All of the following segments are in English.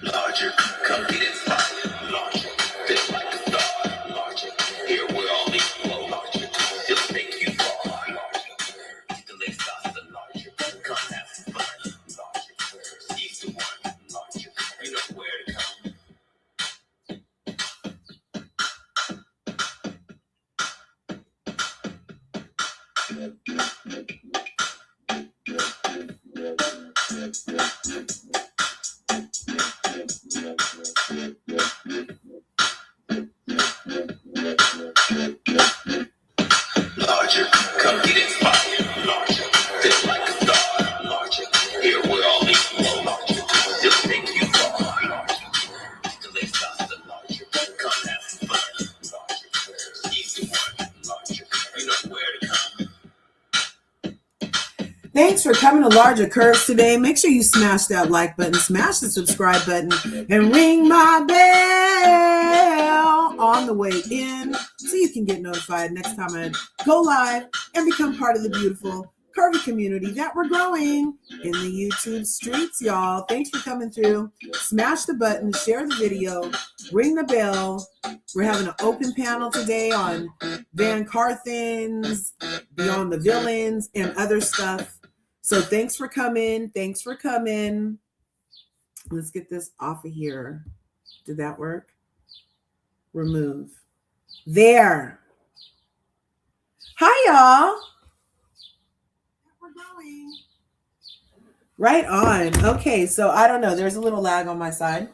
Larger, come get inspired. Larger, feel like a star. Larger, here we're all equal. Larger, it'll make you fall. Larger, get the legs off the larger. Come have some fun. Larger, he's the one. Larger, you know where to come. Larger, come get inspired. Larger, feel like a star. Larger, here we're all equal. Larger, it'll make you fall. Larger, get the legs off the larger. Come have some fun. Larger, he's the one. Larger, you know where to come. Thanks for coming to Larger Curves today. Make sure you smash that like button, smash the subscribe button, and ring my bell on the way in so you can get notified next time I go live and become part of the beautiful curvy community that we're growing in the YouTube streets, y'all. Thanks for coming through. Smash the button, share the video, ring the bell. We're having an open panel today on VanCarthens, Beyond the Villains, and other stuff. So thanks for coming. Thanks for coming. Let's get this off of here. Did that work? Remove. There. Hi, y'all. We're going. Right on. Okay, so I don't know. There's a little lag on my side,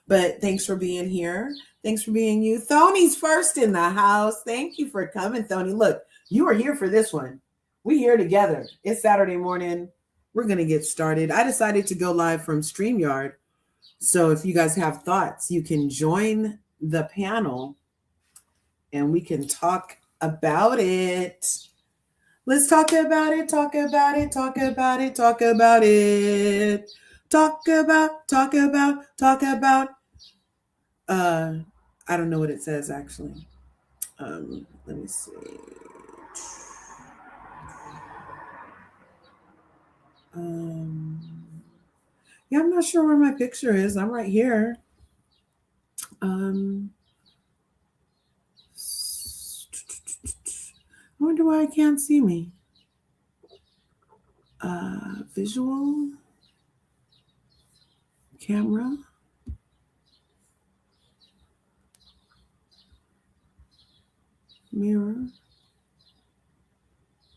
but thanks for being here. Thanks for being you. Thony's first in the house. Thank you for coming, Thony. Look, you were here for this one. We're here together. It's Saturday morning. We're going to get started. I decided to go live from StreamYard. So if you guys have thoughts, you can join the panel and we can talk about it. Let's talk about it, talk about it, talk about it, talk about it. Talk about. I don't know what it says actually. Let me see. Yeah, I'm not sure where my picture is. I'm right here. I wonder why I can't see me. Visual camera. Mirror.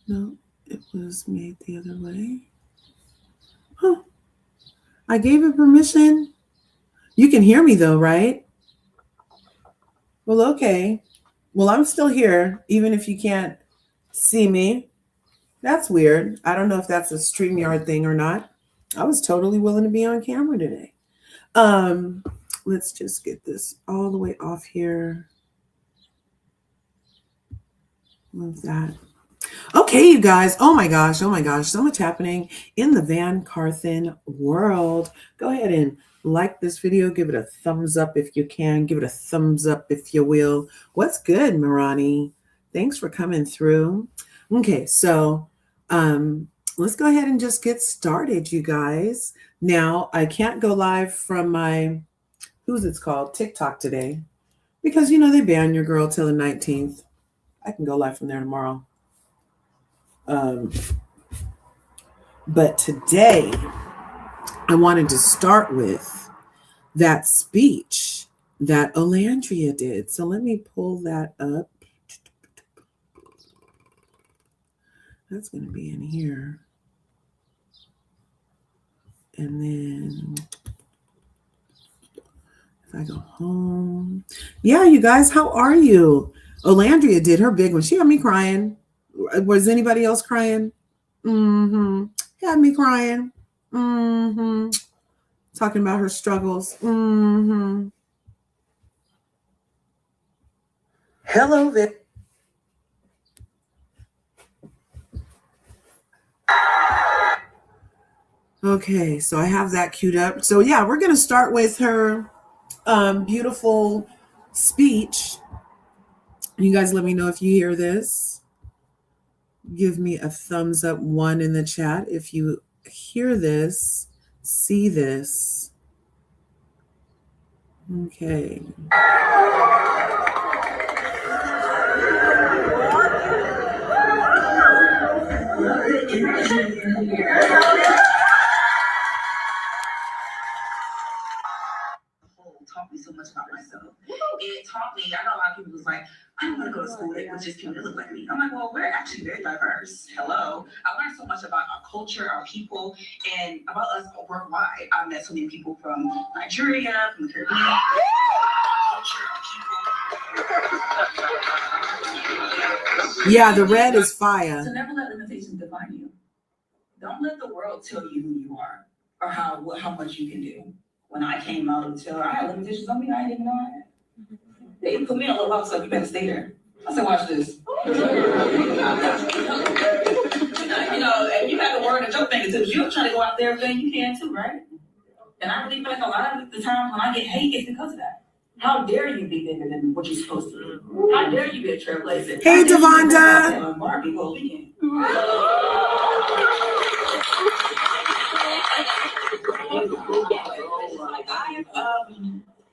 No, it was made the other way. Huh. I gave it permission. You can hear me though, right? Well, okay. Well, I'm still here, even if you can't see me. That's weird. I don't know if that's a StreamYard thing or not. I was totally willing to be on camera today. Let's just get this all the way off here. Move that. Okay, you guys. Oh my gosh. So much happening in the VanCarthens world. Go ahead and like this video. Give it a thumbs up if you can. Give it a thumbs up if you will. What's good, Marani? Thanks for coming through. Okay, so let's go ahead and just get started, you guys. Now, I can't go live from my, TikTok today. Because, they ban your girl till the 19th. I can go live from there tomorrow. But today, I wanted to start with that speech that Olandria did. So let me pull that up. That's going to be in here. And then if I go home. Yeah, you guys, how are you? Olandria did her big one. She had me crying. Was anybody else crying? Had me crying. Talking about her struggles. Hello, Vic. Okay, so I have that queued up. So yeah, we're going to start with her beautiful speech. You guys let me know if you hear this. Give me a thumbs up 1 in the chat if you hear this see this. Okay. Taught me so much about myself. It taught me, I know a lot of people was like, I don't want to go to school with just people that look like me. I'm like, well, we're actually very diverse. Hello. I learned so much about our culture, our people, and about us worldwide. I met so many people from Nigeria, from the Caribbean. Our culture, our people. Yeah, the red is fire. So never let limitations define you. Don't let the world tell you who you are or how much you can do. When I came out until I had limitations on me, I didn't even know I had. They put me in a little box like, you better stay there. I said, watch this. And you had the word at your fingertips. You're trying to go out there and you can too, right? And I really feel like a lot of the time when I get hate, it's because of that. How dare you be bigger than what you're supposed to be? How dare you be a trailblazer? Hey, Devonda. On Barbie whole weekend. I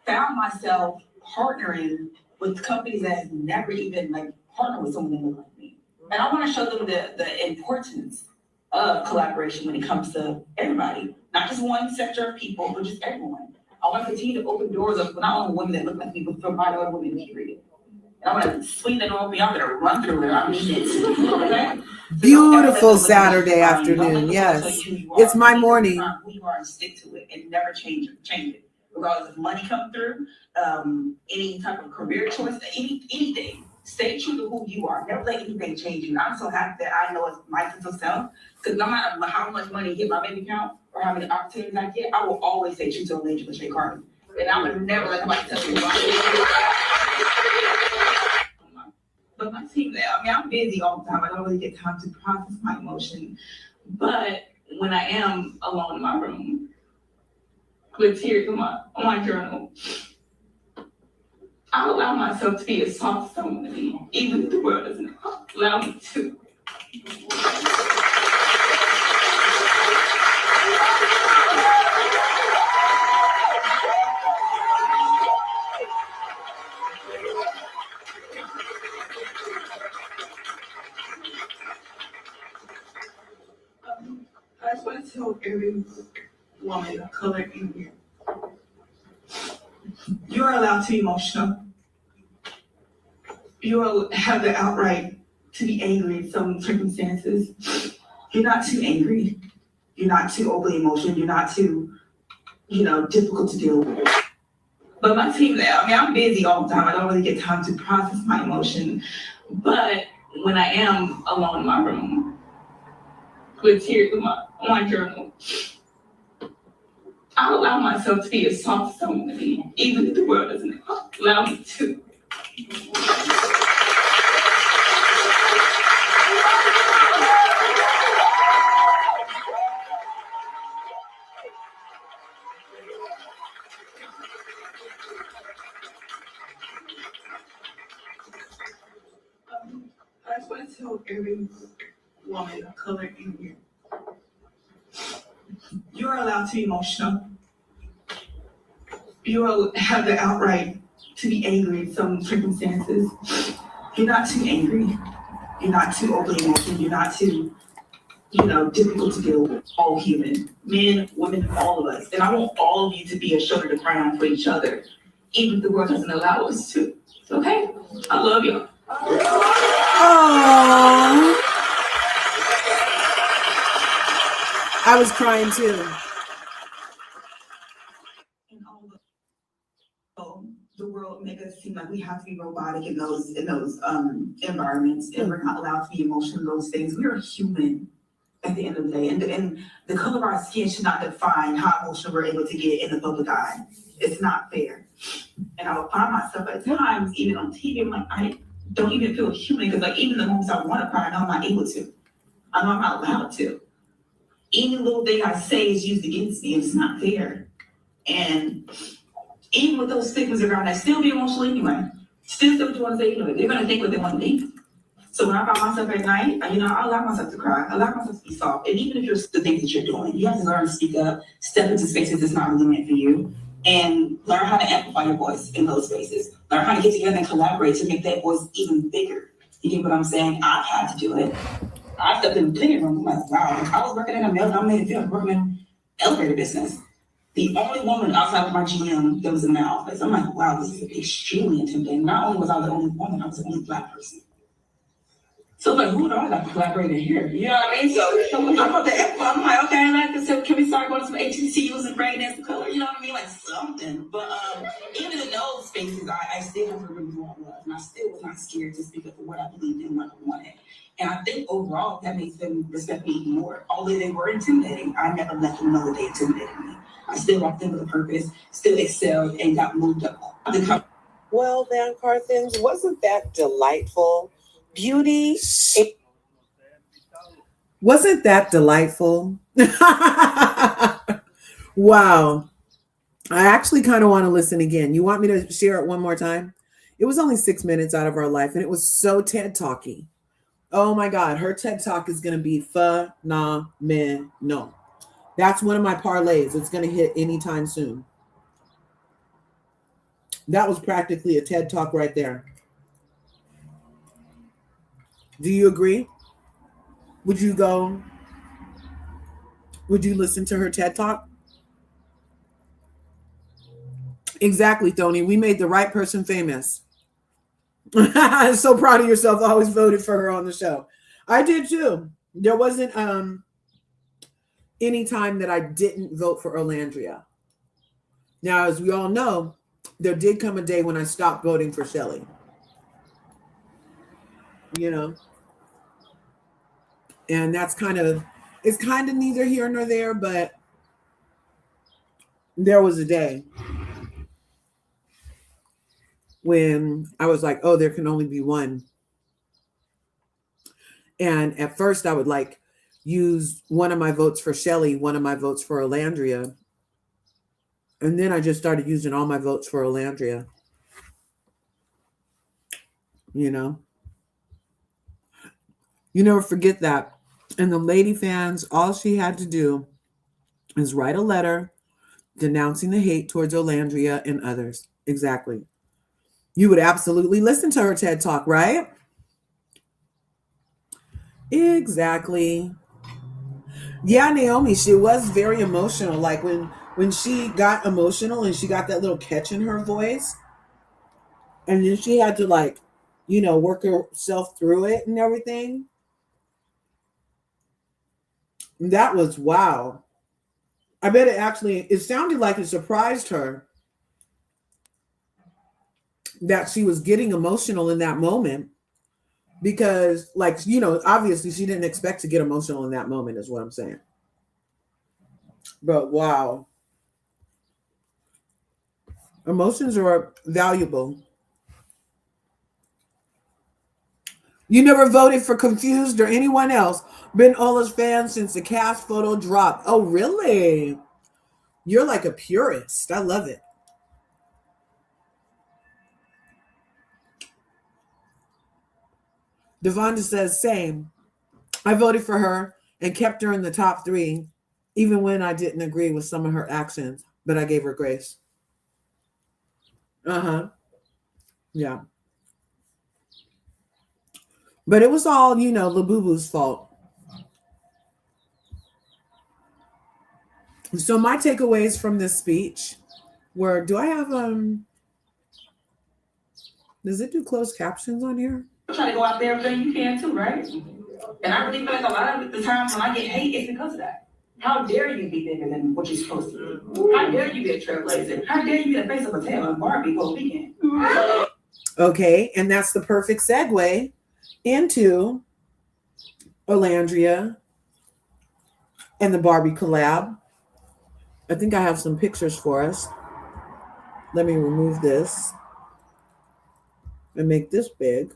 found myself partnering with companies that have never even partnered with someone that looked like me. And I want to show them the importance of collaboration when it comes to everybody, not just one sector of people, but just everyone. I want to continue to open doors of not only women that look like me, but for minority women, period. And I want to swing that open. I'm going to run through it. I'm shit. Okay? Beautiful Saturday afternoon. Yes, it's my morning. Who you are and stick to it and never change it. Regardless of money come through, any type of career choice, anything. Stay true to who you are. Never let anything change you. I'm so happy that I know it's my sense of self. Because no matter how much money hit my bank account or how many opportunities I get, I will always stay true to Olandria with Carter. And I would never let somebody tell me why. But my team now, I'm busy all the time. I don't really get time to process my emotion. But when I am alone in my room, with tears on my journal, I allow myself to be as soft as I want to be, even if the world doesn't allow me to. I just want to tell every woman of color in here, you're allowed to be emotional. You have the outright to be angry in some circumstances. You're not too angry. You're not too overly emotional. You're not too, difficult to deal with. But my team now, I'm busy all the time. I don't really get time to process my emotion. But when I am alone in my room, with tears on my journal, I allow myself to be as soft as I want to be, even if the world doesn't allow me to. I just want to tell every woman of color in here, you're allowed to be emotional. You have the outright to be angry in some circumstances. You're not too angry. You're not too overly emotional. You're not too, difficult to deal with. All human, men, women, all of us. And I want all of you to be a shoulder to cry on for each other, even if the world doesn't allow us to. Okay? I love y'all. Oh, I was crying too. The world make us seem like we have to be robotic in those environments, and we're not allowed to be emotional in those things. We are human at the end of the day, and the color of our skin should not define how emotional we're able to get in the public eye. It's not fair. And I will find myself at times, even on TV, I'm like, I don't even feel human, because even the moments I want to cry, I know I'm not able to. I know I'm not allowed to. Any little thing I say is used against me. It's not fair. And even with those stigmas around, I still be emotional anyway. Still say what you want to say anyway. They're going to think what they want to think. So when I find myself at night, I allow myself to cry. I allow myself to be soft. And even if you're the things that you're doing, you have to learn to speak up, step into spaces that's not really meant for you, and learn how to amplify your voice in those spaces. Learn how to get together and collaborate to make that voice even bigger. You get what I'm saying? I've had to do it. I stepped in the cleaning room. I'm like, wow, I was working in a male-dominated field, working in elevator business. The only woman outside of my GM that was in my office. I'm like, wow, this is extremely intimidating. Not only was I the only woman, I was the only Black person. So like, who do I like to collaborate in here? You know what I mean? So I'm about to I'm like, okay, so can we start going to some HBCUs and bring in some color? You know what I mean? Like something. But even in those spaces, I still have to remember who I was. And I still was not scared to speak up for what I believed in, what I wanted. And I think overall, that makes them respect me even more. Although they were intimidating, I never let them know that they intimidated me. I still walked in with a purpose, still excelled, and got moved up. Well, VanCarthens, wasn't that delightful? Beauty. Wasn't that delightful? Wow. I actually kind of want to listen again. You want me to share it one more time? It was only 6 minutes out of our life, and it was so TED Talky. Oh my God, her TED Talk is going to be phenomenal. That's one of my parlays. It's going to hit anytime soon. That was practically a TED Talk right there. Do you agree? Would you go? Would you listen to her TED Talk? Exactly, Tony. We made the right person famous. I'm so proud of yourself. I always voted for her on the show. I did too. There wasn't any time that I didn't vote for Olandria. Now, as we all know, there did come a day when I stopped voting for Shelley. You know, and it's kind of neither here nor there, but there was a day when I was like, oh, there can only be one. And at first I would like use one of my votes for Shelley, one of my votes for Olandria. And then I just started using all my votes for Olandria. You know, you never forget that. And the lady fans, all she had to do is write a letter denouncing the hate towards Olandria and others. Exactly. You would absolutely listen to her TED Talk, right? Exactly. Yeah, Naomi, she was very emotional. Like when she got emotional and she got that little catch in her voice, and then she had to like, work herself through it and everything. That was wow. I bet it sounded like it surprised her that she was getting emotional in that moment because, like, obviously she didn't expect to get emotional in that moment, is what I'm saying. But wow. Emotions are valuable. You never voted for Confused or anyone else. Been Ola's fan since the cast photo dropped. Oh, really? You're like a purist. I love it. Devonda says, same. I voted for her and kept her in the top 3, even when I didn't agree with some of her actions, but I gave her grace. Uh-huh. Yeah. But it was all, Labubu's fault. So my takeaways from this speech were, do I have does it do closed captions on here? Try to go out there and say you can too, right? And I really feel like a lot of the times when I get hate, it's because of that. How dare you be bigger than what you're supposed to be? How dare you be a trailblazer? How dare you be the face of Coachella and Barbie for a weekend? Okay, and that's the perfect segue into Olandria and the Barbie collab. I think I have some pictures for us. Let me remove this and make this big.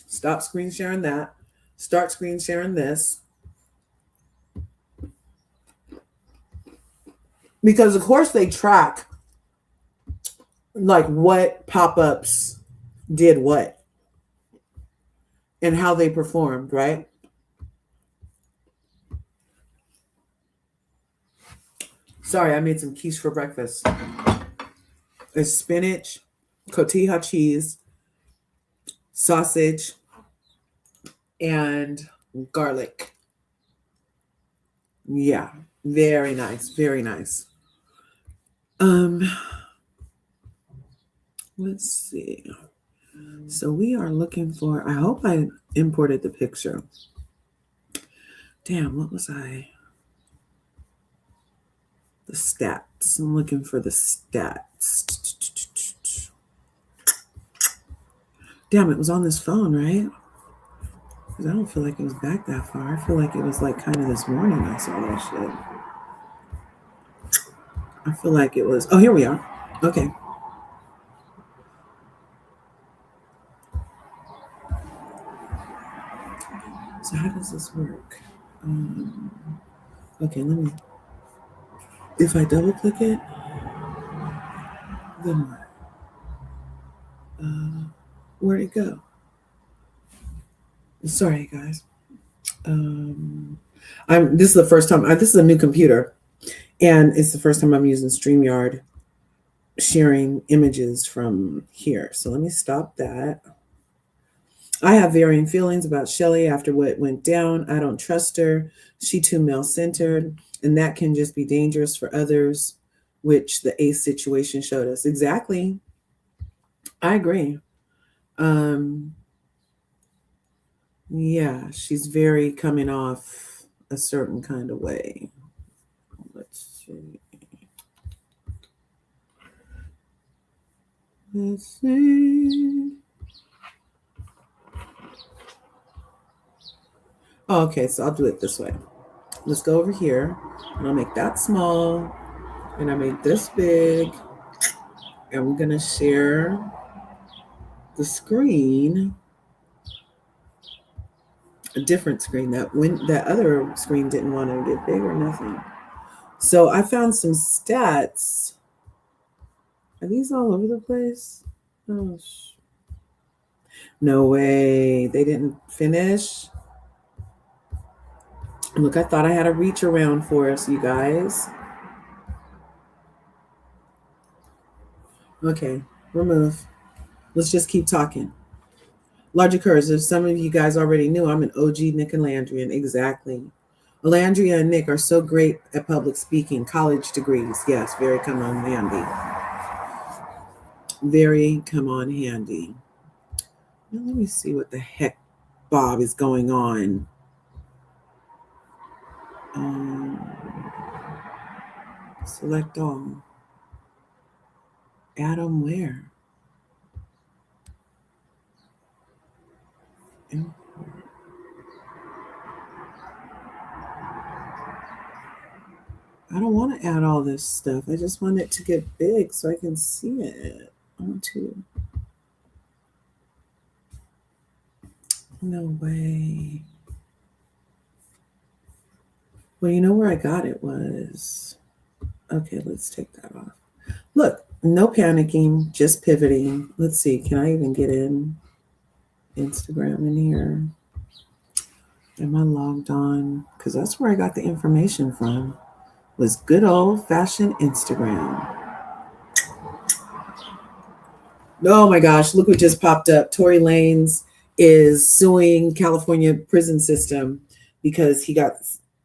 Stop screen sharing that. Start screen sharing this. Because of course they track like what pop-ups did what and how they performed, right? Sorry, I made some quiche for breakfast. It's spinach, cotija cheese, sausage, and garlic. Yeah, very nice, very nice. Um, let's see. So we are looking for, I hope I imported the picture. Damn, what was I? The stats. I'm looking for the stats. Damn, it was on this phone, right? Because I don't feel like it was back that far. I feel like it was like kind of this morning I saw that shit. I feel like it was, oh, here we are. Okay. So how does this work? Okay, let me, if I double click it, then what? Where'd it go? Sorry, guys. This is the first time, this is a new computer, and it's the first time I'm using StreamYard, sharing images from here. So let me stop that. I have varying feelings about Shelly after what went down. I don't trust her. She too male-centered, and that can just be dangerous for others, which the Ace situation showed us. Exactly. I agree. Yeah, she's very coming off a certain kind of way. Let's see. Let's see. Oh, okay, so I'll do it this way. Let's go over here, and I'll make that small, and I make this big, and we're gonna share the screen, a different screen. That other screen didn't want to get big or nothing. So I found some stats. Are these all over the place? Oh, no way. They didn't finish. Look, I thought I had a reach around for us, you guys. Okay, remove. Let's just keep talking. Larger curves. If some of you guys already knew, I'm an OG Nick and Landrian. Exactly. Olandria and Nick are so great at public speaking. College degrees. Yes, very come on handy. Very come on handy. Now let me see what the heck Bob is going on. Select all. Adam where? I don't want to add all this stuff. I just want it to get big so I can see it. I want to. No way. Well, you know where I got it was. Okay, let's take that off. Look, no panicking, just pivoting. Let's see. Can I even get in Instagram in here? Am I logged on? Because that's where I got the information from. Was good old fashioned Instagram. Oh my gosh, look what just popped up. Tory Lanez is suing California prison system because he got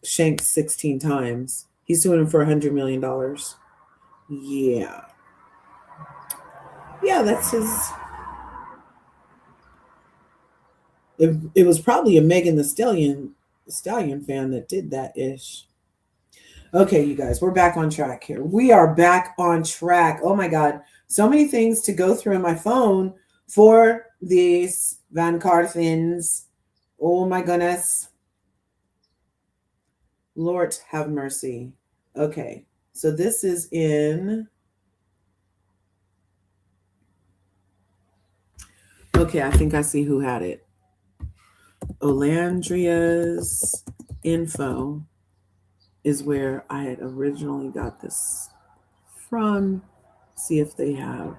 shanked 16 times. He's suing him for $100 million. Yeah. Yeah, that's his. It was probably a Megan the Stallion fan that did that ish. Okay, you guys, we're back on track here. We are back on track. Oh my God. So many things to go through in my phone for these VanCarthens. Oh my goodness. Lord have mercy. Okay, so this is in. Okay, I think I see who had it. Olandria's info is where I had originally got this from. See if they have.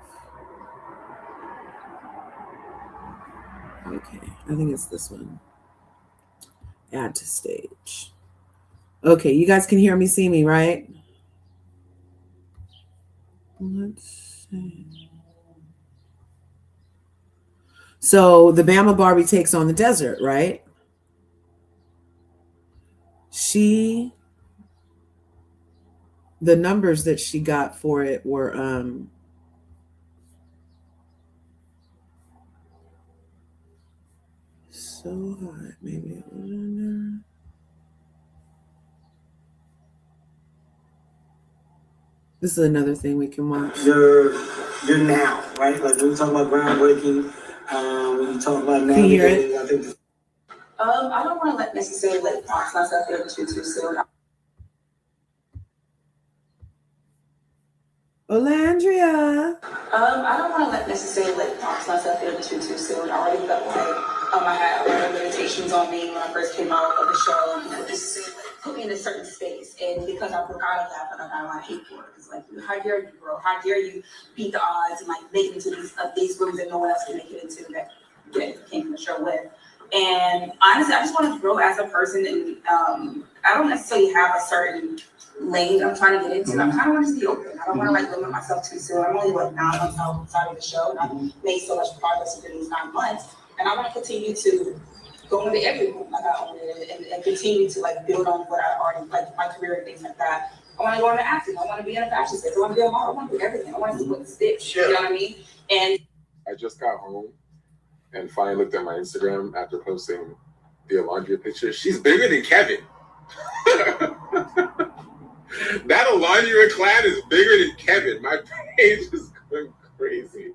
Okay, I think it's this one. Add to stage. Okay, you guys can hear me, see me, right? Let's see. So the Bama Barbie takes on the desert, right? The numbers that she got for it were so high. Maybe it was in there. This is another thing we can watch. You're now, right? Like when you talk about groundbreaking, when you talk about navigating, I think. I don't want to necessarily let props myself there too soon. Olandria. I don't want to necessarily let props myself there too soon. I already felt like I had a lot of limitations on me when I first came out of the show. You know, just put me in a certain space, and because I broke out of that, I got a lot of hate for it. It's like, how dare you, bro? How dare you beat the odds and like make it into these rooms that no one else can make it into that came from the show with. And honestly, I just want to grow as a person, and I don't necessarily have a certain lane that I'm trying to get into. I kind of want to be open. I don't want to like limit myself too soon. I'm only like 9 months outside of the show, and I've made so much progress within these 9 months. And I want to continue to go into every room like I own it, and continue to like build on what I already like my career and things like that. I want to go into acting. I want to be in a fashion space. I want to be a model. I want to do everything. I want to do what sticks. You know what I mean? And I just got home and finally looked at my Instagram after posting the Olandria picture. She's bigger than Kevin. That Olandria clan is bigger than Kevin. My page is going crazy.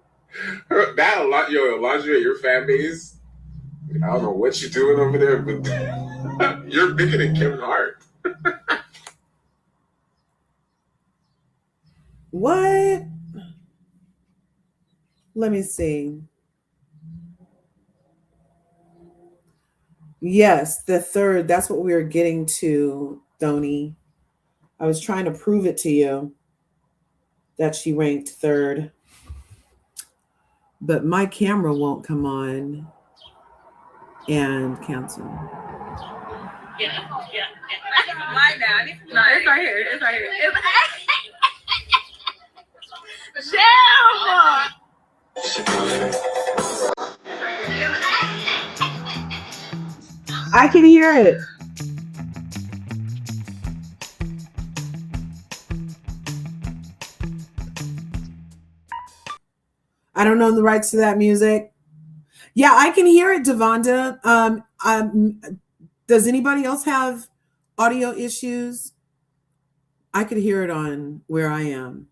Olandria, your fan base, I don't know what you're doing over there, but you're bigger than Kevin Hart. What? Let me see. Yes, the third. That's what we were getting to, Dhoni. I was trying to prove it to you that she ranked third. But my camera won't come on and cancel. Yeah. Why now? It's right here. It's right here. I can hear it. I don't know the rights to that music. Yeah, I can hear it, Devonda. Does anybody else have audio issues? I could hear it on where I am.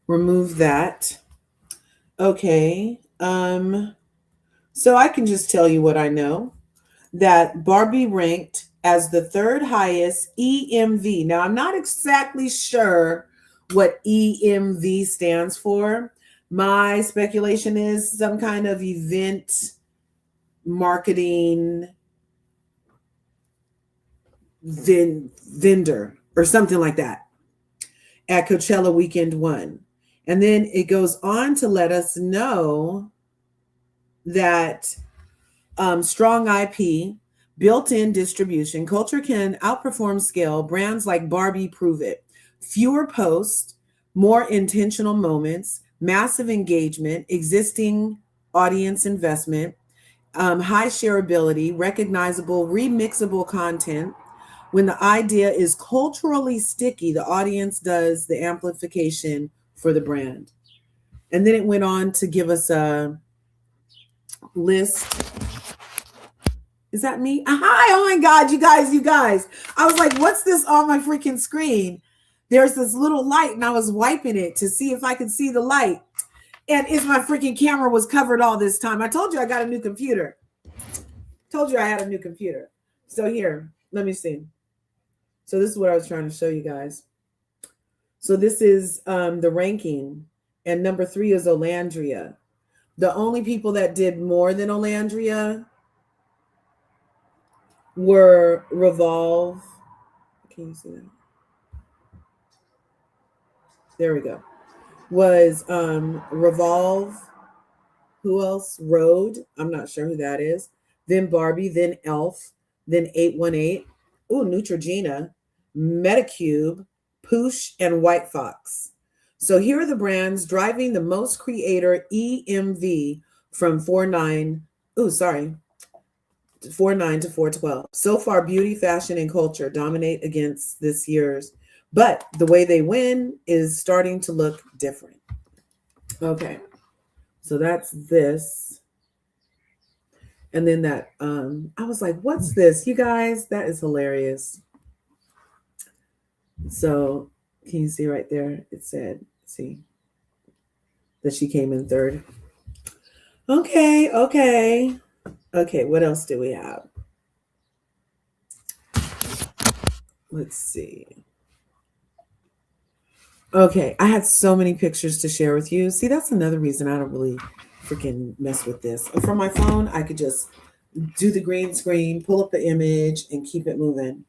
Remove that. Okay. So I can just tell you what I know. That Barbie ranked as the third highest EMV. Now, I'm not exactly sure what EMV stands for. My speculation is some kind of event marketing vendor or something like that at Coachella Weekend 1. And then it goes on to let us know that strong IP, built-in distribution, culture can outperform scale. Brands like Barbie prove it. Fewer posts, more intentional moments, massive engagement, existing audience investment, high shareability, recognizable, remixable content. When the idea is culturally sticky, the audience does the amplification for the brand. And then it went on to give us a list. Is that me? Hi, oh my God, you guys. I was like, what's this on my freaking screen? There's this little light and I was wiping it to see if I could see the light. And it's my freaking camera was covered all this time. I told you I got a new computer. Told you I had a new computer. So here, let me see. So this is what I was trying to show you guys. So this is the ranking, and number 3 is Olandria. The only people that did more than Olandria were Revolve. Can you see that? There we go. Was Revolve. Who else? Road. I'm not sure who that is. Then Barbie. Then Elf. Then 818. Ooh, Neutrogena. Metacube. Poosh and White Fox. So here are the brands driving the most creator EMV from 4.9 to 412. So far, beauty, fashion, and culture dominate against this year's, but the way they win is starting to look different. Okay, so that's this. And then that, I was like, what's this? You guys, that is hilarious. So can you see right there? It said, see, that she came in third. Okay. Okay, what else do we have? Let's see. Okay, I had so many pictures to share with you. See, that's another reason I don't really freaking mess with this. From my phone, I could just do the green screen, pull up the image, and keep it moving.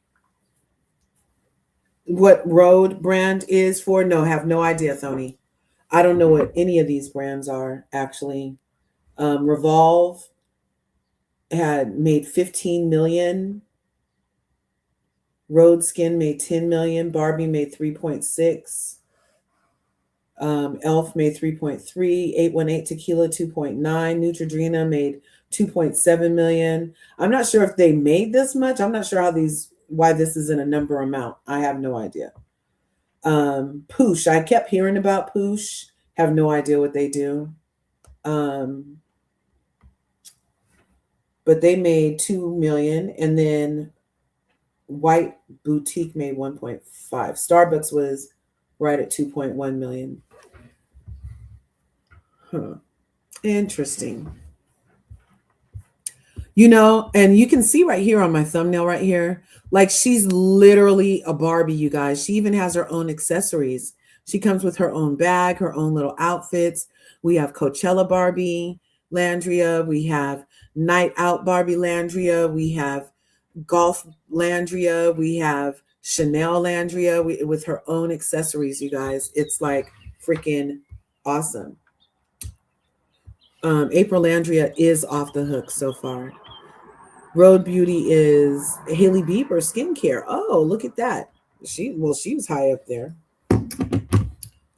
What Rode brand is for? No, have no idea, Thony. I don't know what any of these brands are, actually. Revolve had made 15 million. Rode Skin made 10 million. Barbie made 3.6. Elf made 3.3. 818 Tequila 2.9. Neutrogena made 2.7 million. I'm not sure if they made this much. I'm not sure why this isn't a number amount. I have no idea. Poosh. I kept hearing about Poosh. Have no idea what they do. But they made 2 million, and then White Boutique made 1.5. Starbucks was right at 2.1 million. Huh. Interesting. You know, and you can see right here on my thumbnail right here, like she's literally a Barbie, you guys. She even has her own accessories. She comes with her own bag, her own little outfits. We have Coachella Barbie Landria. We have Night Out Barbie Landria. We have Golf Landria. We have Chanel Landria with her own accessories, you guys. It's like freaking awesome. April Landria is off the hook so far. Road Beauty is Hailey Bieber skincare. Oh, look at that. She was high up there.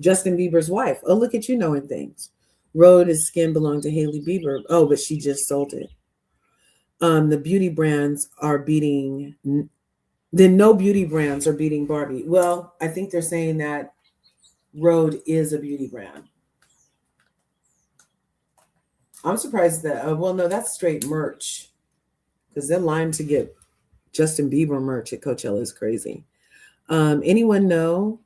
Justin Bieber's wife. Oh, look at you knowing things. Road is skin belonged to Hailey Bieber. Oh, but she just sold it. The beauty brands are beating. Then no beauty brands are beating Barbie. Well, I think they're saying that Road is a beauty brand. I'm surprised that. Well, no, that's straight merch. Because they're lying to get Justin Bieber merch at Coachella is crazy. Anyone know?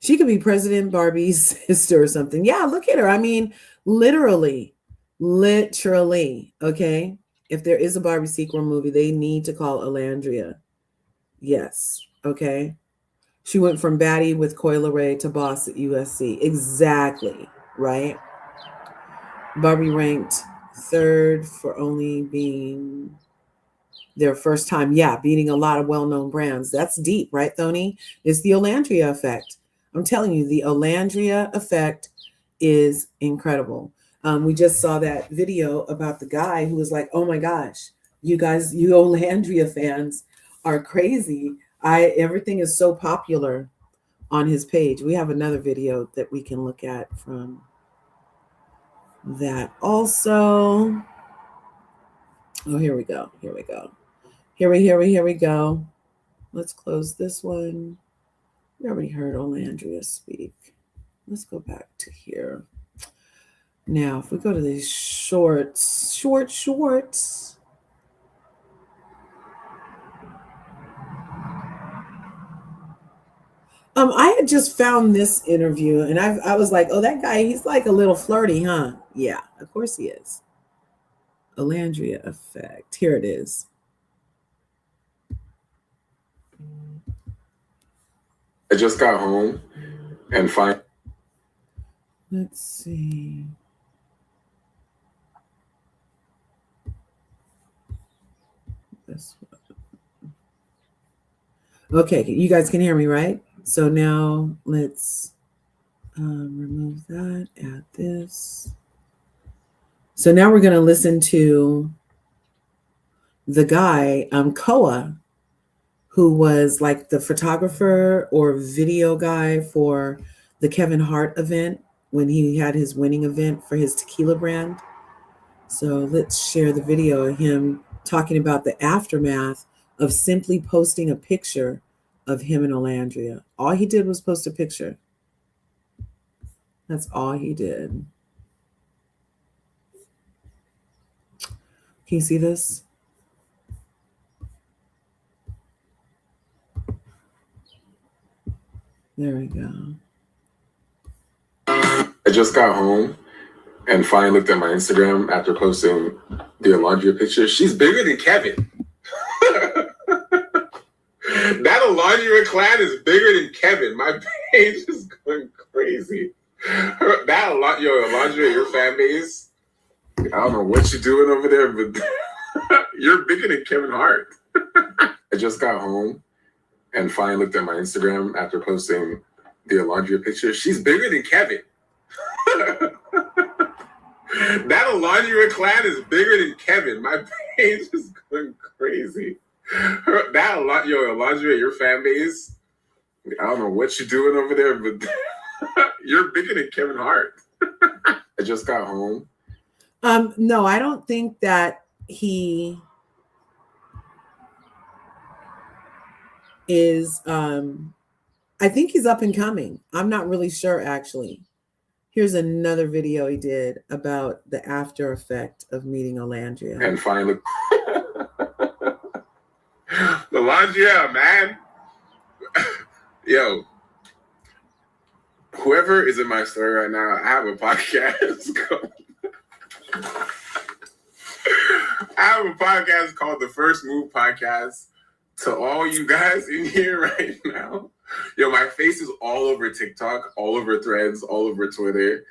She could be President Barbie's sister or something. Yeah, look at her. I mean, literally. Okay. If there is a Barbie sequel movie, they need to call Olandria. Yes. Okay. She went from baddie with Coi Leray to boss at USC. Exactly. Right. Barbie ranked third for only being their first time. Yeah, beating a lot of well-known brands. That's deep, right, Thony? It's the Olandria effect. I'm telling you, the Olandria effect is incredible. We just saw that video about the guy who was like, oh my gosh, you guys, you Olandria fans are crazy. Everything is so popular on his page. We have another video that we can look at from that also. Oh, here we go. Here we go. Let's close this one. We already heard Olandria speak. Let's go back to here. Now, if we go to these shorts. I had just found this interview and I was like, oh, that guy, he's like a little flirty, huh? Yeah, of course he is. Olandria effect. Here it is. I just got home and Let's see. This one. Okay, you guys can hear me, right? So now let's remove that, add this. So now we're going to listen to the guy, Koa, who was like the photographer or video guy for the Kevin Hart event when he had his winning event for his tequila brand. So let's share the video of him talking about the aftermath of simply posting a picture of him and Olandria. All he did was post a picture. That's all he did. Can you see this? There we go. I just got home and finally looked at my Instagram after posting the Olandria picture. She's bigger than Kevin. That Olandria clan is bigger than Kevin. My page is going crazy. Olandria, your fan base, I don't know what you're doing over there, but you're bigger than Kevin Hart. I just got home and finally looked at my Instagram after posting the Olandria picture. She's bigger than Kevin. That Olandria clan is bigger than Kevin. My page is going crazy. Olandria, your fan base, I don't know what you're doing over there, but you're bigger than Kevin Hart. I just got home. No, I don't think that he is, I think he's up and coming. I'm not really sure, actually. Here's another video he did about the after effect of meeting Olandria. And finally, Olandria, man. Yo, whoever is in my story right now, I have a podcast called The First Move Podcast. To all you guys in here right now, yo, my face is all over TikTok, all over Threads, all over Twitter.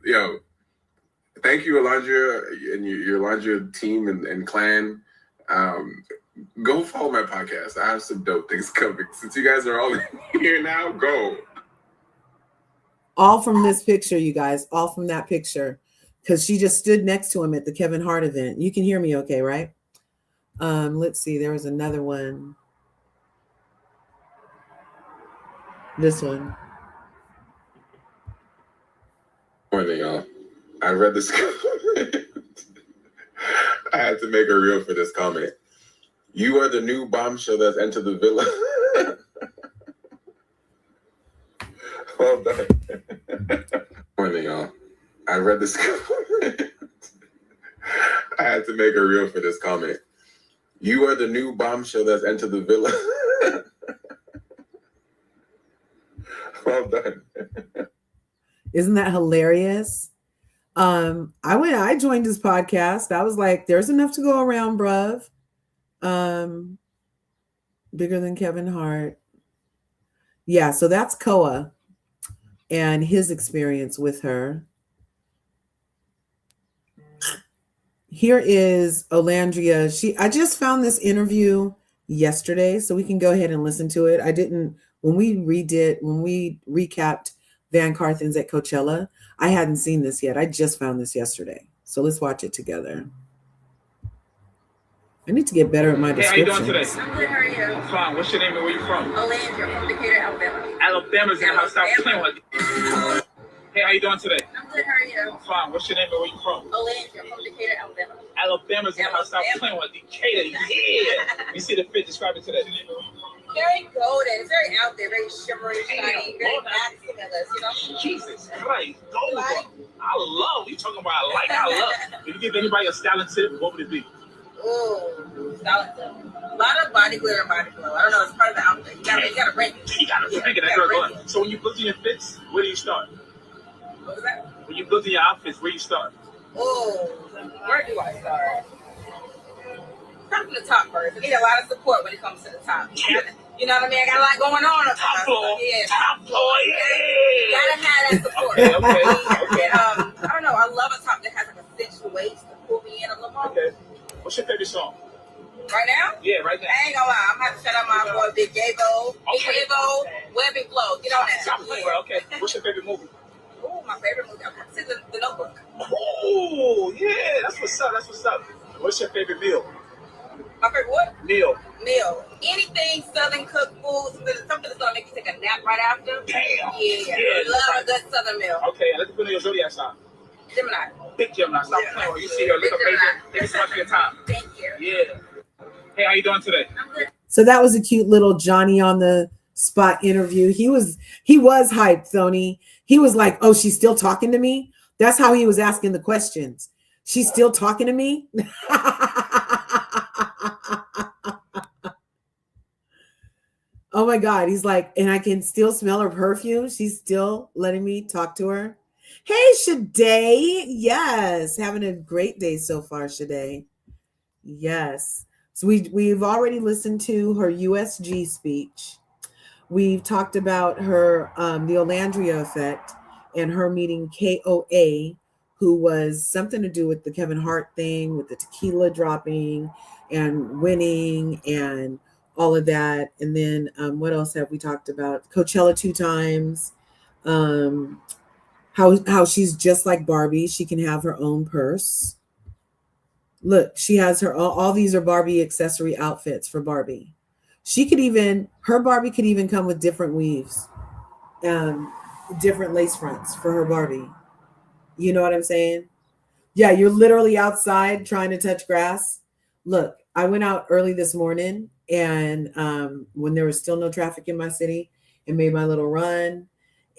Yo, thank you, Olandria, and your Olandria team and clan. Go follow my podcast. I have some dope things coming. Since you guys are all here now, go. All from this picture, you guys. All from that picture. Because she just stood next to him at the Kevin Hart event. You can hear me okay, right? Let's see. There was another one. This one. Morning, y'all. I read this comment. I had to make a reel for this comment. You are the new bombshell that's entered the villa. Well done. Morning, y'all. I read this comment. I had to make a reel for this comment. You are the new bombshell that's entered the villa. Well done. Isn't that hilarious? I joined his podcast. I was like, there's enough to go around, bruv. Bigger than Kevin Hart. Yeah, so that's Koa and his experience with her. Here is Olandria. I just found this interview yesterday, so we can go ahead and listen to it. When we recapped VanCarthens at Coachella, I hadn't seen this yet. I just found this yesterday. So let's watch it together. I need to get better at my descriptions. How you doing today? I'm good, how are you? I'm fine. What's your name and where you from? Olandria, from Decatur, Alabama. Alabama's in the house. Stop playing with you. Hey, how you doing today? I'm good, how are you? I'm fine. What's your name and where you from? Olandria, from Decatur, Alabama. Alabama's in the house. Stop playing with you. Decatur, yeah. You see the fit. Describe it today. Very golden. It's very out there, very shimmery, shiny, very maximalist, you know? Jesus Christ, golden. I love. You talking about I love. If you give anybody a styling tip, what would it be? Ooh, solid. A lot of body glitter and body glow. I don't know, it's part of the outfit. You gotta break it. You gotta break it. That's where it's going. So when you build in your fits, where do you start? What was that? When you build in your outfits, where you start? Ooh, where do I start? Start from the top first. I need a lot of support when it comes to the top. You know what I mean? I got a lot going on. Top floor. Yeah. Top floor, yeah. Gotta have that support. Okay. And, I don't know. I love a top that has like a cinched waist to pull me in a little more. Okay. What's your favorite song? Right now? Yeah, right now. I ain't gonna lie. I'm gonna have to shout out my boy Big Gabo. Big Gabo, Webby Flow. Get on that. Yeah. Okay. What's your favorite movie? Ooh, my favorite movie. I'm gonna say the Notebook. Oh, yeah. That's what's up. What's your favorite meal? My favorite what? Meal. Anything Southern cooked food, something that's gonna make you take a nap right after. Damn. Yeah. Love a good Southern meal. Okay, let's put in your zodiac sign. Gemini. Big Gemini. Stop playing. You see her. Look up right there. Thank you so much for your time. Thank you. Yeah. Hey, how you doing today? I'm good. So that was a cute little Johnny on the spot interview. He was hyped, Thony. He was like, "Oh, she's still talking to me?" That's how he was asking the questions. She's still talking to me? Oh my God. He's like, and I can still smell her perfume. She's still letting me talk to her. Hey, Shade. Yes. Having a great day so far, Shade. Yes. So we've already listened to her USG speech. We've talked about her, the Olandria effect and her meeting KOA, who was something to do with the Kevin Hart thing, with the tequila dropping and winning and all of that. And then what else have we talked about? Coachella 2 times. How she's just like Barbie. She can have her own purse. Look, she has all these are Barbie accessory outfits for Barbie. Her Barbie could even come with different weaves, different lace fronts for her Barbie. You know what I'm saying? Yeah, you're literally outside trying to touch grass. Look, I went out early this morning and when there was still no traffic in my city and made my little run.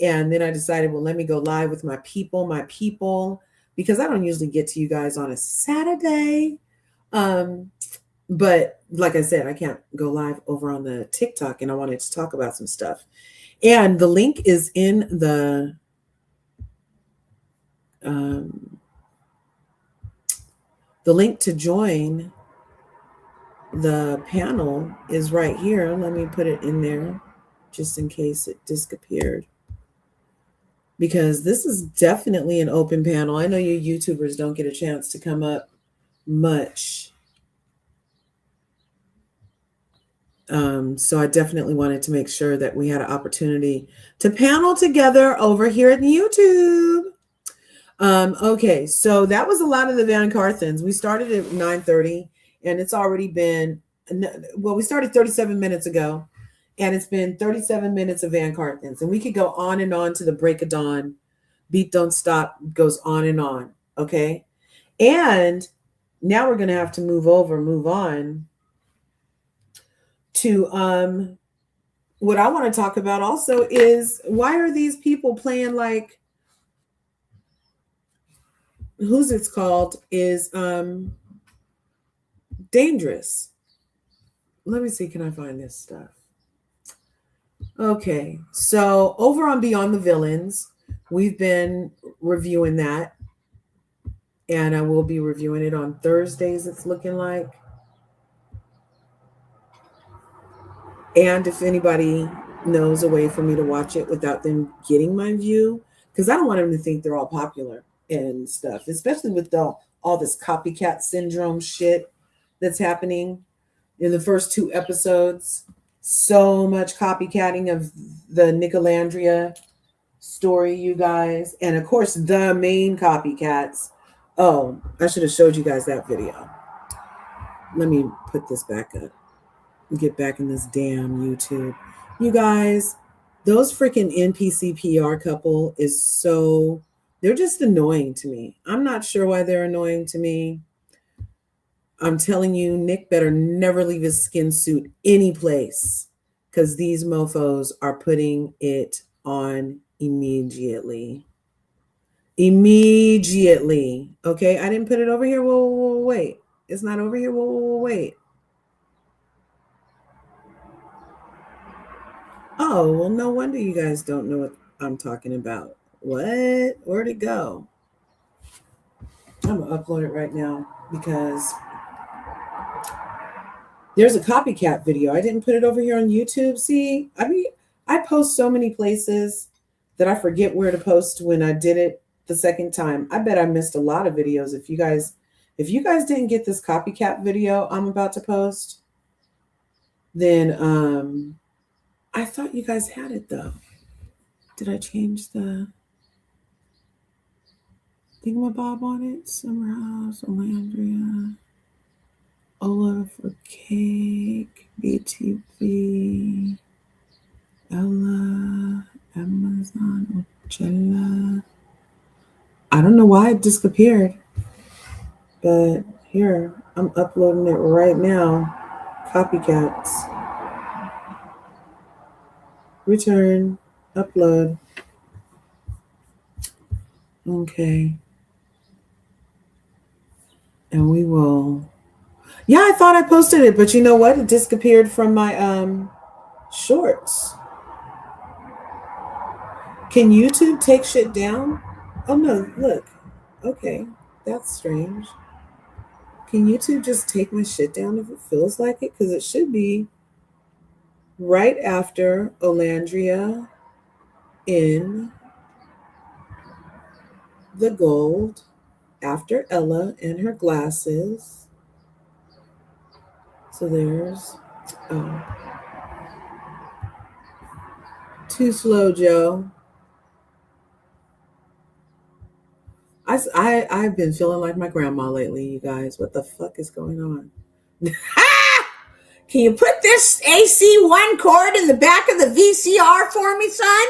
And then I decided, well, let me go live with my people, because I don't usually get to you guys on a Saturday. But like I said, I can't go live over on the TikTok and I wanted to talk about some stuff. And the link is in the link to join the panel is right here. Let me put it in there just in case it disappeared. Because this is definitely an open panel. I know you YouTubers don't get a chance to come up much. So I definitely wanted to make sure that we had an opportunity to panel together over here at YouTube. Okay, so that was a lot of the VanCarthens. We started at 9:30 and it's already been, well, we started 37 minutes ago. And it's been 37 minutes of VanCarthens. And we could go on and on to the break of dawn. Beat Don't Stop goes on and on. Okay. And now we're going to have to move on to what I want to talk about also is why are these people playing like who's it's called is dangerous. Let me see, can I find this stuff? Okay, so over on Beyond the Villains, we've been reviewing that, and I will be reviewing it on Thursdays, it's looking like. And if anybody knows a way for me to watch it without them getting my view, because I don't want them to think they're all popular and stuff, especially with all this copycat syndrome shit that's happening in the first 2 episodes. So much copycatting of the Olandria story, you guys. And of course, the main copycats. Oh, I should have showed you guys that video. Let me put this back up. Get back in this damn YouTube. You guys, those freaking NPC PR couple is so, they're just annoying to me. I'm not sure why they're annoying to me. I'm telling you, Nick better never leave his skin suit any place because these mofos are putting it on immediately. Immediately. Okay, I didn't put it over here. Whoa, wait. It's not over here. Whoa, wait. Oh, well, no wonder you guys don't know what I'm talking about. What? Where'd it go? I'm going to upload it right now because There's a copycat video. I didn't put it over here on YouTube. See, I mean, I post so many places that I forget where to post when I did it the second time. I bet I missed a lot of videos. If you guys didn't get this copycat video I'm about to post, then I thought you guys had it though. Did I change the thingamabob on it? Summer House, Olandria, Ola for Cake, BTV, Ella, Amazon, Coachella. I don't know why it disappeared, but here, I'm uploading it right now. Copycats. Return, upload. Okay. And we will. Yeah, I thought I posted it, but you know what? It disappeared from my shorts. Can YouTube take shit down? Oh no, look. Okay, that's strange. Can YouTube just take my shit down if it feels like it? Because it should be right after Olandria in the gold, after Ella and her glasses. So there's, too slow, Joe. I've been feeling like my grandma lately, you guys. What the fuck is going on? Can you put this AC1 cord in the back of the VCR for me, son?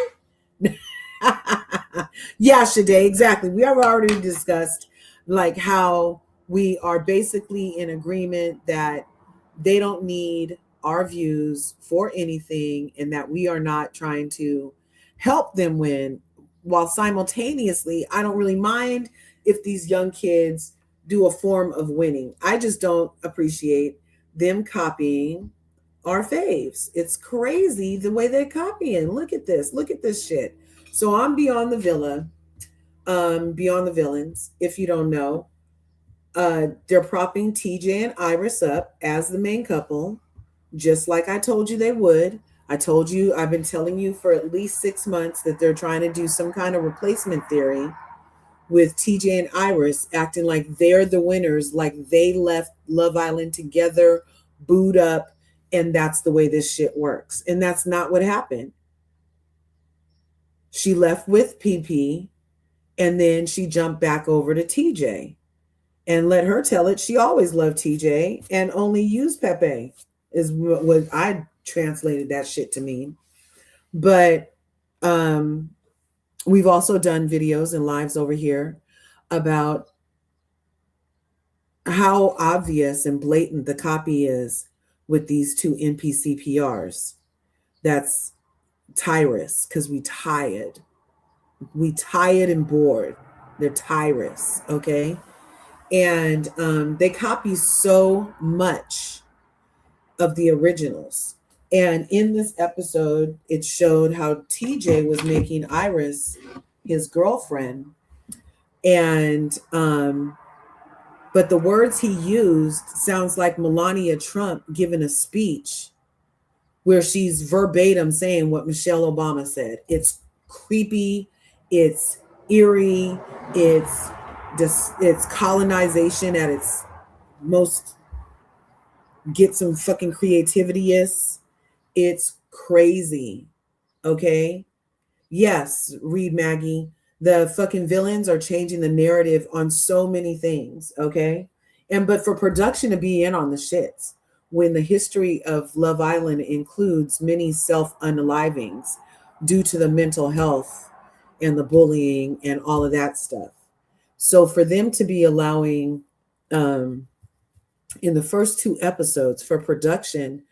Yeah, Shade, exactly. We have already discussed like how we are basically in agreement that they don't need our views for anything and that we are not trying to help them win, while simultaneously, I don't really mind if these young kids do a form of winning. I just don't appreciate them copying our faves. It's crazy the way they're copying. Look at this shit. So I'm Beyond the Villains. If you don't know, they're propping TJ and Iris up as the main couple, just like I told you they would. I've been telling you for at least 6 months that they're trying to do some kind of replacement theory with TJ and Iris acting like they're the winners, like they left Love Island together, booed up, and that's the way this shit works. And that's not what happened. She left with PP, and then she jumped back over to TJ and let her tell it. She always loved TJ and only used Pepe, is what I translated that shit to mean. But we've also done videos and lives over here about how obvious and blatant the copy is with these two NPC PRs. That's Tyrus, because we tired and bored. They're Tyrus, okay? And they copy so much of the originals. And in this episode, it showed how TJ was making Iris his girlfriend. And but the words he used sounds like Melania Trump giving a speech where she's verbatim saying what Michelle Obama said. It's creepy, it's eerie, it's colonization at its most, get some fucking creativity-ist. It's crazy. Okay? Yes, read Maggie. The fucking villains are changing the narrative on so many things. Okay? But for production to be in on the shits, when the history of Love Island includes many self-unalivings due to the mental health and the bullying and all of that stuff. So for them to be allowing in the first 2 episodes for production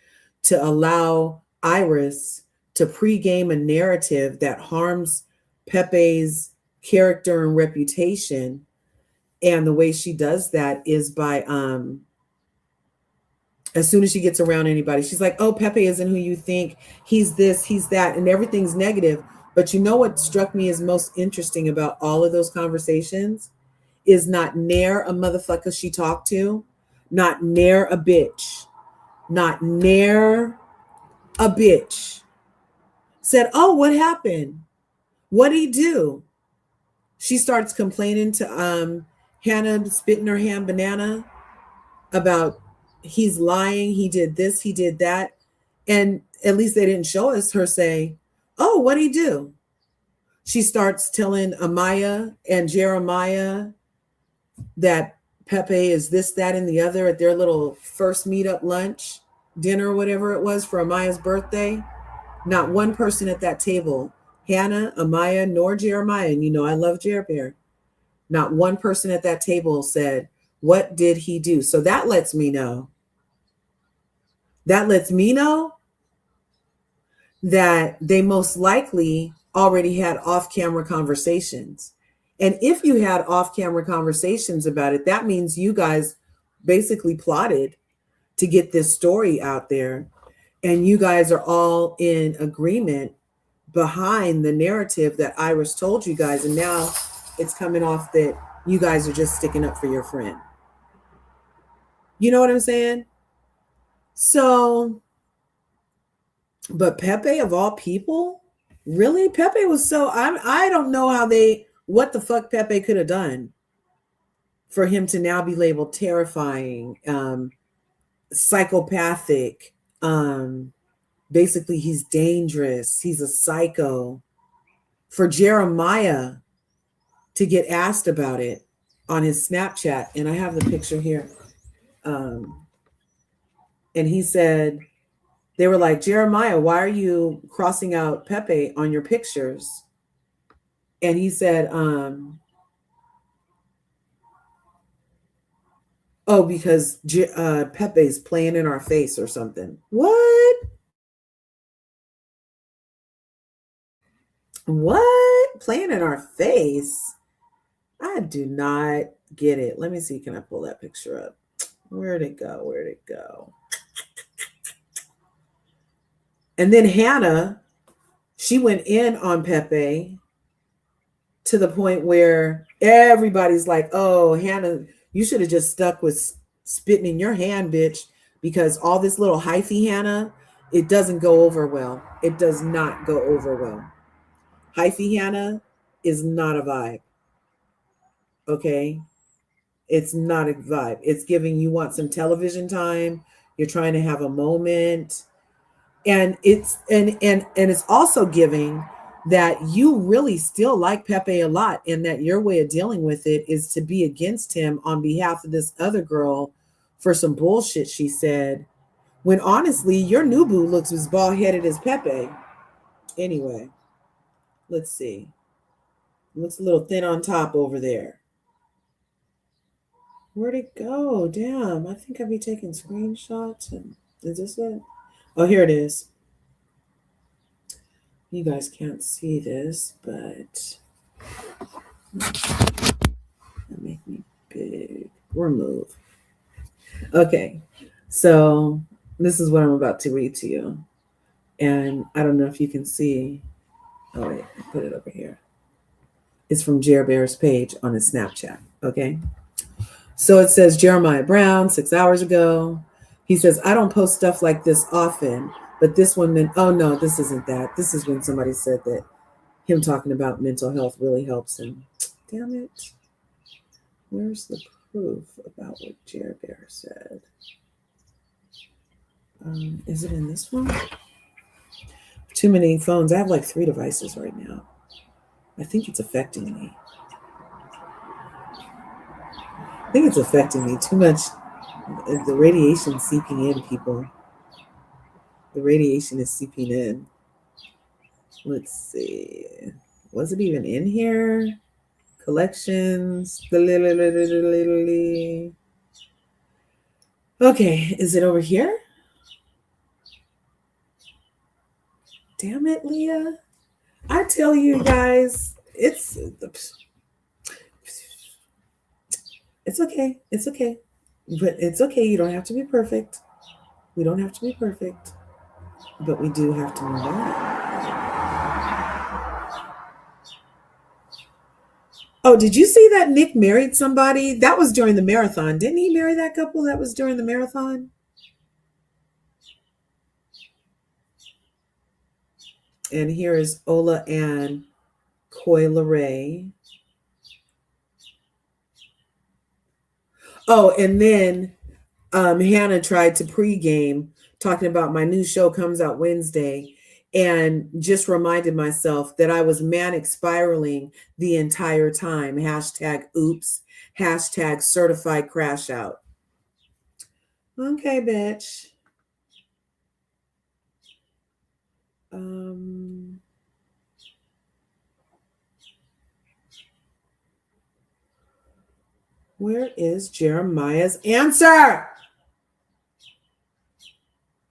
to allow Iris to pregame a narrative that harms Pepe's character and reputation. And the way she does that is by, as soon as she gets around anybody, she's like, oh, Pepe isn't who you think. He's this, he's that, and everything's negative. But you know what struck me as most interesting about all of those conversations is not ne'er a motherfucker she talked to, not ne'er a bitch not near a bitch, said, oh, what happened? What'd he do? She starts complaining to Hannah spitting her hand banana about he's lying, he did this, he did that. And at least they didn't show us her say, oh, what'd he do? She starts telling Amaya and Jeremiah that Pepe is this, that, and the other at their little first meetup lunch, dinner, whatever it was for Amaya's birthday. Not one person at that table, Hannah, Amaya, nor Jeremiah, and you know I love Jer Bear. Not one person at that table said, what did he do? So that lets me know. That lets me know that they most likely already had off-camera conversations. And if you had off-camera conversations about it, that means you guys basically plotted to get this story out there. And you guys are all in agreement behind the narrative that Iris told you guys. And now it's coming off that you guys are just sticking up for your friend. You know what I'm saying? So, but Pepe of all people, really? Pepe was so, I don't know what the fuck Pepe could have done for him to now be labeled terrifying, psychopathic, basically he's dangerous, he's a psycho. For Jeremiah to get asked about it on his Snapchat, and I have the picture here, and he said, they were like, Jeremiah, why are you crossing out Pepe on your pictures? And he said, oh, because Pepe's playing in our face or something. What? What? Playing in our face? I do not get it. Let me see. Can I pull that picture up? Where'd it go? Where'd it go? And then Hannah, she went in on Pepe to the point where everybody's like, oh, Hannah, you should have just stuck with spitting in your hand, bitch, because all this little hyphy Hannah, it doesn't go over well. It does not go over well. Hyphy Hannah is not a vibe. Okay? It's not a vibe. It's giving you want some television time. You're trying to have a moment. And it's and it's also giving that you really still like Pepe a lot, and that your way of dealing with it is to be against him on behalf of this other girl for some bullshit she said, when honestly your new boo looks as bald-headed as Pepe. Anyway, let's see. Looks a little thin on top over there. Where'd it go? Damn, I think I'd be taking screenshots. And is this it? Oh, here it is. You guys can't see this, but make me big. Remove. Okay, so this is what I'm about to read to you. And I don't know if you can see. Oh, wait, I put it over here. It's from Jer Bear's page on his Snapchat. Okay. So it says Jeremiah Brown, 6 hours ago. He says, I don't post stuff like this often, but this one meant, oh no, this isn't that. This is when somebody said that him talking about mental health really helps him. Damn it. Where's the proof about what Jer Bear said? Is it in this one? Too many phones. I have like 3 devices right now. I think it's affecting me. I think it's affecting me too much. The radiation seeping in, people. The radiation is seeping in. Let's see. Was it even in here? Collections. Okay, is it over here? Damn it, Leah. I tell you guys, it's okay. It's okay. But it's okay. You don't have to be perfect. We don't have to be perfect. But we do have to move on. Oh, did you see that Nick married somebody? That was during the marathon. Didn't he marry that couple that was during the marathon? And here is Ola and Coyle Ray. Oh, and then Hannah tried to pregame talking about my new show comes out Wednesday, and just reminded myself that I was manic spiraling the entire time. Hashtag oops. Hashtag certified crash out. Okay, bitch. Where is Jeremiah's answer?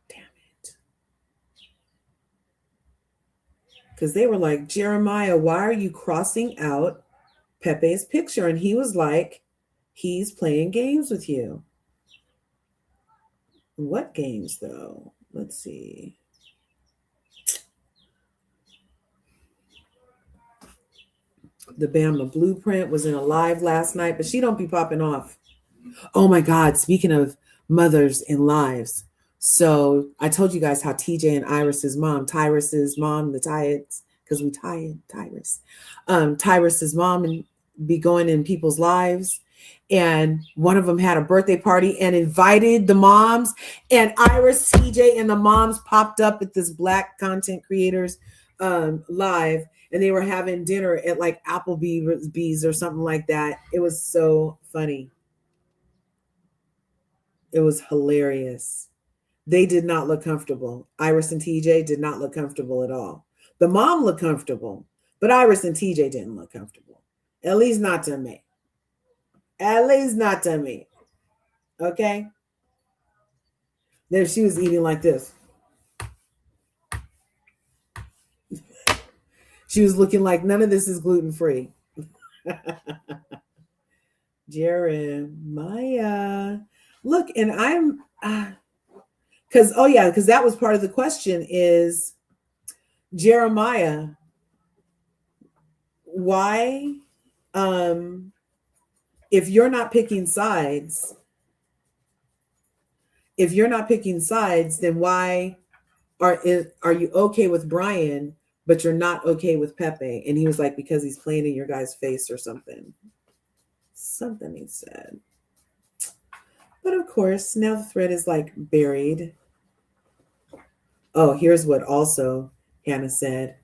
Damn it. Because they were like, Jeremiah, why are you crossing out Pepe's picture? And he was like, he's playing games with you. What games, though? Let's see. The Bama Blueprint was in a live last night, but she don't be popping off. Oh my God, speaking of mothers in lives. So I told you guys how TJ and Iris's mom, Tyrus's mom, the Tyads, because we tied Tyrus. Tyrus's mom and be going in people's lives. And one of them had a birthday party and invited the moms. And Iris, TJ, and the moms popped up at this Black content creators live. And they were having dinner at like Applebee's or something like that. It was so funny. It was hilarious. They did not look comfortable. Iris and TJ did not look comfortable at all. The mom looked comfortable, but Iris and TJ didn't look comfortable. At least not to me. At least not to me. Okay? There she was eating like this. She was looking like none of this is gluten-free. Jeremiah. Look, and I'm because that was part of the question is Jeremiah, why if you're not picking sides, then why are you okay with Brian, but you're not okay with Pepe? And he was like, because he's playing in your guy's face or something. Something he said. But of course, now the thread is like buried. Oh, here's what also Hannah said.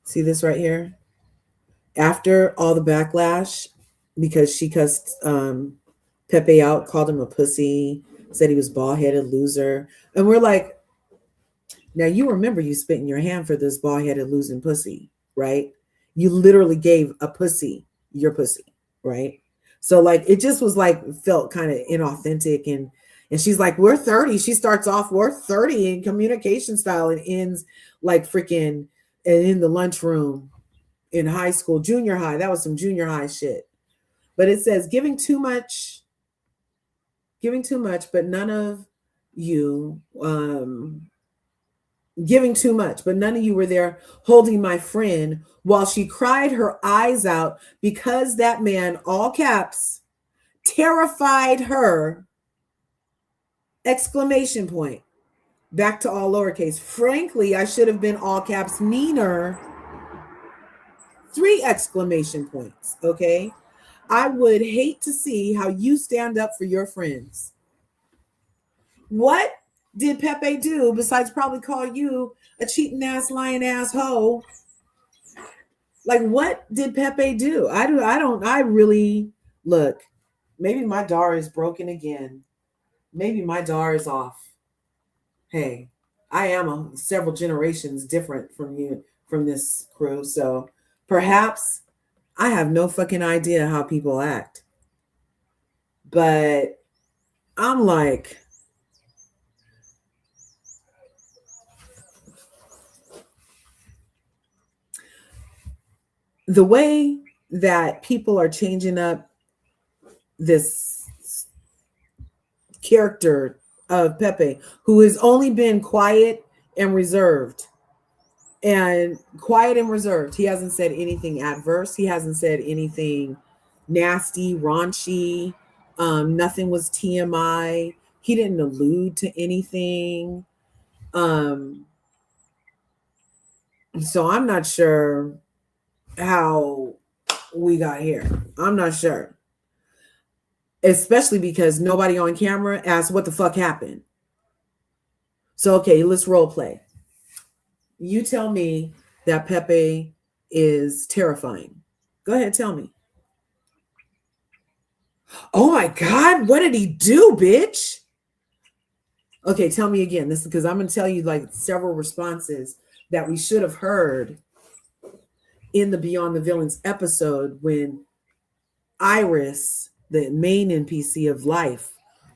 See this right here? After all the backlash, because she cussed Pepe out, called him a pussy, said he was bald-headed loser. And we're like, now you remember you spit in your hand for this bald-headed losing pussy, right? You literally gave a pussy your pussy, right? So like it just was like felt kind of inauthentic, and she's like, we're 30. She starts off, we're 30 in communication style and ends like freaking in the lunchroom in high school, junior high. That was some junior high shit. But it says giving too much, but none of you giving too much, but none of you were there holding my friend while she cried her eyes out because that man, all caps, terrified her, exclamation point, back to all lowercase. Frankly, I should have been all caps meaner, 3 exclamation points, okay? I would hate to see how you stand up for your friends. What did Pepe do besides probably call you a cheating ass, lying ass hoe? Like, what did Pepe do? I really look. Maybe my DAR is broken again. Maybe my DAR is off. Hey, I am several generations different from you, from this crew. So perhaps I have no fucking idea how people act. But I'm like, the way that people are changing up this character of Pepe, who has only been quiet and reserved. He hasn't said anything adverse. He hasn't said anything nasty, raunchy. Nothing was TMI. He didn't allude to anything. So I'm not sure how we got here. I'm not sure. Especially because nobody on camera asked what the fuck happened. So, okay, let's role play. You tell me that Pepe is terrifying. Go ahead, tell me. Oh my God, what did he do, bitch? Okay, tell me again. This is because I'm going to tell you like several responses that we should have heard in the Beyond the Villains episode when Iris, the main NPC of life,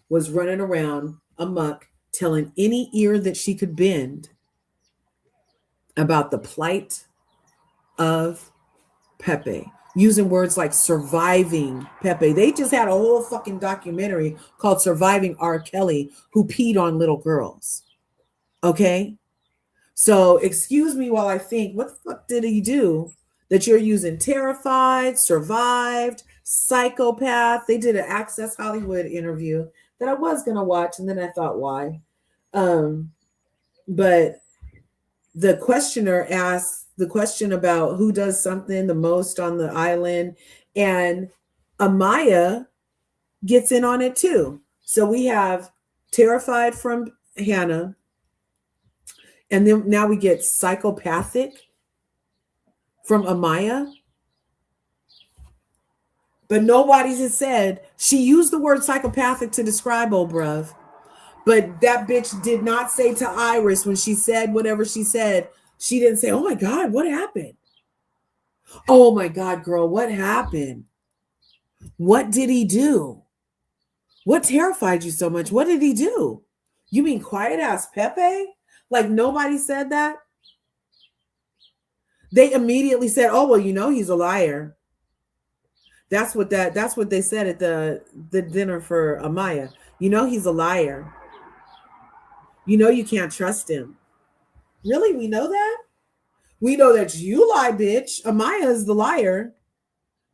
was running around amok, telling any ear that she could bend about the plight of Pepe, using words like surviving Pepe. They just had a whole fucking documentary called Surviving R. Kelly, who peed on little girls. Okay? So excuse me while I think, what the fuck did he do that you're using terrified, survived, psychopath? They did an Access Hollywood interview that I was going to watch, and then I thought, why? But the questioner asked the question about who does something the most on the island, and Amaya gets in on it too. So we have terrified from Hannah, and then now we get psychopathic from Amaya. But nobody's has said, she used the word psychopathic to describe old bruv. But that bitch did not say to Iris when she said whatever she said, she didn't say, oh my God, what happened? Oh my God, girl, what happened? What did he do? What terrified you so much? What did he do? You mean quiet ass Pepe? Like nobody said that? They immediately said, oh, well, you know, he's a liar. That's what they said at the dinner for Amaya. You know, he's a liar. You know, you can't trust him. Really? We know that? We know that you lie, bitch. Amaya is the liar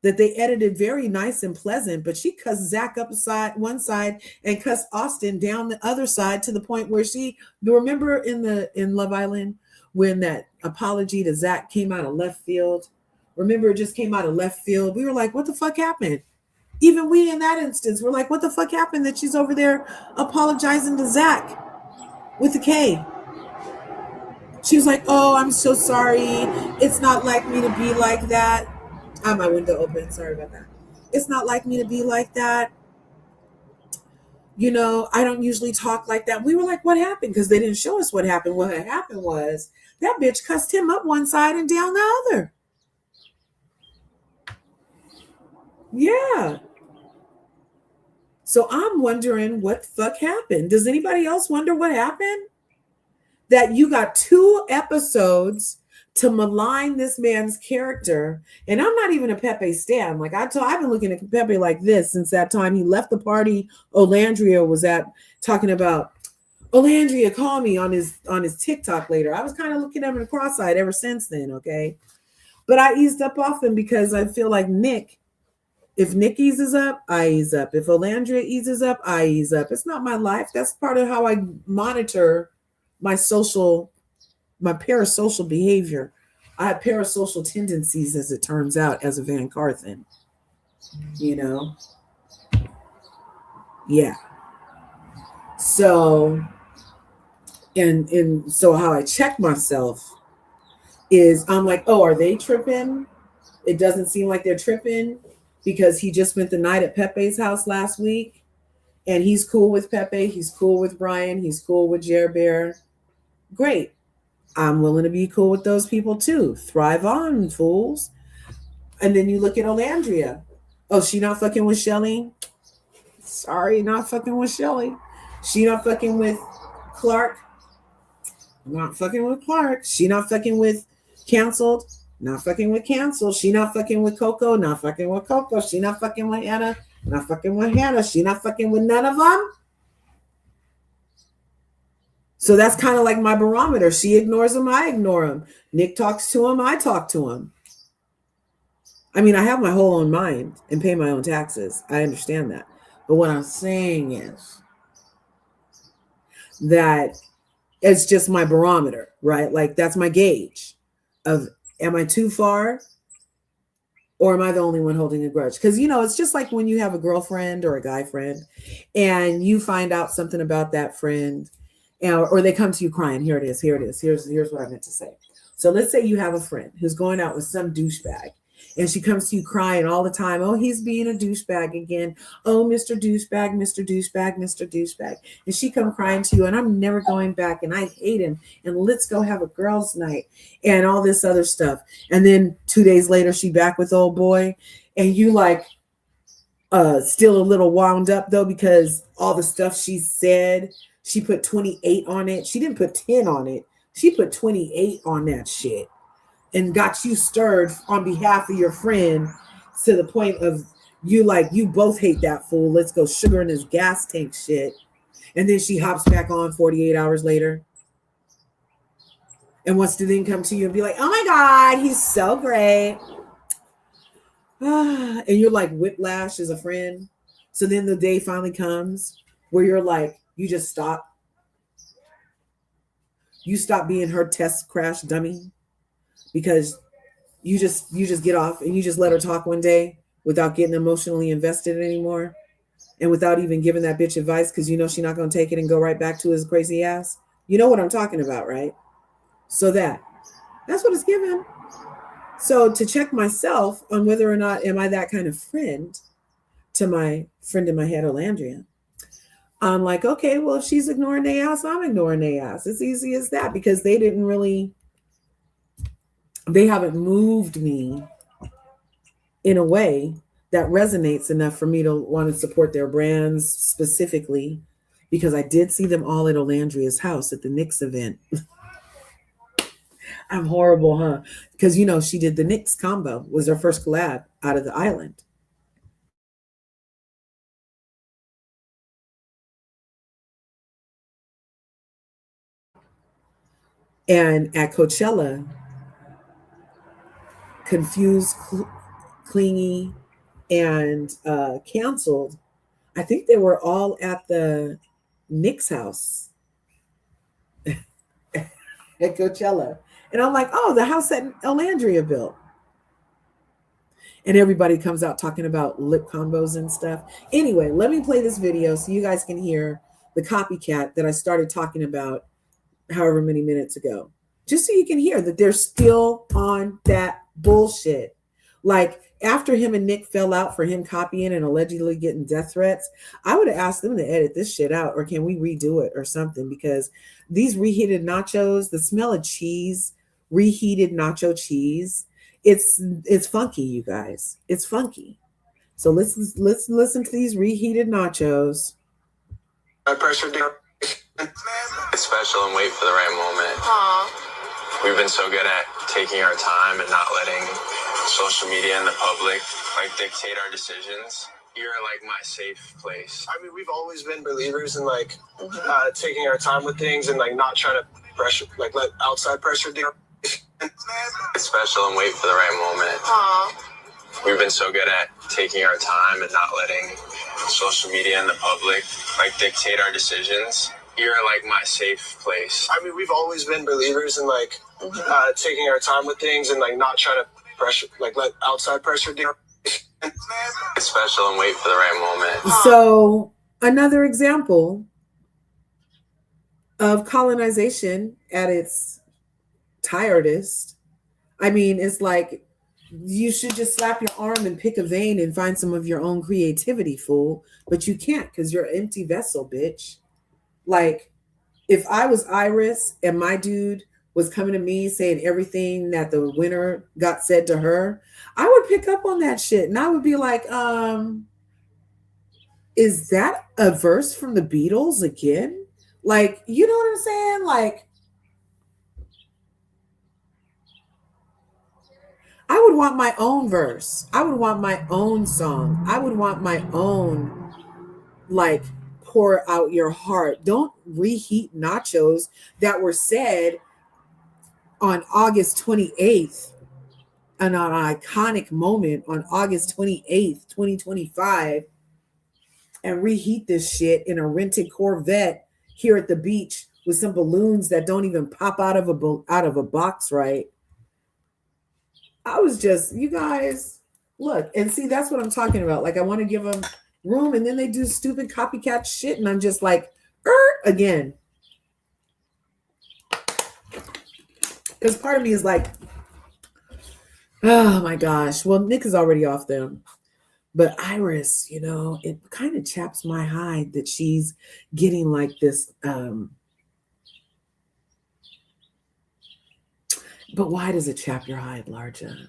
that they edited very nice and pleasant, but she cussed Zach up one side and cussed Austin down the other side to the point where remember in Love Island when that apology to Zach came out of left field? Remember, it just came out of left field. We were like, what the fuck happened? Even we in that instance, we're like, what the fuck happened that she's over there apologizing to Zach with a K? She was like, oh, I'm so sorry. It's not like me to be like that. I have my window open. Sorry about that. It's not like me to be like that. You know, I don't usually talk like that. We were like, what happened? Because they didn't show us what happened. What had happened was that bitch cussed him up one side and down the other. Yeah. So I'm wondering what the fuck happened. Does anybody else wonder what happened? That you got 2 episodes to malign this man's character. And I'm not even a Pepe stan. Like I've been looking at Pepe like this since that time he left the party Olandria was at, talking about Olandria, call me on his TikTok later. I was kind of looking at him cross-eyed ever since then, okay? But I eased up off him because I feel like Nick, if Nick eases up, I ease up. If Olandria eases up, I ease up. It's not my life. That's part of how I monitor my parasocial behavior. I have parasocial tendencies, as it turns out, as a VanCarthen. You know? Yeah. So, and so how I check myself is I'm like, oh, are they tripping? It doesn't seem like they're tripping because he just spent the night at Pepe's house last week and he's cool with Pepe. He's cool with Brian. He's cool with Jer Bear. Great. I'm willing to be cool with those people too. Thrive on, fools. And then you look at Olandria. Oh, she not fucking with Shelly? Sorry, not fucking with Shelly. She not fucking with Clarke? Not fucking with Clarke. She not fucking with Canceled? Not fucking with Canceled. She not fucking with Coco? Not fucking with Coco. She not fucking with Hannah? Not fucking with Hannah. She not fucking with none of them? So that's kind of like my barometer. She ignores him, I ignore him. Nick talks to him, I talk to him. I mean, I have my whole own mind and pay my own taxes. I understand that. But what I'm saying is that it's just my barometer, right? Like that's my gauge. of, am I too far? Or am I the only one holding a grudge? Because, it's just like when you have a girlfriend or a guy friend and you find out something about that friend, or they come to you crying. Here it is. Here's what I meant to say. So let's say you have a friend who's going out with some douchebag and she comes to you crying all the time. Oh, he's being a douchebag again. Oh, Mr. Douchebag, Mr. Douchebag, Mr. Douchebag. And she come crying to you and I'm never going back and I hate him and let's go have a girls' night and all this other stuff. And then 2 days later, she back with old boy and you like still a little wound up though, because all the stuff she said, she put 28 on it. She didn't put 10 on it. She put 28 on that shit and got you stirred on behalf of your friend to the point of you both hate that fool. Let's go sugar in his gas tank shit. And then she hops back on 48 hours later and wants to then come to you and be like, oh my God, he's so great. And you're like whiplash as a friend. So then the day finally comes where you're like, you just stop. You stop being her test crash dummy because you just get off and you just let her talk one day without getting emotionally invested anymore and without even giving that bitch advice because she's not going to take it and go right back to his crazy ass. You know what I'm talking about, right? So that's what it's given. So to check myself on whether or not am I that kind of friend to my friend in my head, Olandria, I'm like, okay, well, if she's ignoring their ass, I'm ignoring their ass. It's easy as that because they haven't moved me in a way that resonates enough for me to want to support their brands specifically because I did see them all at Olandria's house at the Knicks event. I'm horrible, huh? Because, she did the Knicks combo, was her first collab out of the island. And at Coachella, Confused, Clingy, and Canceled, I think they were all at the Knicks house at Coachella. And I'm like, oh, the house that Olandria built. And everybody comes out talking about lip combos and stuff. Anyway, let me play this video so you guys can hear the copycat that I started talking about however many minutes ago. Just so you can hear that they're still on that bullshit. Like after him and Nick fell out for him copying and allegedly getting death threats, I would have asked them to edit this shit out or can we redo it or something? Because these reheated nachos, the smell of cheese, reheated nacho cheese, it's funky, you guys. It's funky. So let's listen to these reheated nachos. It's special and wait for the right moment. Aww. We've been so good at taking our time and not letting social media and the public dictate our decisions. You're like my safe place. I mean, we've always been believers in taking our time with things and not trying to pressure, let outside pressure do. It's special and wait for the right moment. Aww. We've been so good at taking our time and not letting social media and the public dictate our decisions. You're like my safe place. I mean, we've always been believers in taking our time with things and not trying to pressure, let outside pressure do. It's special and wait for the right moment. So another example of colonization at its tiredest. I mean, it's like you should just slap your arm and pick a vein and find some of your own creativity, fool. But you can't because you're an empty vessel, bitch. Like, if I was Iris and my dude was coming to me saying everything that the winner got said to her, I would pick up on that shit. And I would be like, is that a verse from the Beatles again? Like, you know what I'm saying? Like, I would want my own verse. I would want my own song. I would want my own, pour out your heart. Don't reheat nachos that were said on August 28th, and an iconic moment on August 28th, 2025, and reheat this shit in a rented Corvette here at the beach with some balloons that don't even pop out of a box right. I was just, you guys, look and see. That's what I'm talking about. Like I want to give them room, and then they do stupid copycat shit, and I'm just like, again. Because part of me is like, oh my gosh. Well, Nick is already off them. But Iris, you know, it kind of chaps my hide that she's getting like this. But why does it chap your hide, Larja?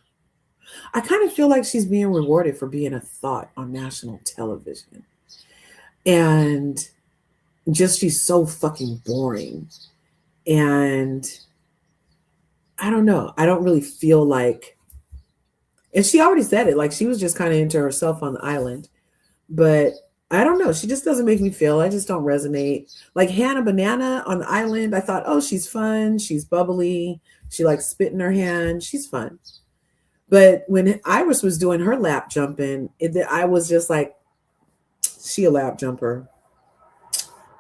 I kind of feel like she's being rewarded for being a thought on national television. And just she's so fucking boring. And I don't know. I don't really feel like, and she already said it, like she was just kind of into herself on the island. But I don't know. She just doesn't make me feel. I just don't resonate. Like Hannah Banana on the island, I thought, oh, she's fun. She's bubbly. She likes spit in her hand. She's fun. But when Iris was doing her lap jumping, I was just like, she a lap jumper.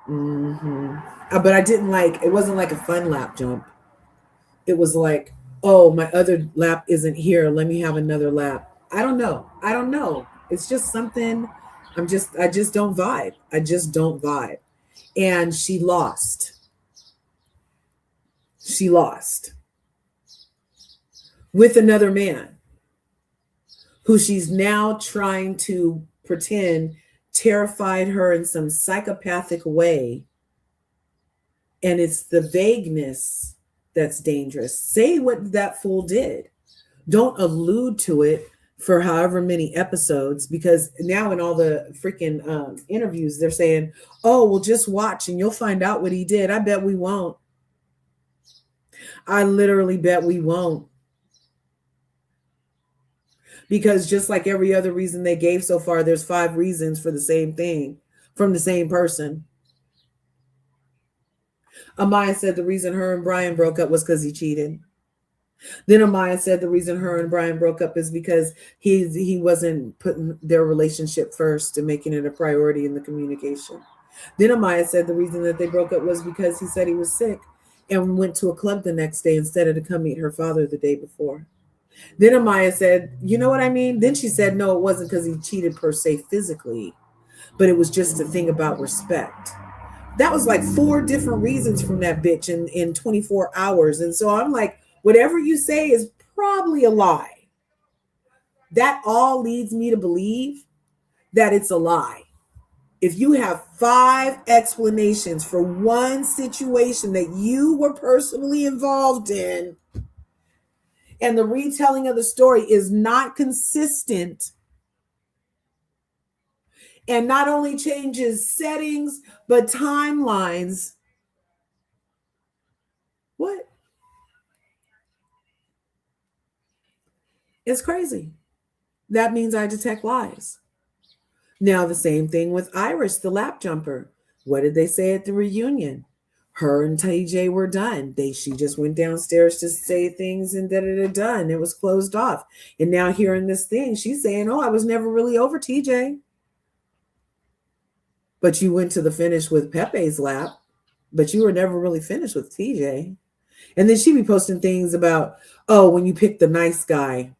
But I didn't like, it wasn't like a fun lap jump. It was like, oh, my other lap isn't here. Let me have another lap. I don't know. It's just something. I just don't vibe. I just don't vibe. And she lost. She lost with another man who she's now trying to pretend terrified her in some psychopathic way. And it's the vagueness that's dangerous. Say what that fool did. Don't allude to it for however many episodes, because now in all the freaking interviews, they're saying, oh, well, just watch and you'll find out what he did. I bet we won't. I literally bet we won't. Because just like every other reason they gave so far, there's 5 reasons for the same thing from the same person. Amaya said the reason her and Brian broke up was because he cheated. Then Amaya said the reason her and Brian broke up is because he wasn't putting their relationship first and making it a priority in the communication. Then Amaya said the reason that they broke up was because he said he was sick and went to a club the next day instead of to come meet her father the day before. Then Amaya said, you know what I mean? Then she said, no, it wasn't because he cheated per se physically, but it was just a thing about respect. That was like 4 different reasons from that bitch in 24 hours. And so I'm like, whatever you say is probably a lie. That all leads me to believe that it's a lie. If you have 5 explanations for one situation that you were personally involved in, and the retelling of the story is not consistent, and not only changes settings, but timelines, what? It's crazy. That means I detect lies. Now, the same thing with Iris, the lap jumper. What did they say at the reunion? Her and TJ were done. She just went downstairs to say things and done. It was closed off. And now hearing this thing, she's saying, oh, I was never really over TJ. But you went to the finish with Pepe's lap, but you were never really finished with TJ. And then she be posting things about, oh, when you pick the nice guy.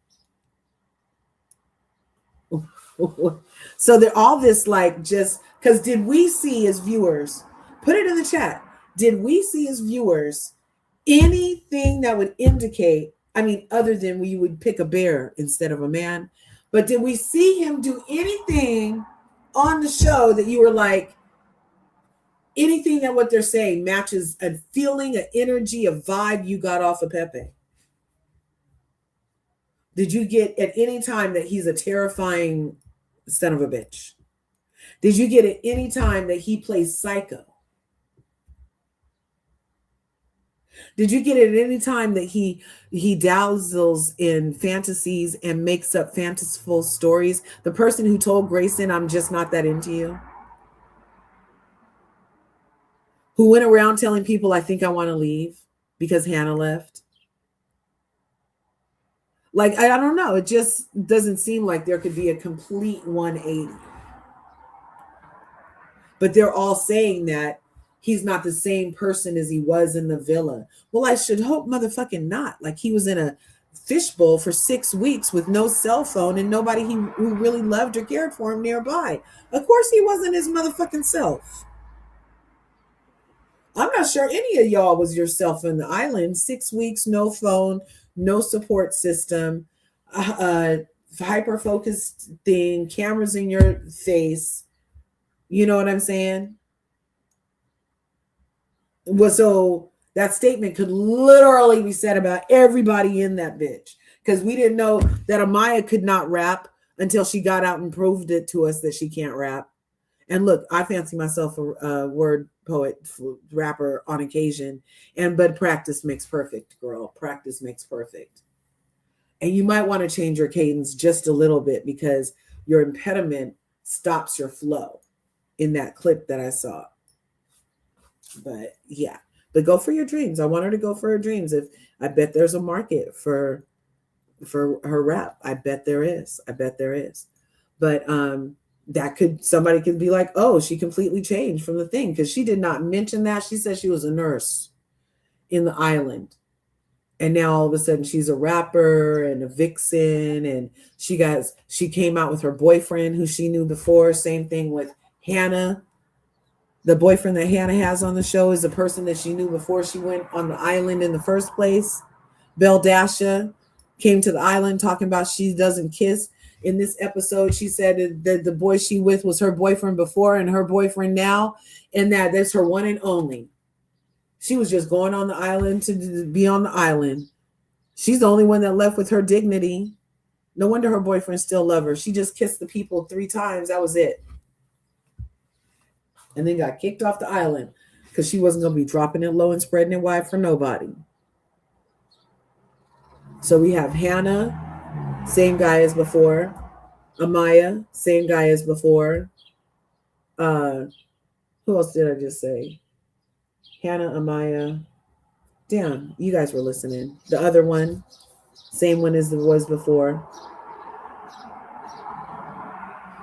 So they're all this like, just because did we see as viewers, put it in the chat, did we see as viewers anything that would indicate, I mean, other than we would pick a bear instead of a man, but did we see him do anything on the show that you were like, anything that what they're saying matches a feeling, an energy, a vibe you got off of Pepe? Did you get at any time that he's a terrifying son of a bitch? Did you get at any time that he plays psycho? Did you get at any time that he dazzles in fantasies and makes up fanciful stories? The person who told Grayson, I'm just not that into you. Who went around telling people, I think I want to leave because Hannah left. Like, I don't know. It just doesn't seem like there could be a complete 180. But they're all saying that he's not the same person as he was in the villa. Well, I should hope motherfucking not. Like, he was in a fishbowl for 6 weeks with no cell phone and nobody who really loved or cared for him nearby. Of course he wasn't his motherfucking self. I'm not sure any of y'all was yourself in the island. 6 weeks, no phone, no support system, hyper focused thing, cameras in your face. You know what I'm saying? So that statement could literally be said about everybody in that bitch, because we didn't know that Amaya could not rap until she got out and proved it to us that she can't rap. And look, I fancy myself a word poet, rapper on occasion, but practice makes perfect, girl. Practice makes perfect. And you might want to change your cadence just a little bit because your impediment stops your flow in that clip that I saw. But yeah, but go for your dreams. I want her to go for her dreams. If I bet there's a market for her rap. I bet there is. But somebody could be like, oh, she completely changed from the thing, because she did not mention that. She said she was a nurse in the island. And now all of a sudden she's a rapper and a vixen, and she came out with her boyfriend who she knew before. Same thing with Hannah. The boyfriend that Hannah has on the show is the person that she knew before she went on the island in the first place. Beldasha came to the island talking about she doesn't kiss. In this episode, she said that the boy she with was her boyfriend before and her boyfriend now, and that's her one and only. She was just going on the island to be on the island. She's the only one that left with her dignity. No wonder her boyfriend still loves her. She just kissed the people 3 times. That was it. And then got kicked off the island because she wasn't going to be dropping it low and spreading it wide for nobody. So we have Hannah, same guy as before. Amaya, same guy as before. Who else did I just say? Hannah, Amaya. Damn, you guys were listening. The other one, same one as it was before.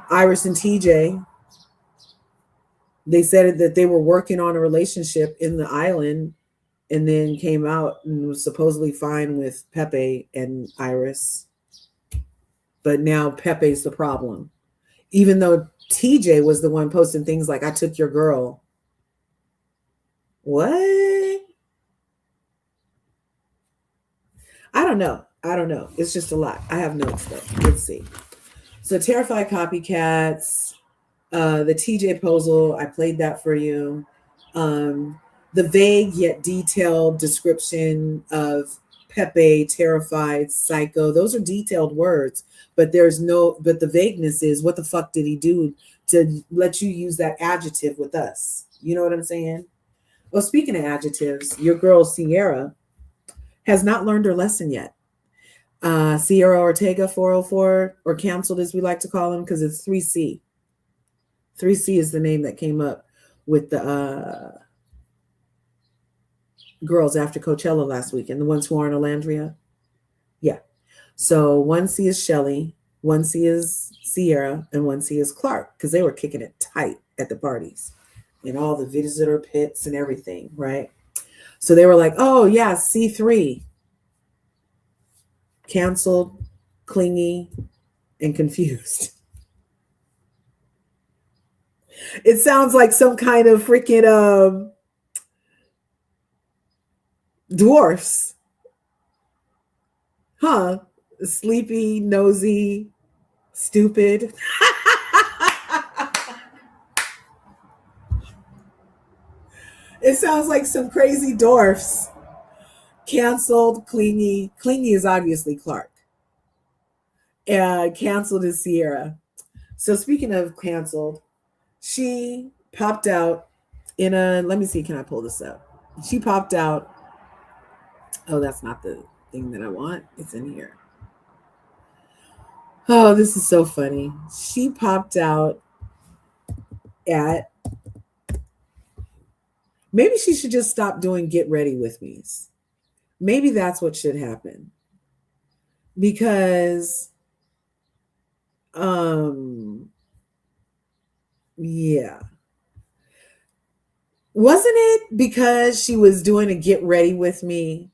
Iris and TJ. They said that they were working on a relationship in the island and then came out and was supposedly fine with Pepe and Iris. But now Pepe's the problem. Even though TJ was the one posting things like, I took your girl. What? I don't know. It's just a lot. I have notes though. Let's see. So Terrified Copycats. The TJ puzzle, I played that for you. The vague yet detailed description of Pepe, terrified, psycho. Those are detailed words, but the vagueness is, what the fuck did he do to let you use that adjective with us? You know what I'm saying? Well, speaking of adjectives, your girl Sierra has not learned her lesson yet. Sierra Ortega 404, or canceled as we like to call him, because it's 3C. 3C is the name that came up with the girls after Coachella last week, and the ones who are in Olandria. Yeah. So 1C is Shelly, 1C is Sierra, and 1C is Clarke, because they were kicking it tight at the parties and all the visitor pits and everything, right? So they were like, oh, yeah, C3. Canceled, clingy, and confused. It sounds like some kind of freaking dwarfs. Huh? Sleepy, nosy, stupid. It sounds like some crazy dwarfs. Canceled, clingy. Clingy is obviously Clarke. Canceled is Sierra. So speaking of canceled, she popped out in let me see, can I pull this up? She popped out. Oh, that's not the thing that I want. It's in here. Oh, this is so funny. She popped out at, maybe she should just stop doing get ready with me's. Maybe that's what should happen. Because, yeah. Wasn't it because she was doing a get ready with me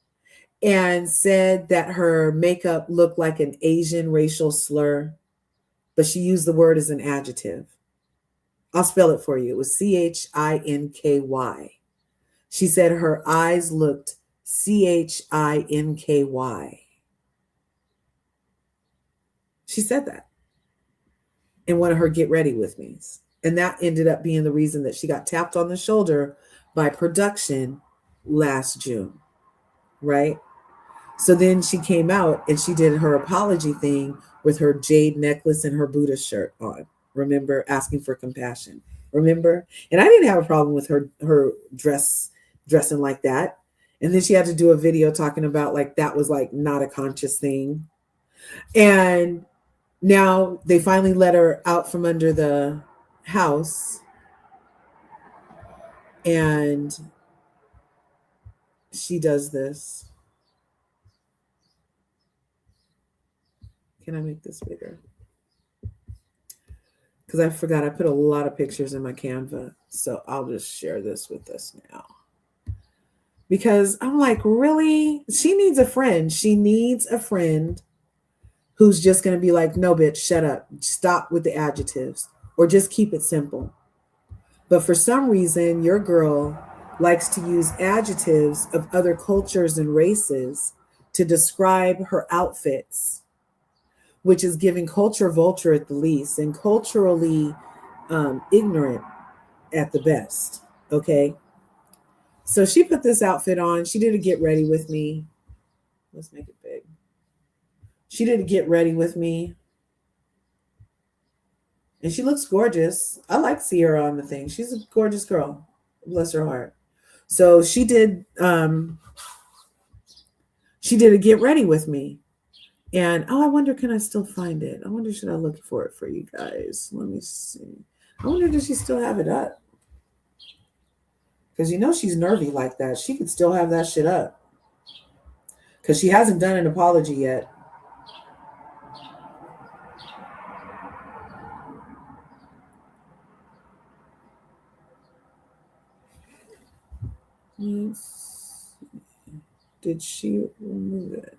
and said that her makeup looked like an Asian racial slur, but she used the word as an adjective. I'll spell it for you. It was CHINKY. She said her eyes looked CHINKY. She said that in one of her get ready with me's. And that ended up being the reason that she got tapped on the shoulder by production last June, right? So then she came out and she did her apology thing with her jade necklace and her Buddha shirt on. Remember, asking for compassion. Remember? And I didn't have a problem with her dressing like that. And then she had to do a video talking about like that was like not a conscious thing. And now they finally let her out from under the house. And she does this. Can I make this bigger? Because I forgot I put a lot of pictures in my Canva. So I'll just share this with us now. Because I'm like, really? She needs a friend. She needs a friend who's just going to be like, no, bitch, shut up. Stop with the adjectives. Or just keep it simple. But for some reason, your girl likes to use adjectives of other cultures and races to describe her outfits, which is giving culture vulture at the least and culturally ignorant at the best. Okay. So she put this outfit on. She did a get ready with me. Let's make it big. She did a get ready with me. And she looks gorgeous. I like Sierra on the thing. She's a gorgeous girl. Bless her heart. So she did a get ready with me. And I wonder, can I still find it? I wonder, should I look for it for you guys? Let me see. I wonder, does she still have it up? Because you know she's nervy like that. She could still have that shit up. Because she hasn't done an apology yet. Let's see. Did she remove it?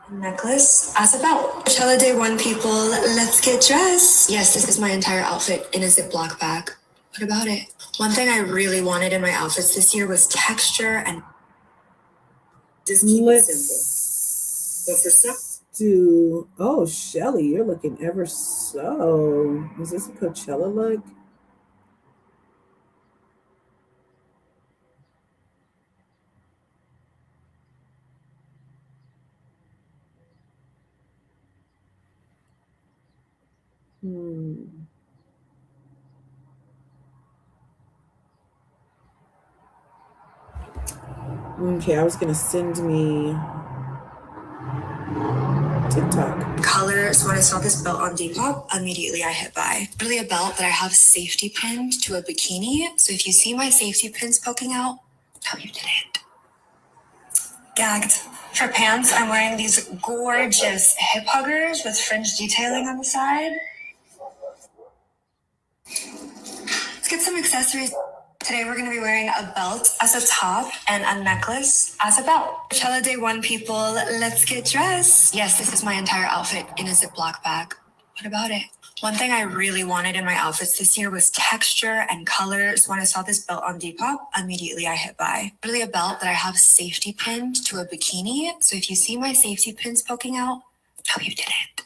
Necklace as a belt. Coachella Day 1 people, let's get dressed. Yes, this is my entire outfit in a Ziploc bag. What about it? One thing I really wanted in my outfits this year was texture and just keep it simple. But for some oh, Shelly, you're looking ever so. Is this a Coachella look? Okay, I was gonna send me TikTok. Colors. When I saw this belt on Depop, immediately I hit buy. Really a belt that I have safety pinned to a bikini. So if you see my safety pins poking out, no, you didn't. Gagged. For pants, I'm wearing these gorgeous hip huggers with fringe detailing on the side. Let's get some accessories. Today we're going to be wearing a belt as a top and a necklace as a belt. Coachella Day 1 people, let's get dressed. Yes, this is my entire outfit in a Ziploc bag. What about it? One thing I really wanted in my outfits this year was texture and colors. When I saw this belt on Depop, immediately I hit buy. Really a belt that I have safety pinned to a bikini. So if you see my safety pins poking out, no, you didn't.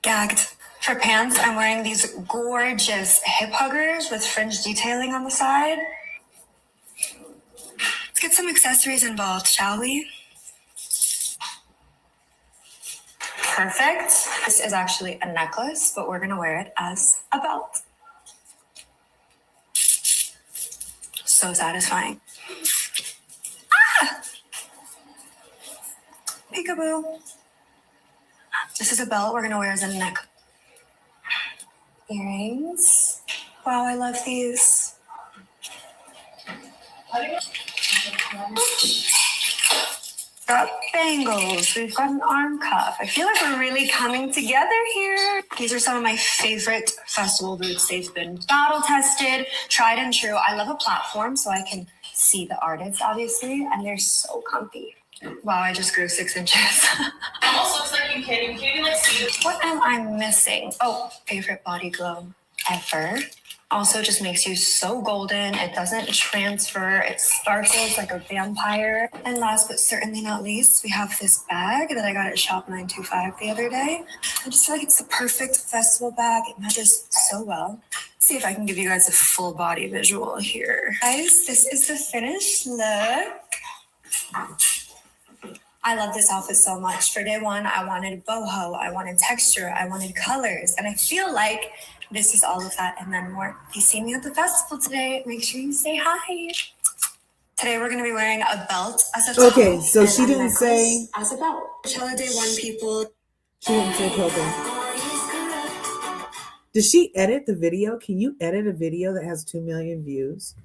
Gagged. For pants, I'm wearing these gorgeous hip huggers with fringe detailing on the side. Let's get some accessories involved, shall we? Perfect. This is actually a necklace, but we're going to wear it as a belt. So satisfying. Ah! Peekaboo. This is a belt we're going to wear as a neck. Earrings. Wow, I love these. got bangles, we've got an arm cuff. I feel like we're really coming together here. These are some of my favorite festival boots. They've been battle tested, tried and true. I love a platform so I can see the artists, obviously, and they're so comfy. Wow, I just grew 6 inches. It almost looks like you can't even like see it. What am I missing? Oh, favorite body glow ever. Also just makes you so golden. It doesn't transfer. It sparkles like a vampire. And last but certainly not least, we have this bag that I got at Shop 925 the other day. I just feel like it's the perfect festival bag. It matches so well. Let's see if I can give you guys a full body visual here. Guys, this is the finished look. I love this outfit so much. For day one, I wanted boho, I wanted texture, I wanted colors, and I feel like this is all of that and then more. If you see me at the festival today, make sure you say hi. Today we're going to be wearing a belt as a top. Okay, so and she a didn't necklace say. as a belt. Coachella Day 1 people. She didn't say Coco. Did she edit the video? Can you edit a video that has 2 million views?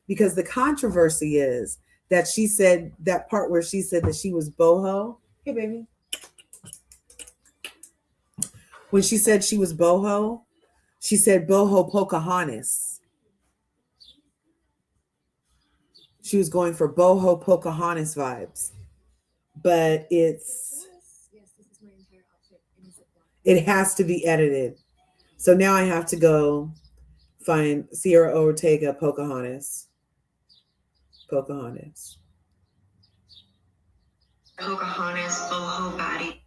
Because the controversy is that she said that part where she said that she was boho. Hey, baby. When she said she was boho, she said boho Pocahontas. She was going for boho Pocahontas vibes. But it's... It has to be edited. So now I have to go find Sierra Ortega Pocahontas. Pocahontas boho body.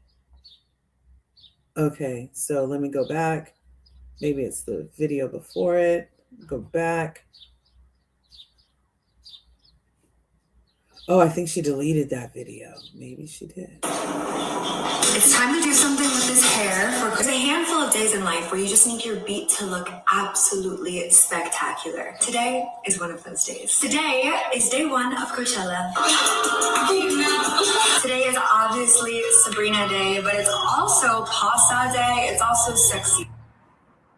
Okay, so let me go back. Maybe it's the video before it. Go back. Oh, I think she deleted that video. Maybe she did. It's time to do something with this hair. There's a handful of days in life where you just need your beat to look absolutely spectacular. Today is one of those days. Today is day 1 of Coachella. Today is obviously Sabrina Day, but it's also Pasta Day. It's also sexy.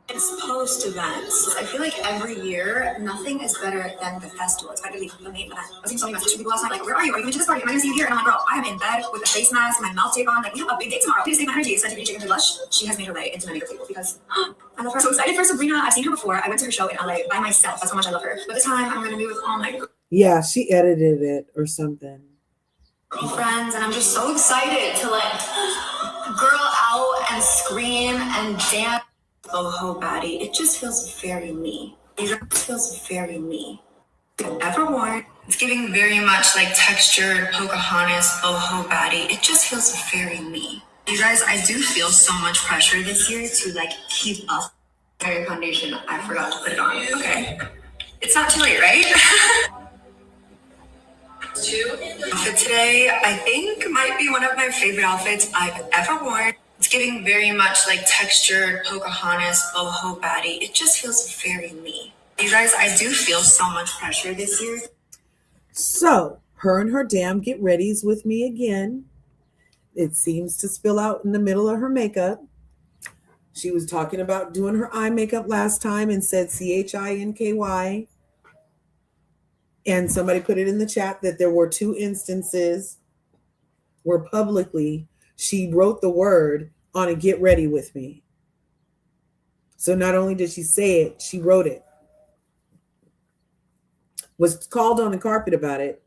It's post-events. I feel like every year, nothing is better than the festival. It's better than the main event. I was seeing so many messages from people last night, like, where are you? Are you going to this party? Am I going to see you here? And I'm like, girl, I am in bed with a face mask and my mouth tape on. Like, we have a big day tomorrow. I need to save my energy. So I take chicken to Lush. She has made her way into my makeup table because I love her. So excited for Sabrina. I've seen her before. I went to her show in LA by myself. That's how much I love her. But this time, I'm going to be with all my Yeah, she edited it or something. girlfriends, and I'm just so excited to, like, girl out and scream and dance. Boho body. It just feels very me. It feels very me. Ever worn? It's giving very much like textured Pocahontas boho body. It just feels very me. You guys, I do feel so much pressure this year to like keep up. Hair foundation. I forgot to put it on. Okay. It's not too late, right? Outfit today, I think might be one of my favorite outfits I've ever worn. It's giving very much like textured Pocahontas boho body. It just feels very me. You guys, I do feel so much pressure this year. So, her and her damn get readies with me again. It seems to spill out in the middle of her makeup. She was talking about doing her eye makeup last time and said CHINKY. And somebody put it in the chat that there were 2 instances where publicly she wrote the word on a get ready with me. So not only did she say it, she wrote it. Was called on the carpet about it.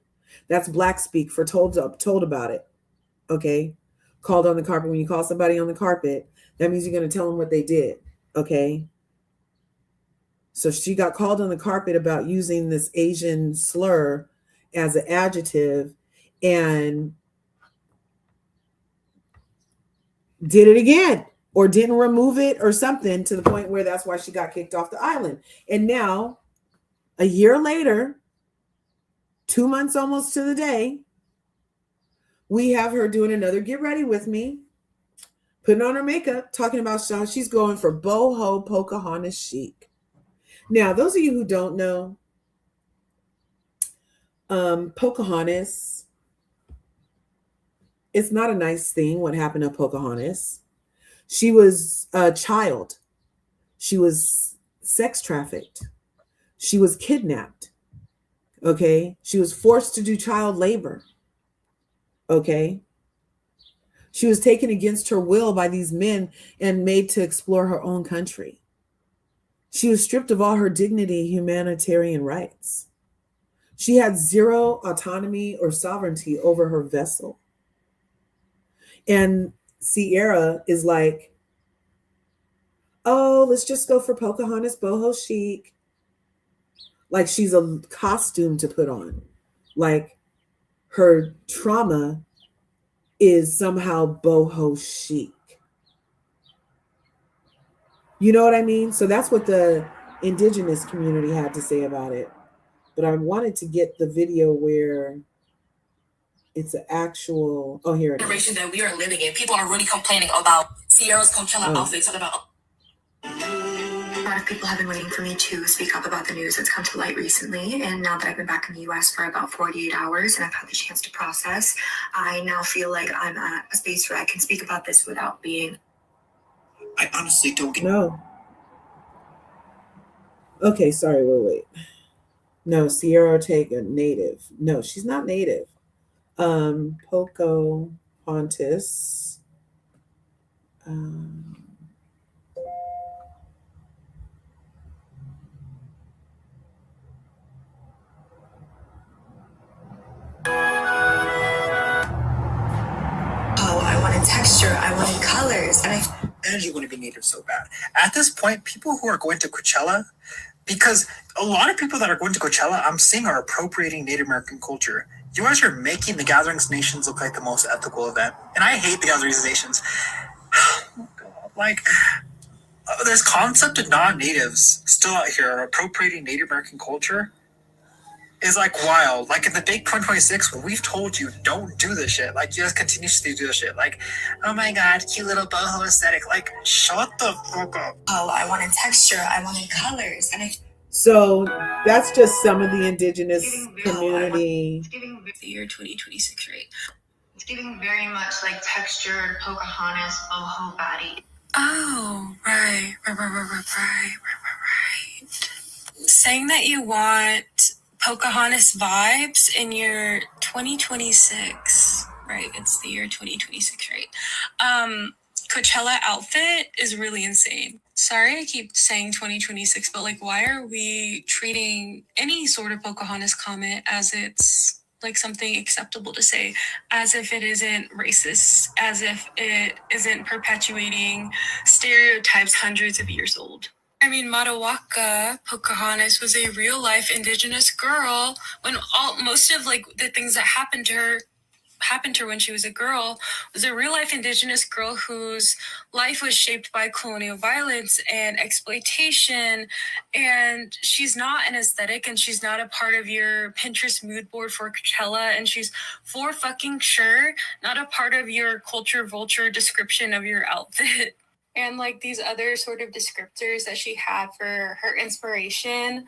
That's black speak for told about it. Okay? Called on the carpet. When you call somebody on the carpet, that means you're going to tell them what they did. Okay? So she got called on the carpet about using this Asian slur as an adjective and did it again or didn't remove it or something to the point where that's why she got kicked off the island. And now, a year later, 2 months almost to the day, we have her doing another get ready with me, putting on her makeup, talking about how she's going for boho Pocahontas chic. Now, those of you who don't know, Pocahontas, it's not a nice thing what happened to Pocahontas. She was a child. She was sex trafficked. She was kidnapped. Okay? She was forced to do child labor. Okay. She was taken against her will by these men and made to explore her own country. She was stripped of all her dignity and humanitarian rights. She had zero autonomy or sovereignty over her vessel. And Sierra is like, oh, let's just go for Pocahontas boho chic. Like she's a costume to put on. Like her trauma is somehow boho chic. You know what I mean? So that's what the indigenous community had to say about it. But I wanted to get the video where it's an actual. Oh, here it is. Generation that we are living in, people are really complaining about Sierra's Coachella outfits. A lot of people have been waiting for me to speak up about the news that's come to light recently. And now that I've been back in the US for about 48 hours and I've had the chance to process, I now feel like I'm at a space where I can speak about this without being. I honestly don't get. No. Okay, sorry, wait. No, Sierra Ortega, native. No, she's not native. Pocahontas. I wanted texture, I wanted colors, and energy want to be native so bad. At this point, people who are going to Coachella, because a lot of people that are going to Coachella, I'm seeing are appropriating Native American culture. You guys are making the Gatherings Nations look like the most ethical event. And I hate the Gatherings Nations. Like, this concept of non-natives still out here are appropriating Native American culture is like wild. Like in the big 2026, when we've told you don't do this shit, like you guys continuously do this shit. Like, oh my god, cute little boho aesthetic. Like, shut the fuck up. Oh, I wanted texture, I wanted colors, and So that's just some of the indigenous community. It's giving the year 2026, right? It's giving very much like textured Pocahontas boho body. Oh, right. Saying that you want Pocahontas vibes in your 2026, right? It's the year 2026, right? Coachella outfit is really insane. Sorry, I keep saying 2026, but like, why are we treating any sort of Pocahontas comment as it's like something acceptable to say, as if it isn't racist, as if it isn't perpetuating stereotypes hundreds of years old? I mean, Matawaka Pocahontas was a real life indigenous girl when most of like the things that happened to her when she was a girl was a real life indigenous girl whose life was shaped by colonial violence and exploitation. And she's not an aesthetic and she's not a part of your Pinterest mood board for Coachella. And she's for fucking sure not a part of your culture vulture description of your outfit. And like these other sort of descriptors that she had for her inspiration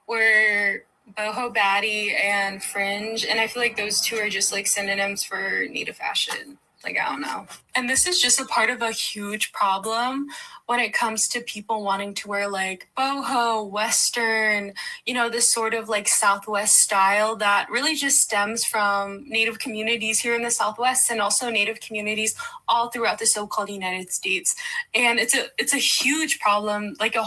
were boho baddie and fringe, and I feel like those two are just like synonyms for native fashion. Like, I don't know. And this is just a part of a huge problem when it comes to people wanting to wear like boho, Western, this sort of like Southwest style that really just stems from Native communities here in the Southwest and also Native communities all throughout the so-called United States. And it's a huge problem, like a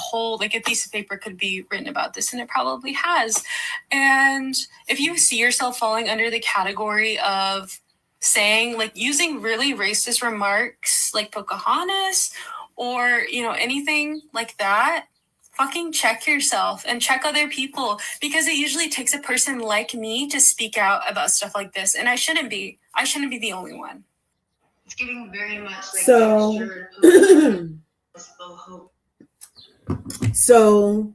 piece of paper could be written about this, and it probably has. And if you see yourself falling under the category of saying, like, using really racist remarks like Pocahontas or, anything like that, fucking check yourself and check other people, because it usually takes a person like me to speak out about stuff like this. And I shouldn't be the only one. It's giving very much like So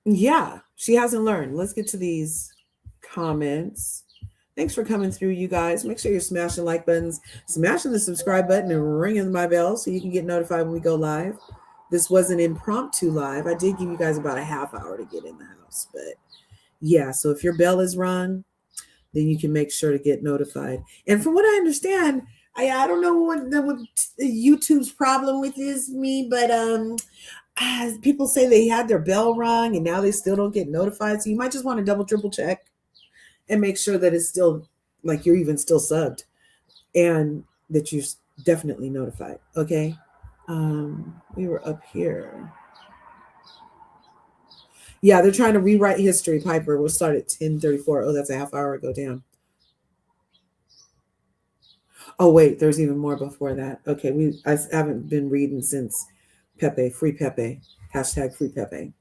yeah, she hasn't learned. Let's get to these comments. Thanks for coming through, you guys. Make sure you're smashing like buttons, smashing the subscribe button, and ringing my bell so you can get notified when we go live. This was an impromptu live. I did give you guys about a half hour to get in the house, but yeah, so if your bell is rung, then you can make sure to get notified. And from what I understand, I don't know what YouTube's problem with me, but people say they had their bell rung and now they still don't get notified. So you might just want to double, triple check and make sure that it's still like you're even still subbed, and that you're definitely notified. Okay. We were up here. Yeah, they're trying to rewrite history. Piper will start at 10:34. Oh, that's a half hour ago. Damn. Oh wait, there's even more before that. Okay, I haven't been reading since Pepe, free Pepe, hashtag free Pepe.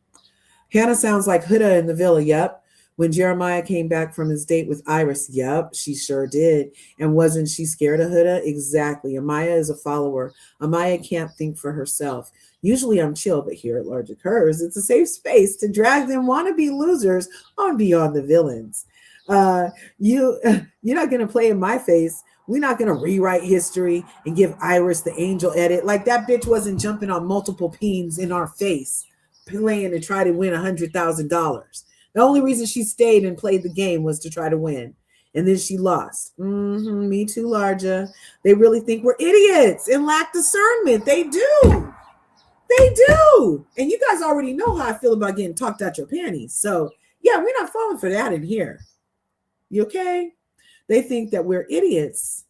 Hannah sounds like Huda in the villa. Yep. When Jeremiah came back from his date with Iris. Yep, she sure did. And wasn't she scared of Huda? Exactly. Amaya is a follower. Amaya can't think for herself. Usually I'm chill, but here at Large Occurs, it's a safe space to drag them wannabe losers on Beyond the Villains. You're not going to play in my face. We're not going to rewrite history and give Iris the angel edit. Like that bitch wasn't jumping on multiple peens in our face, playing to try to win $100,000. The only reason she stayed and played the game was to try to win. And then she lost. Me too, Larja. They really think we're idiots and lack discernment. They do. They do. And you guys already know how I feel about getting talked out your panties. So, yeah, we're not falling for that in here. You okay? They think that we're idiots.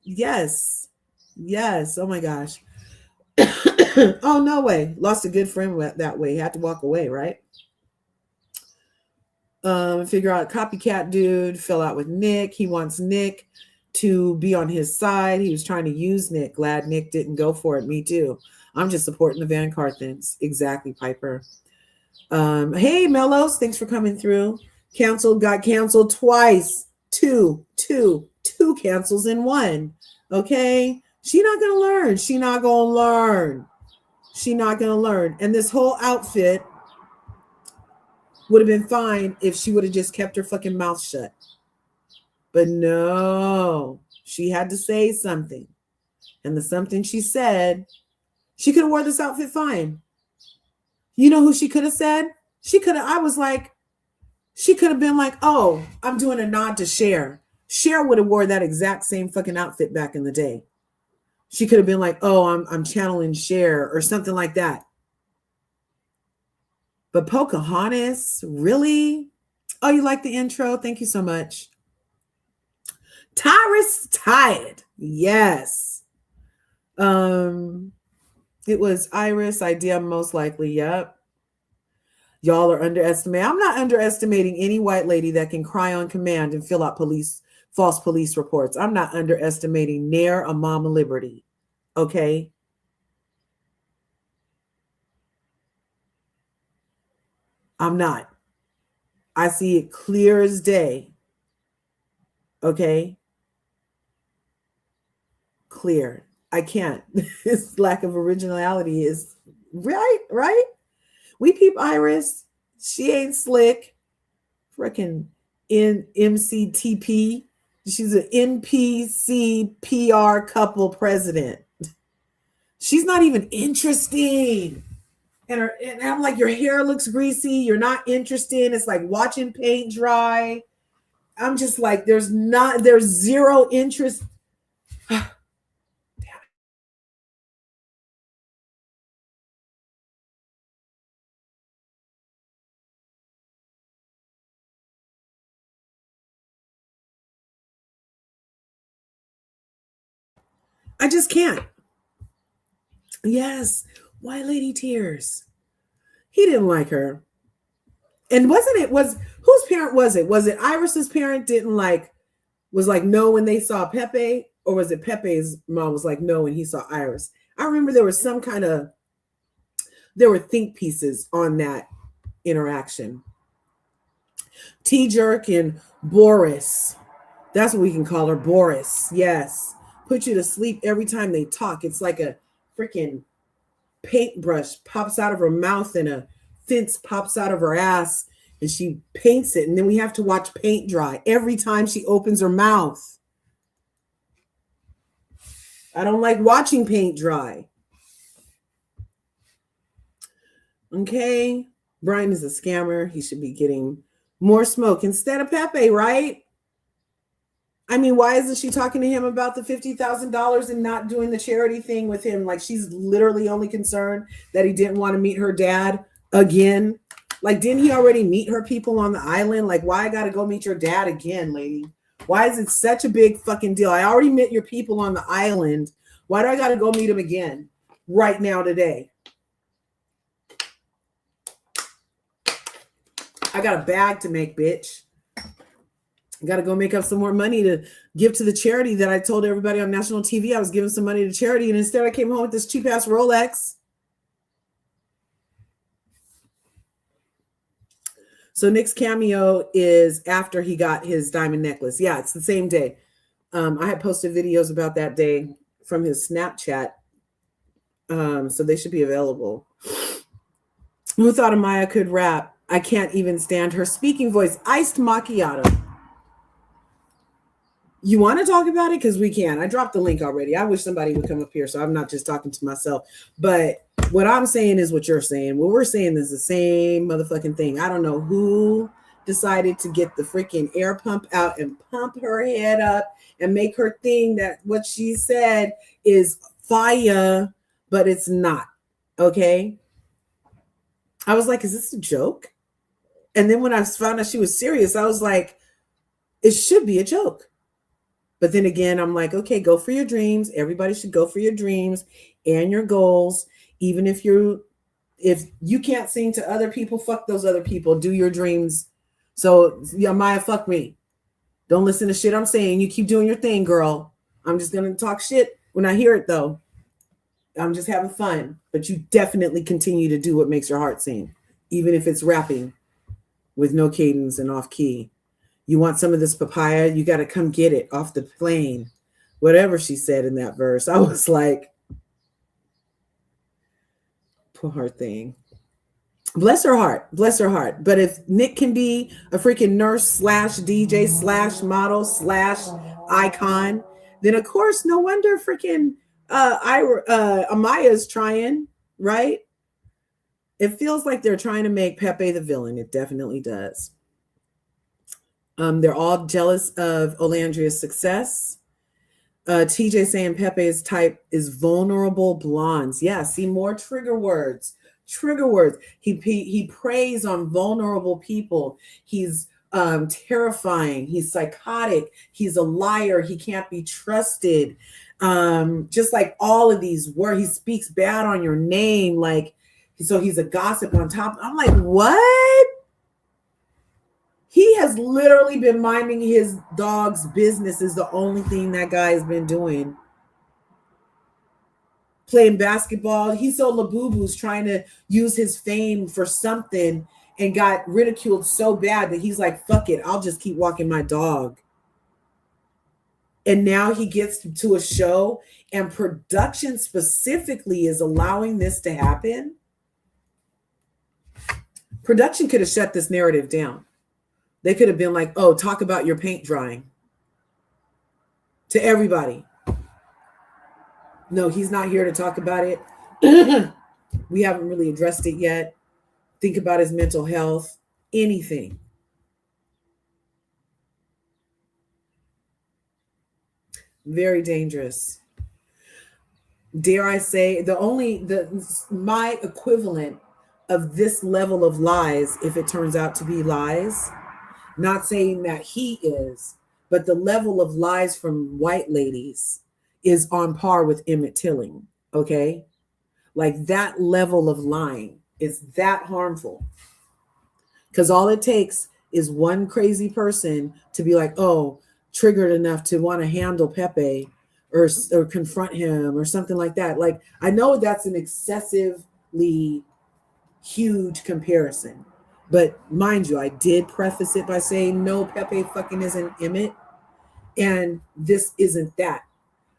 Yes. Yes. Oh, my gosh. Oh, no way. Lost a good friend that way. Had to walk away, right? Figure out Copycat dude fell out with Nick. He wants Nick to be on his side. He was trying to use Nick. Glad Nick didn't go for it. Me too. I'm just supporting the VanCarthens. Exactly, Piper. Hey, Mellows. Thanks for coming through. Got canceled twice. Two cancels in one. Okay. She not going to learn. She not going to learn. And this whole outfit would have been fine if she would have just kept her fucking mouth shut. But no, she had to say something. And the something she said, she could have wore this outfit fine. You know who she could have said? She could have been like, oh, I'm doing a nod to Cher. Cher would have wore that exact same fucking outfit back in the day. She could have been like, oh, I'm channeling Cher or something like that. But Pocahontas, really? Oh, you like the intro? Thank you so much. Tyrus tired. Yes. It was Iris idea, most likely. Yep. Y'all are underestimating. I'm not underestimating any white lady that can cry on command and fill out false police reports. I'm not underestimating ne'er a Mama Liberty. Okay. I'm not. I see it clear as day. Okay. Clear. I can't. This lack of originality is right? We peep Iris. She ain't slick. Freaking MCTP. She's an NPC PR couple president. She's not even interesting. And I'm like, your hair looks greasy. You're not interested. It's like watching paint dry. I'm just like, there's zero interest. Damn it. I just can't. Yes. White lady tears. He didn't like her. And whose parent was it? Was it Iris's parent was like no when they saw Pepe? Or was it Pepe's mom was like no when he saw Iris? I remember there were think pieces on that interaction. T-Jerk and Boris. That's what we can call her, Boris. Yes. Put you to sleep every time they talk. It's like a freaking paintbrush pops out of her mouth and a fence pops out of her ass and she paints it. And then we have to watch paint dry every time she opens her mouth. I don't like watching paint dry. Okay. Brian is a scammer. He should be getting more smoke instead of Pepe, right? I mean, why isn't she talking to him about the $50,000 and not doing the charity thing with him? Like, she's literally only concerned that he didn't want to meet her dad again. Like, didn't he already meet her people on the island? Like, why I got to go meet your dad again, lady? Why is it such a big fucking deal? I already met your people on the island. Why do I got to go meet them again right now today? I got a bag to make, bitch. I got to go make up some more money to give to the charity that I told everybody on national TV I was giving some money to charity. And instead I came home with this cheap ass Rolex. So Nick's cameo is after he got his diamond necklace. Yeah, it's the same day. I had posted videos about that day from his Snapchat. So they should be available. Who thought Amaya could rap? I can't even stand her speaking voice. Iced macchiato. You want to talk about it? Because we can. I dropped the link already. I wish somebody would come up here so I'm not just talking to myself. But what I'm saying is what you're saying. What we're saying is the same motherfucking thing. I don't know who decided to get the freaking air pump out and pump her head up and make her think that what she said is fire, but it's not. Okay? I was like, is this a joke? And then when I found out she was serious, I was like, it should be a joke. But then again, I'm like, okay, go for your dreams. Everybody should go for your dreams and your goals. Even if you can't sing to other people, fuck those other people. Do your dreams. So yeah, Maya, fuck me. Don't listen to shit I'm saying. You keep doing your thing, girl. I'm just gonna talk shit when I hear it though. I'm just having fun. But you definitely continue to do what makes your heart sing, even if it's rapping with no cadence and off key. You want some of this papaya? You got to come get it off the plane. Whatever she said in that verse. I was like, poor thing. Bless her heart. Bless her heart. But if Nick can be a freaking nurse / DJ / model / icon, then of course, no wonder freaking Amaya's trying, right? It feels like they're trying to make Pepe the villain. It definitely does. They're all jealous of Olandria's success. TJ saying Pepe's type is vulnerable blondes. Yeah, see more trigger words. Trigger words. He preys on vulnerable people. He's terrifying. He's psychotic. He's a liar. He can't be trusted. Just like all of these words. He speaks bad on your name. Like, so he's a gossip on top. I'm like, what? He has literally been minding his dog's business is the only thing that guy has been doing. Playing basketball. He saw Labubu's trying to use his fame for something and got ridiculed so bad that he's like, fuck it, I'll just keep walking my dog. And now he gets to a show and production specifically is allowing this to happen. Production could have shut this narrative down. They could have been like, oh, talk about your paint drying to everybody. No, he's not here to talk about it. We haven't really addressed it yet. Think about his mental health, anything. Very dangerous. Dare I say, my equivalent of this level of lies, if it turns out to be lies, not saying that he is, but the level of lies from white ladies is on par with Emmett Tilling, okay? Like that level of lying is that harmful. Because all it takes is one crazy person to be like, oh, triggered enough to want to handle Pepe or confront him or something like that. Like, I know that's an excessively huge comparison. But mind you, I did preface it by saying, no, Pepe fucking isn't Emmett. And this isn't that.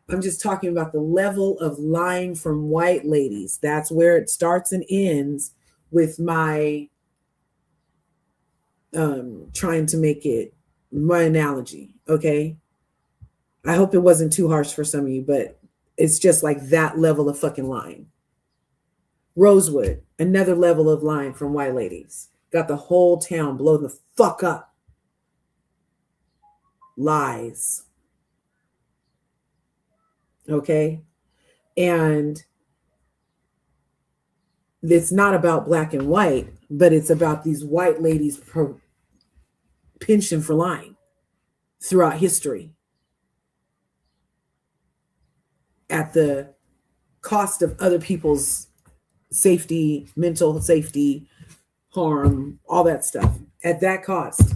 I'm just talking about the level of lying from white ladies. That's where it starts and ends with my trying to make it my analogy. Okay. I hope it wasn't too harsh for some of you, but it's just like that level of fucking lying. Rosewood, another level of lying from white ladies. Got the whole town blown the fuck up. Lies. Okay? And it's not about black and white, but it's about these white ladies penchant for lying. throughout history at the cost of other people's safety, mental safety, harm, all that stuff. At that cost,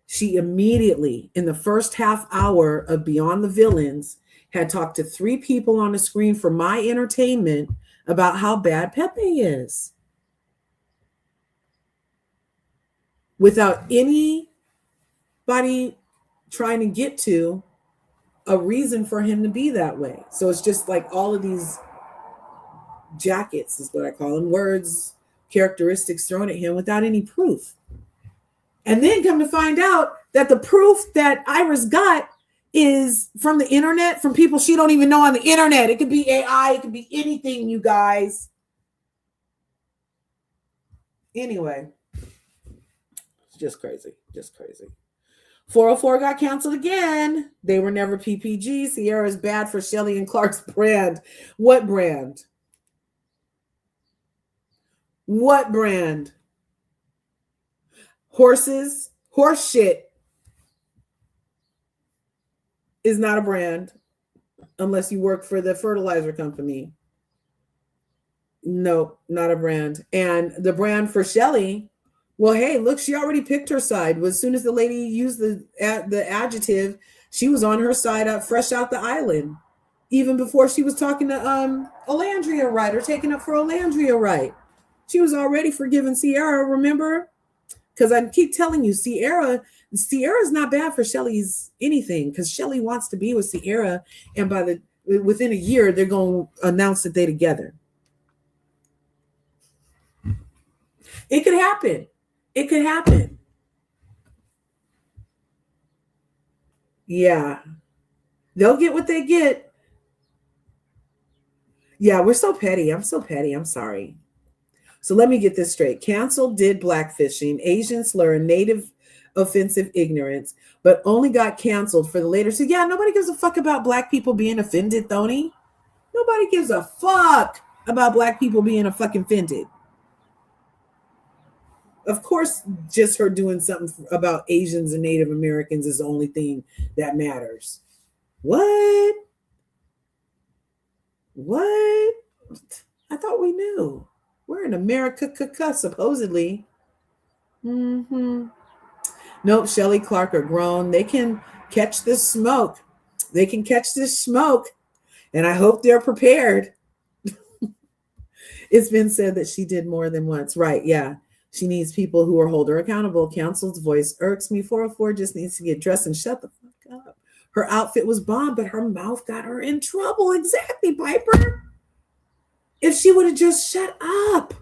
she immediately, in the first half hour of Beyond the Villains, had talked to 3 people on the screen for my entertainment about how bad Pepe is. Without anybody trying to get to a reason for him to be that way. So it's just like all of these jackets, is what I call them, words, characteristics thrown at him without any proof. And then come to find out that the proof that Iris got is from the internet, from people she don't even know on the internet. It could be AI, it could be anything, you guys. Anyway, it's just crazy, just crazy. 404 got canceled again. They were never PPG. Sierra is bad for Shelly and Clarke's brand. What brand? What brand? Horses? Horse shit is not a brand unless you work for the fertilizer company. No, not a brand. And the brand for Shelly, well, hey, look, she already picked her side. As soon as the lady used the adjective, she was on her side, up fresh out the island. Even before she was talking to Olandria right, or taking up for Olandria right. She was already forgiving Sierra, remember? Because I keep telling you, Sierra's not bad for Shelly's anything, because Shelly wants to be with Sierra, and within a year, they're going to announce that they're together. It could happen. It could happen. Yeah. They'll get what they get. Yeah, we're so petty. I'm so petty. I'm sorry. So let me get this straight. Canceled did blackfishing, Asian slur, native offensive ignorance, but only got canceled for the later. So yeah, nobody gives a fuck about black people being offended, Thony. Nobody gives a fuck about black people being fucking offended. Of course, just her doing something about Asians and Native Americans is the only thing that matters. What? What? I thought we knew. We're in America, supposedly. Nope, Shelly Clarke are grown. They can catch this smoke. They can catch this smoke. And I hope they're prepared. It's been said that she did more than once. Right, yeah. She needs people who will hold her accountable. Counsel's voice irks me. 404 just needs to get dressed and shut the fuck up. Her outfit was bomb, but her mouth got her in trouble. Exactly, Piper. If she would have just shut up.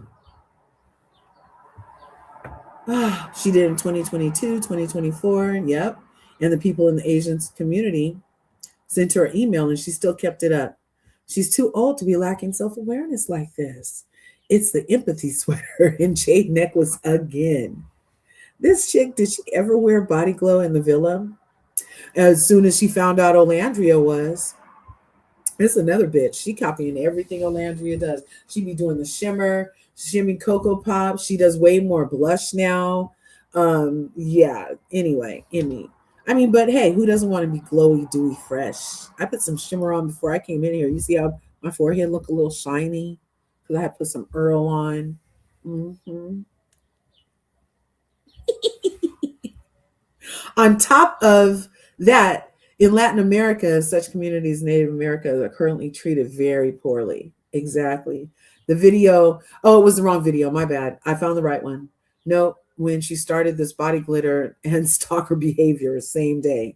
She did in 2022, 2024. Yep. And the people in the Asian community sent her an email and she still kept it up. She's too old to be lacking self-awareness like this. It's the empathy sweater and jade necklace again. This chick, did she ever wear body glow in the villa? As soon as she found out Olandria was. It's another bitch. She copying everything Olandria does. She be doing the shimmy Cocoa Pop. She does way more blush now. Yeah. Anyway, but hey, who doesn't want to be glowy, dewy, fresh? I put some shimmer on before I came in here. You see how my forehead look a little shiny? Because I had put some Earl on. On top of that, in Latin America, such communities, Native America, are currently treated very poorly. Exactly. The video, it was the wrong video. My bad. I found the right one. No, when she started this body glitter and stalker behavior, same day.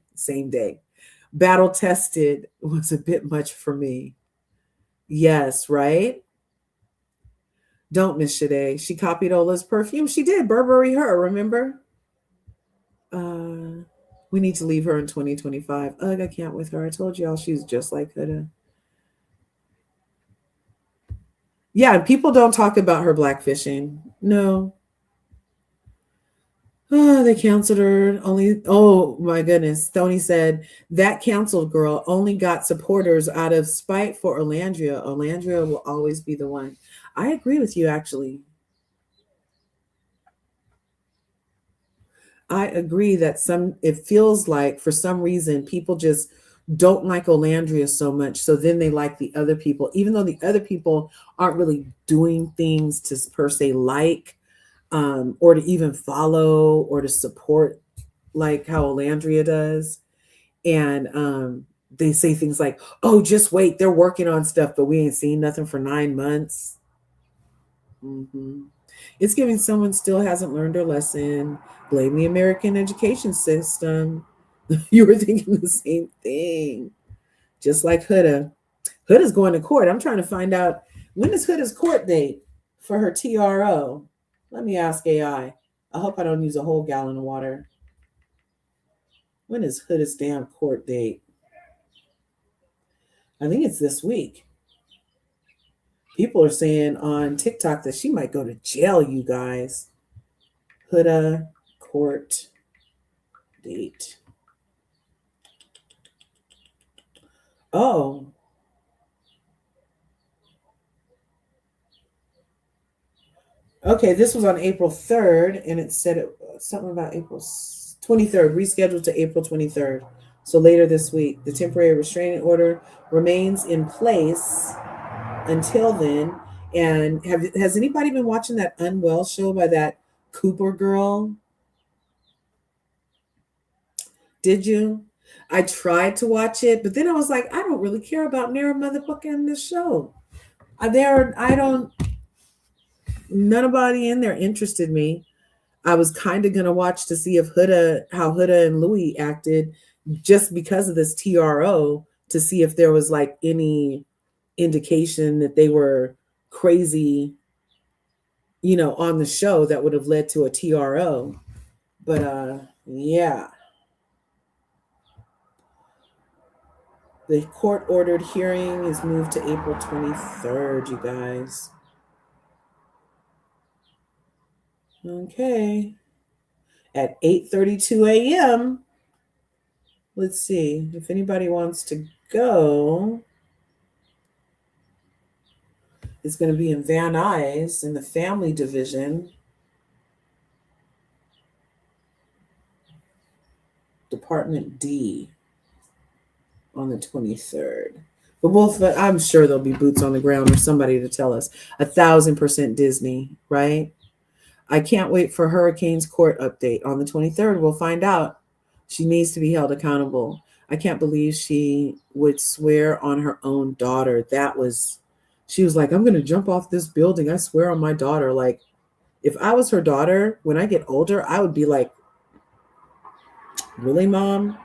Battle tested was a bit much for me. Yes, right? Don't miss Shade. She copied Ola's perfume. She did. Burberry her, remember? We need to leave her in 2025. Ugh, I can't with her. I told y'all she's just like Huda. Yeah, people don't talk about her blackfishing. No. Oh, they canceled her. Oh my goodness. Tony said that canceled girl only got supporters out of spite for Olandria. Olandria will always be the one. I agree with you, actually. I agree that it feels like for some reason people just don't like Olandria so much. So then they like the other people, even though the other people aren't really doing things to per se like, or to even follow or to support like how Olandria does. And they say things like, oh, just wait, they're working on stuff, but we ain't seen nothing for 9 months. It's giving someone still hasn't learned their lesson. Blame the American education system. You were thinking the same thing. Just like Huda. Huda's going to court. I'm trying to find out, when is Huda's court date for her TRO? Let me ask AI. I hope I don't use a whole gallon of water. When is Huda's damn court date? I think it's this week. People are saying on TikTok that she might go to jail, you guys. Huda court date. Oh. Okay, this was on April 3rd, and it said something about April 23rd, rescheduled to April 23rd. So later this week, the temporary restraining order remains in place until then. And has anybody been watching that Unwell show by that Cooper girl? Did you? I tried to watch it, but then I was like, I don't really care about Nara motherfucking this show. Nobody in there interested me. I was kind of gonna watch to see if how Huda and Louis acted, just because of this TRO, to see if there was like any indication that they were crazy, on the show that would have led to a TRO. But yeah. The court-ordered hearing is moved to April 23rd, you guys. Okay. At 8:32 a.m. Let's see if anybody wants to go. It's going to be in Van Nuys in the family division. Department D. On the 23rd. But I'm sure there'll be boots on the ground or somebody to tell us. 1,000% Disney, right? I can't wait for Hurricane's court update. On the 23rd, we'll find out. She needs to be held accountable. I can't believe she would swear on her own daughter. She was like, I'm going to jump off this building. I swear on my daughter. Like, if I was her daughter, when I get older, I would be like, really, Mom?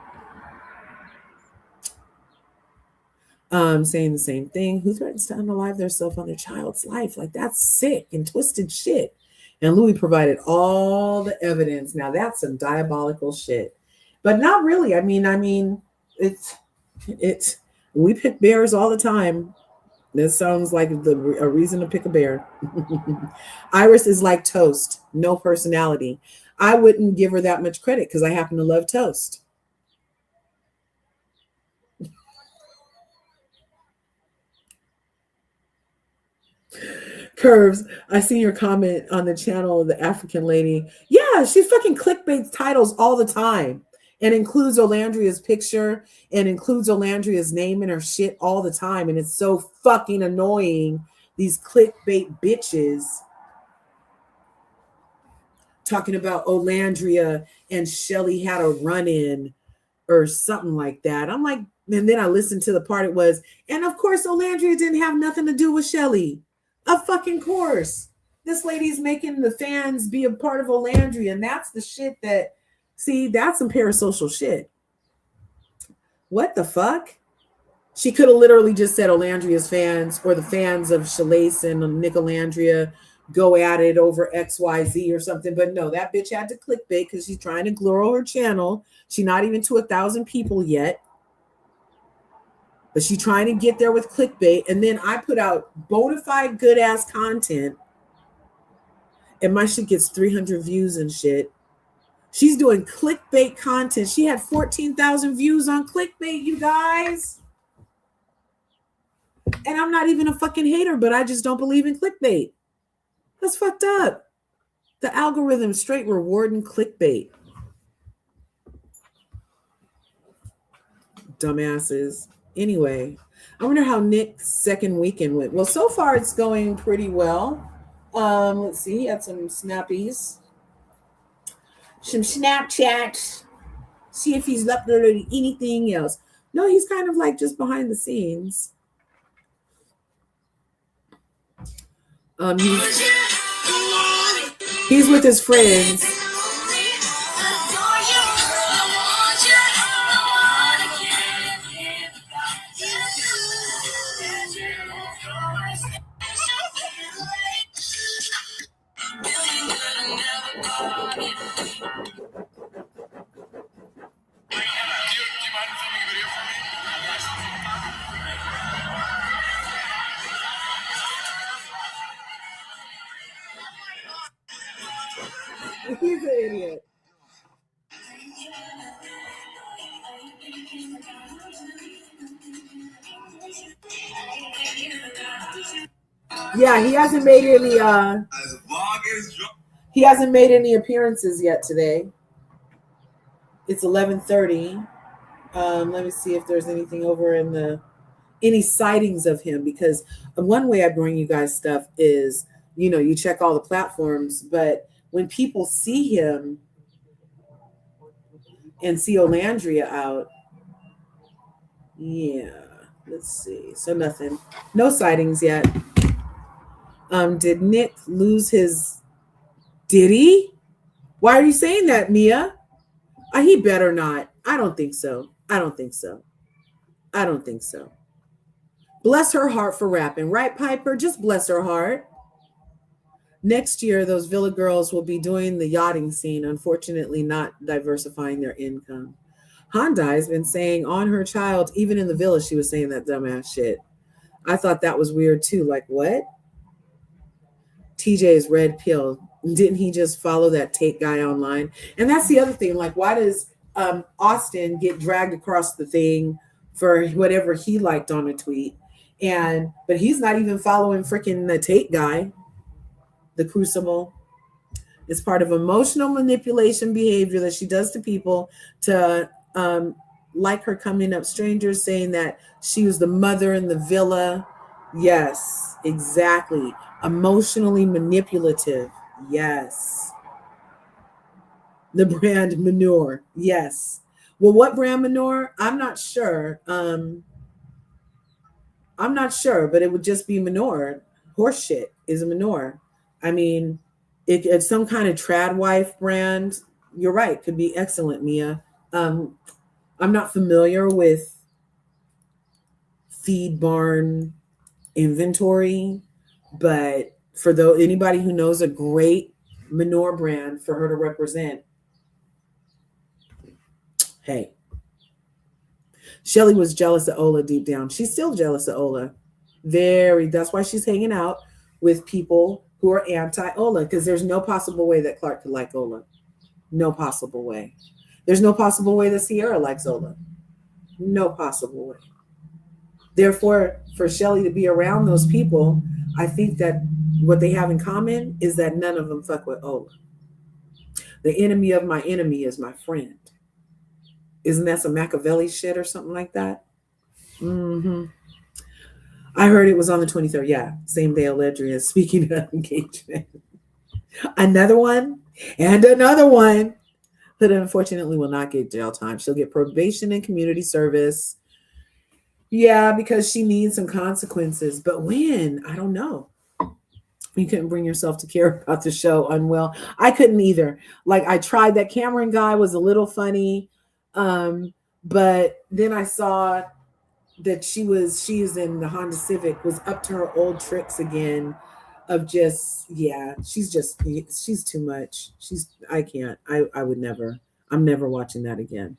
Saying the same thing. Who threatens to unalive themselves on their child's life? Like, that's sick and twisted shit. And Louis provided all the evidence. Now that's some diabolical shit, but not really. I mean, it's we pick bears all the time. This sounds like a reason to pick a bear. Iris is like toast, no personality. I wouldn't give her that much credit because I happen to love toast. Curves, I see your comment on the channel of the African lady. Yeah, she fucking clickbait titles all the time and includes Olandria's picture and includes Olandria's name in her shit all the time. And it's so fucking annoying. These clickbait bitches talking about Olandria and Shelly had a run-in or something like that. I'm like, and then I listened to the part it was, and of course Olandria didn't have nothing to do with Shelly. Of fucking course. This lady's making the fans be a part of Olandria, and that's the shit that's some parasocial shit. What the fuck? She could have literally just said Olandria's fans or the fans of Shalace and Nick Olandria go at it over XYZ or something. But no, that bitch had to clickbait because she's trying to grow her channel. She's not even to 1,000 people yet. But she's trying to get there with clickbait. And then I put out bona fide good ass content. And my shit gets 300 views and shit. She's doing clickbait content. She had 14,000 views on clickbait, you guys. And I'm not even a fucking hater, but I just don't believe in clickbait. That's fucked up. The algorithm straight rewarding clickbait. Dumbasses. Anyway, I wonder how Nick's second weekend went. Well, so far it's going pretty well. Let's see. He had some snappies, some Snapchats. See if he's uploaded anything else. No, he's kind of like just behind the scenes. He's with his friends. He's an idiot. Yeah, he hasn't made any appearances yet today. It's 11:30. Let me see if there's anything over in any sightings of him, because one way I bring you guys stuff is, you check all the platforms, but when people see him and see Olandria out, yeah, let's see. So nothing, no sightings yet. Did Nick lose his? Did he? Why are you saying that, Mia? He better not. I don't think so. Bless her heart for rapping, right, Piper? Just bless her heart. Next year, those Villa girls will be doing the yachting scene, unfortunately not diversifying their income. Hyundai has been saying on her child, even in the Villa, she was saying that dumbass shit. I thought that was weird too. Like, what? TJ's red pill. Didn't he just follow that Tate guy online? And that's the other thing. Like, why does Austin get dragged across the thing for whatever he liked on a tweet? But he's not even following freaking the Tate guy. The Crucible. It's part of emotional manipulation behavior that she does to people to like her coming up strangers, saying that she was the mother in the Villa. Yes, exactly. Emotionally manipulative. Yes. The brand manure. Yes. Well, what brand manure? I'm not sure. But it would just be manure. Horse shit is a manure. I mean, it's some kind of trad wife brand. You're right. Could be excellent, Mia. I'm not familiar with feed barn inventory, but for anybody who knows a great manure brand for her to represent, hey. Shelly was jealous of Ola deep down. She's still jealous of Ola. That's why she's hanging out with people who are anti-Ola, because there's no possible way that Clarke could like Ola. No possible way. There's no possible way that Sierra likes Ola. No possible way. Therefore, for Shelly to be around those people, I think that what they have in common is that none of them fuck with Ola. The enemy of my enemy is my friend. Isn't that some Machiavelli shit or something like that? Mm-hmm. I heard it was on the 23rd. Yeah, same day Olandria is speaking of engagement. Another one and another one. But unfortunately will not get jail time. She'll get probation and community service. Yeah, because she needs some consequences. But when? I don't know. You couldn't bring yourself to care about the show, Unwell. I couldn't either. Like, I tried. That Cameron guy was a little funny. But then I saw that she is in the Honda Civic, was up to her old tricks again of just, yeah, she's too much. I can't. I would never. I'm never watching that again.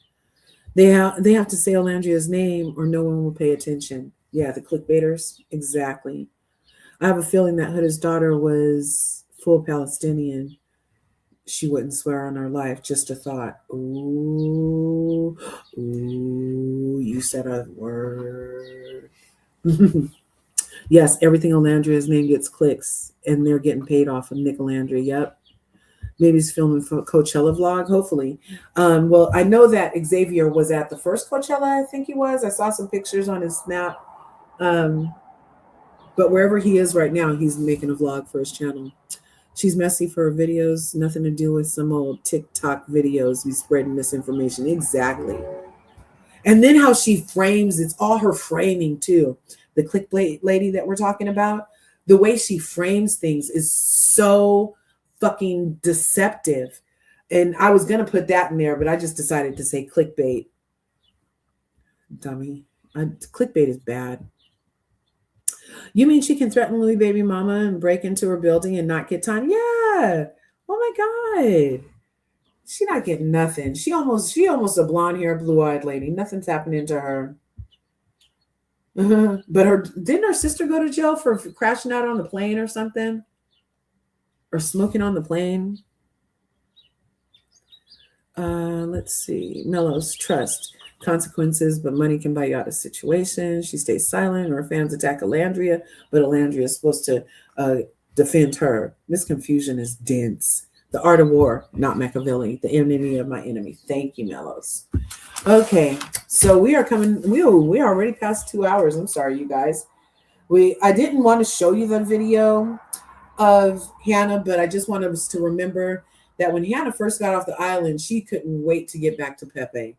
They have to say Olandria's name or no one will pay attention. Yeah, the clickbaiters. Exactly. I have a feeling that Huda's daughter was full Palestinian. She wouldn't swear on her life. Just a thought. Ooh, you said a word. Yes, everything Olandria's name gets clicks, and they're getting paid off of Nick Olandria. Yep. Maybe he's filming for a Coachella vlog, hopefully. Well, I know that Xavier was at the first Coachella, I think he was. I saw some pictures on his Snap. But wherever he is right now, he's making a vlog for his channel. She's messy for her videos, nothing to do with some old TikTok videos. He's spreading misinformation. Exactly. And then how she frames, it's all her framing too. The clickbait lady that we're talking about, the way she frames things is so fucking deceptive. And I was going to put that in there, but I just decided to say clickbait. Dummy. Clickbait is bad. You mean she can threaten Louis baby mama and break into her building and not get time? Yeah. Oh my God. She not getting nothing. She almost a blonde hair, blue-eyed lady. Nothing's happening to her. But didn't her sister go to jail for crashing out on the plane or something? Or smoking on the plane? Let's see. Mellows, trust. Consequences, but money can buy you out of situations. She stays silent. Her fans attack Olandria, but Olandria is supposed to defend her. This confusion is dense. The art of war, not Machiavelli. The enemy of my enemy. Thank you, Mellows. Okay, so we are coming. We are already past 2 hours. I'm sorry, you guys. I didn't want to show you the video of Hannah, but I just wanted us to remember that when Hannah first got off the island, she couldn't wait to get back to Pepe.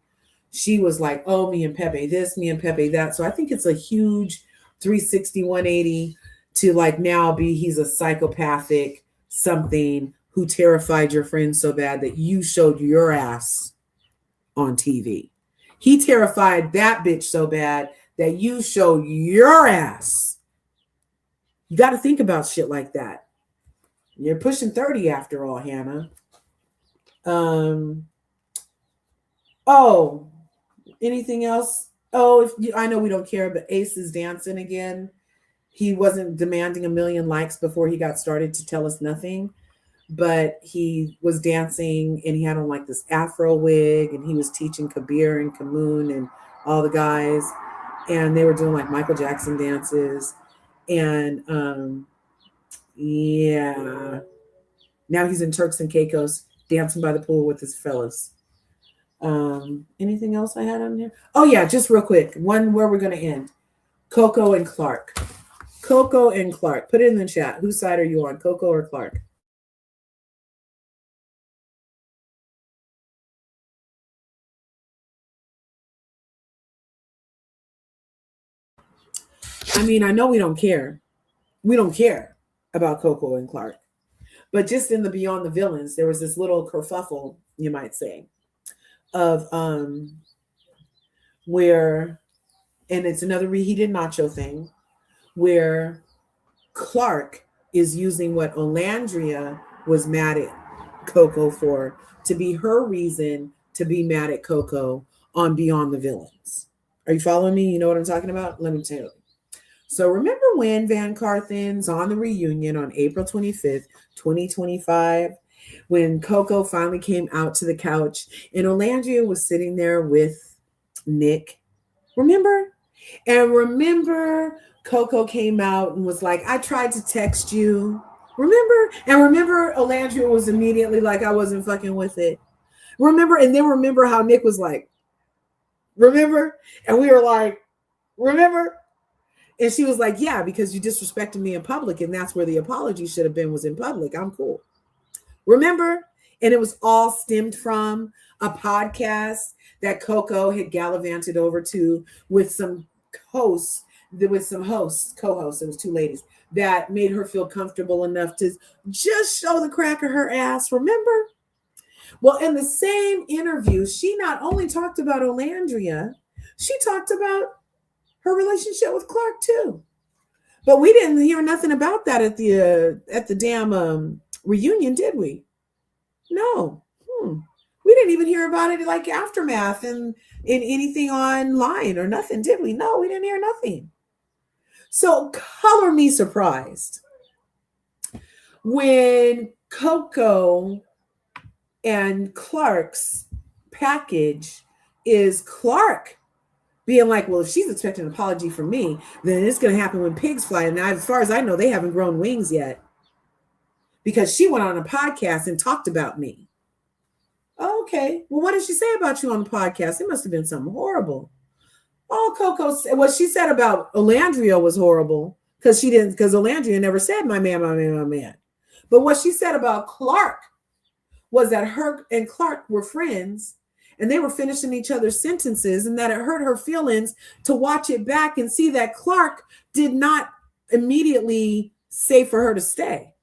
She was like, oh, me and Pepe this, me and Pepe that. So I think it's a huge 360, 180 to like now he's a psychopathic something who terrified your friend so bad that you showed your ass on TV. He terrified that bitch so bad that you showed your ass. You got to think about shit like that. You're pushing 30 after all, Hannah. Oh, anything else? Oh, I know we don't care, but Ace is dancing again. He wasn't demanding 1 million likes before he got started to tell us nothing, but he was dancing and he had on like this Afro wig and he was teaching Kabir and Kamoon and all the guys, and they were doing like Michael Jackson dances. And yeah, now he's in Turks and Caicos dancing by the pool with his fellas. Anything else I had on here? Oh yeah, just real quick. One where we're going to end. Coco and Clarke. Coco and Clarke. Put it in the chat. Whose side are you on, Coco or Clarke? I mean, I know we don't care. We don't care about Coco and Clarke. But just in the Beyond the Villains, there was this little kerfuffle, you might say, of where, and it's another reheated nacho thing, where Clarke is using what Olandria was mad at Coco for to be her reason to be mad at Coco on Beyond the Villains. Are you following me? You know what I'm talking about? Let me tell you. So remember when VanCarthens on the reunion on April 25th, 2025, when Coco finally came out to the couch and Olandria was sitting there with Nick? Remember? And remember Coco came out and was like, I tried to text you. Remember? And remember Olandria was immediately like, I wasn't fucking with it. Remember? And then remember how Nick was like, remember? And we were like, remember? And she was like, yeah, because you disrespected me in public. And that's where the apology should have been, was in public. I'm cool. Remember? And it was all stemmed from a podcast that Coco had gallivanted over to with some co-hosts. It was 2 ladies that made her feel comfortable enough to just show the crack of her ass. Remember? Well, in the same interview, she not only talked about Olandria, she talked about her relationship with Clarke too. But we didn't hear nothing about that at the damn reunion, did we? No. We didn't even hear about it like aftermath and in anything online or nothing, did we? No, we didn't hear nothing. So color me surprised when Coco and Clarke's package is Clarke being like, well, if she's expecting an apology from me, then it's going to happen when pigs fly. And now, as far as I know, they haven't grown wings yet. because she went on a podcast and talked about me. Okay. Well, what did she say about you on the podcast? It must have been something horrible. Oh, Coco, what she said about Olandria was horrible because Olandria never said my man, my man, my man. But what she said about Clarke was that her and Clarke were friends and they were finishing each other's sentences, and that it hurt her feelings to watch it back and see that Clarke did not immediately say for her to stay.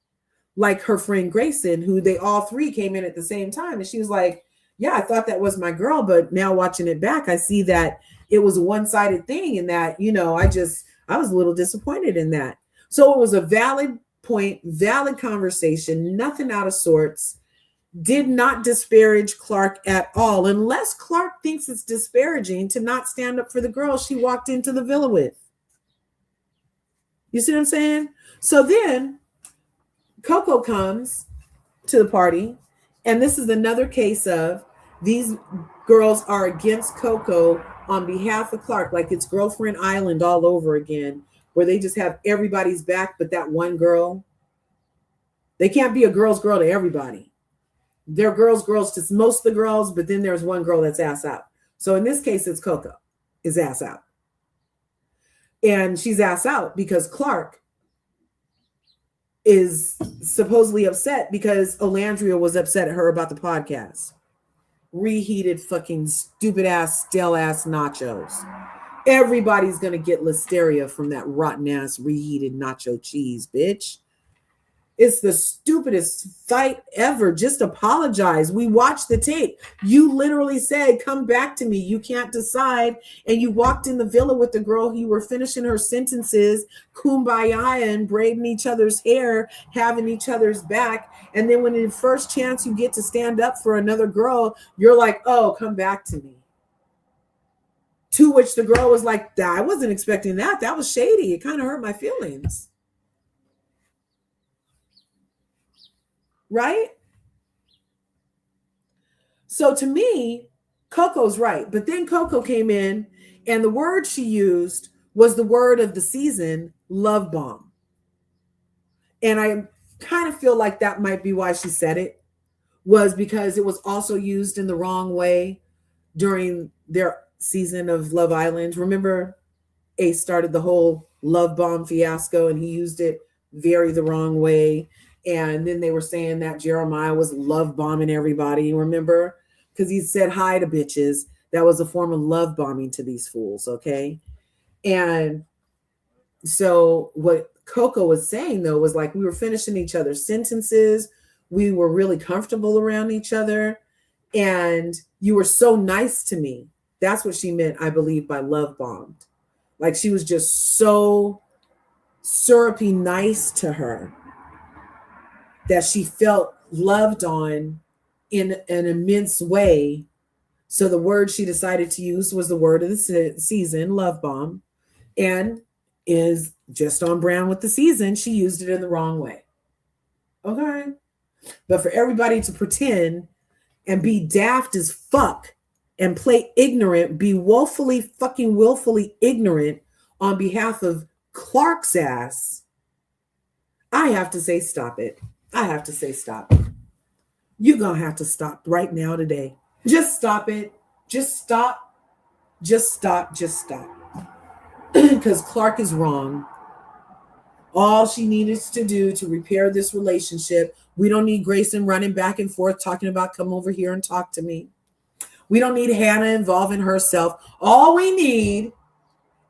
Like her friend Grayson, who they all three came in at the same time. And she was like, yeah, I thought that was my girl, but now watching it back, I see that it was a one-sided thing, and that, you know, I was a little disappointed in that. So it was a valid point, valid conversation, nothing out of sorts. Did not disparage Clarke at all, unless Clarke thinks it's disparaging to not stand up for the girl she walked into the villa with. You see what I'm saying? So then Coco comes to the party, and this is another case of these girls are against Coco on behalf of Clarke, like it's Girlfriend Island all over again, where they just have everybody's back but that one girl. They can't be a girl's girl to everybody. They're girls to most of the girls, but then there's one girl that's ass out. So in this case, it's Coco is ass out. And she's ass out because Clarke is supposedly upset because Olandria was upset at her about the podcast. Reheated fucking stupid ass, stale ass nachos. Everybody's going to get listeria from that rotten ass reheated nacho cheese, bitch. It's the stupidest fight ever. Just apologize. We watched the tape. You literally said, come back to me. You can't decide. And you walked in the villa with the girl. You were finishing her sentences, kumbaya and braiding each other's hair, having each other's back. And then when in the first chance you get to stand up for another girl, you're like, oh, come back to me. To which the girl was like, I wasn't expecting that. That was shady. It kind of hurt my feelings. Right? So to me, Coco's right. But then Coco came in, and the word she used was the word of the season, love bomb. And I kind of feel like that might be why she said it, was because it was also used in the wrong way during their season of Love Island. Remember, Ace started the whole love bomb fiasco, and he used it very the wrong way. And then they were saying that Jeremiah was love bombing everybody, remember? Because he said hi to bitches. That was a form of love bombing to these fools, okay? And so what Coco was saying, though, was like we were finishing each other's sentences. We were really comfortable around each other. And you were so nice to me. That's what she meant, I believe, by love bombed. Like she was just so syrupy nice to her that she felt loved on in an immense way. So the word she decided to use was the word of the season, love bomb, and is just on brand with the season. She used it in the wrong way. Okay. But for everybody to pretend and be daft as fuck and play ignorant, be willfully ignorant on behalf of Clarke's ass, I have to say, stop it. I have to say, stop. You're going to have to stop right now today. Just stop it. Just stop. Just stop. Just stop. Because Clarke is wrong. All she needed to do to repair this relationship. We don't need Grayson running back and forth talking about come over here and talk to me. We don't need Hannah involving herself. All we need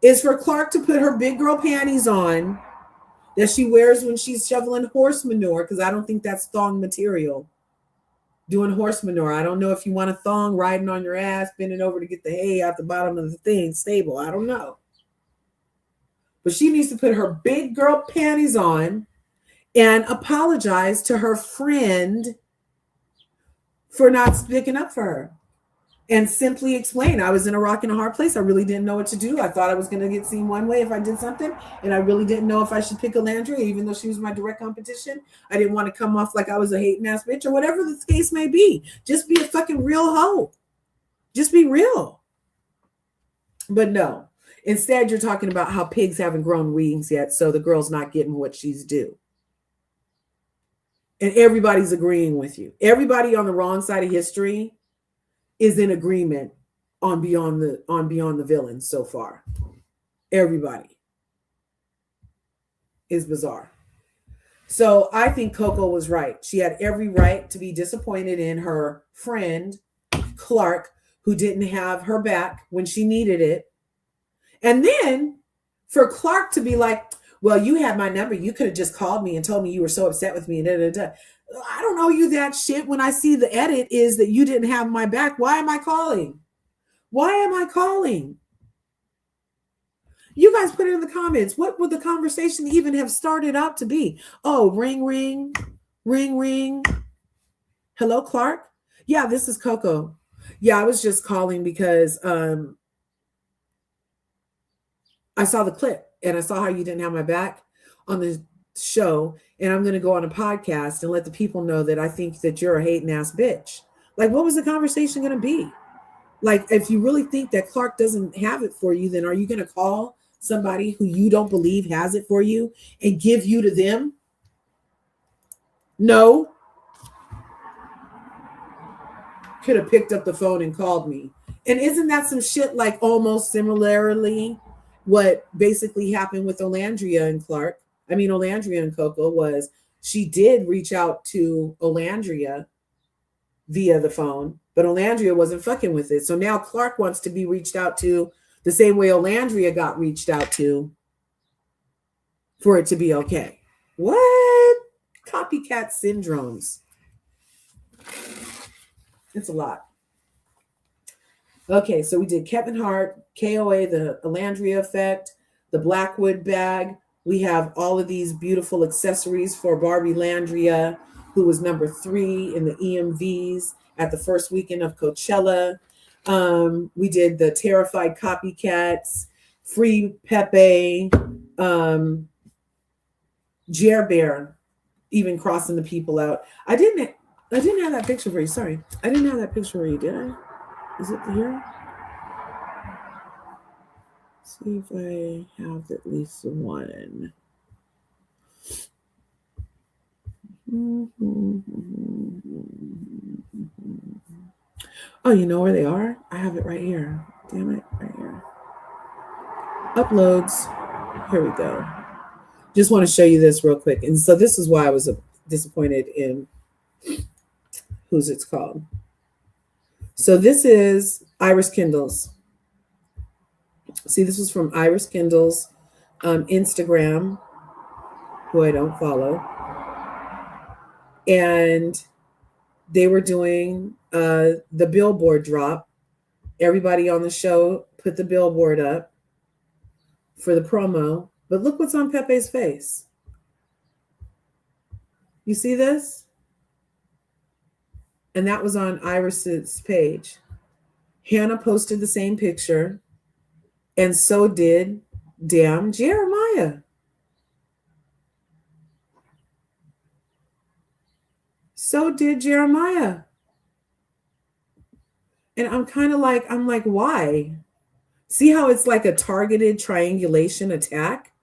is for Clarke to put her big girl panties on that she wears when she's shoveling horse manure, because I don't think that's thong material. Doing horse manure. I don't know if you want a thong riding on your ass, bending over to get the hay out the bottom of the thing stable. I don't know. But she needs to put her big girl panties on and apologize to her friend for not sticking up for her. And simply explain, I was in a rock and a hard place. I really didn't know what to do. I thought I was going to get seen one way if I did something. And I really didn't know if I should pick Olandria, even though she was my direct competition. I didn't want to come off like I was a hating ass bitch or whatever the case may be. Just be a fucking real hoe. Just be real. But no. Instead, you're talking about how pigs haven't grown wings yet, so the girl's not getting what she's due. And everybody's agreeing with you. Everybody on the wrong side of history is in agreement on Beyond the Villains so far. Everybody is bizarre. So I think Coco was right. She had every right to be disappointed in her friend, Clarke, who didn't have her back when she needed it. And then for Clarke to be like, well, you had my number. You could have just called me and told me you were so upset with me. Da, da, da. I don't owe you that shit. When I see the edit is that you didn't have my back. Why am I calling? Why am I calling? You guys put it in the comments. What would the conversation even have started out to be? Oh, ring, ring, ring, ring. Hello, Clarke? Yeah, this is Coco. Yeah, I was just calling because I saw the clip and I saw how you didn't have my back on the show. And I'm going to go on a podcast and let the people know that I think that you're a hating ass bitch. Like, what was the conversation going to be? Like, if you really think that Clarke doesn't have it for you, then are you going to call somebody who you don't believe has it for you and give you to them? No. Could have picked up the phone and called me. And isn't that some shit like almost similarly what basically happened with Olandria and Coco was she did reach out to Olandria via the phone, but Olandria wasn't fucking with it. So now Clarke wants to be reached out to the same way Olandria got reached out to for it to be okay. What? Copycat syndromes. It's a lot. Okay, so we did Kevin Hart, KOA, the Olandria effect, the Blackwood bag. We have all of these beautiful accessories for Barbie Landria, who was number 3 in the EMVs at the first weekend of Coachella. We did the Terrified Copycats, Free Pepe, Jer Bear, even crossing the people out. I didn't have that picture for you. Sorry. I didn't have that picture for you, did I? Is it here? See if I have at least one. Oh, you know where they are? I have it right here. Damn it, right here. Uploads. Here we go. Just want to show you this real quick. And so this is why I was disappointed in who's it's called. So this is Iris Kindle's. See, this was from Iris Kindle's Instagram, who I don't follow. And they were doing the billboard drop. Everybody on the show put the billboard up for the promo. But look what's on Pepe's face. You see this? And that was on Iris's page. Hannah posted the same picture. And so did damn Jeremiah. So did Jeremiah. And I'm like, why? See how it's like a targeted triangulation attack?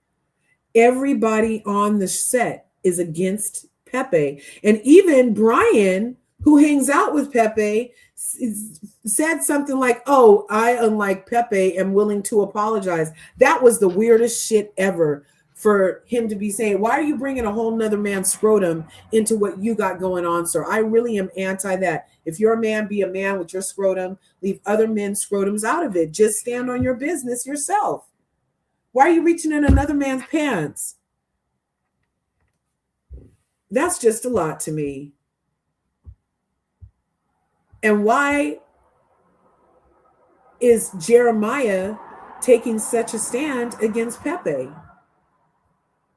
Everybody on the set is against Pepe. And even Brian, who hangs out with Pepe, said something like, oh, I, unlike Pepe, am willing to apologize. That was the weirdest shit ever for him to be saying, why are you bringing a whole nother man's scrotum into what you got going on, sir? I really am anti that. If you're a man, be a man with your scrotum. Leave other men's scrotums out of it. Just stand on your business yourself. Why are you reaching in another man's pants? That's just a lot to me. And why is Jeremiah taking such a stand against Pepe?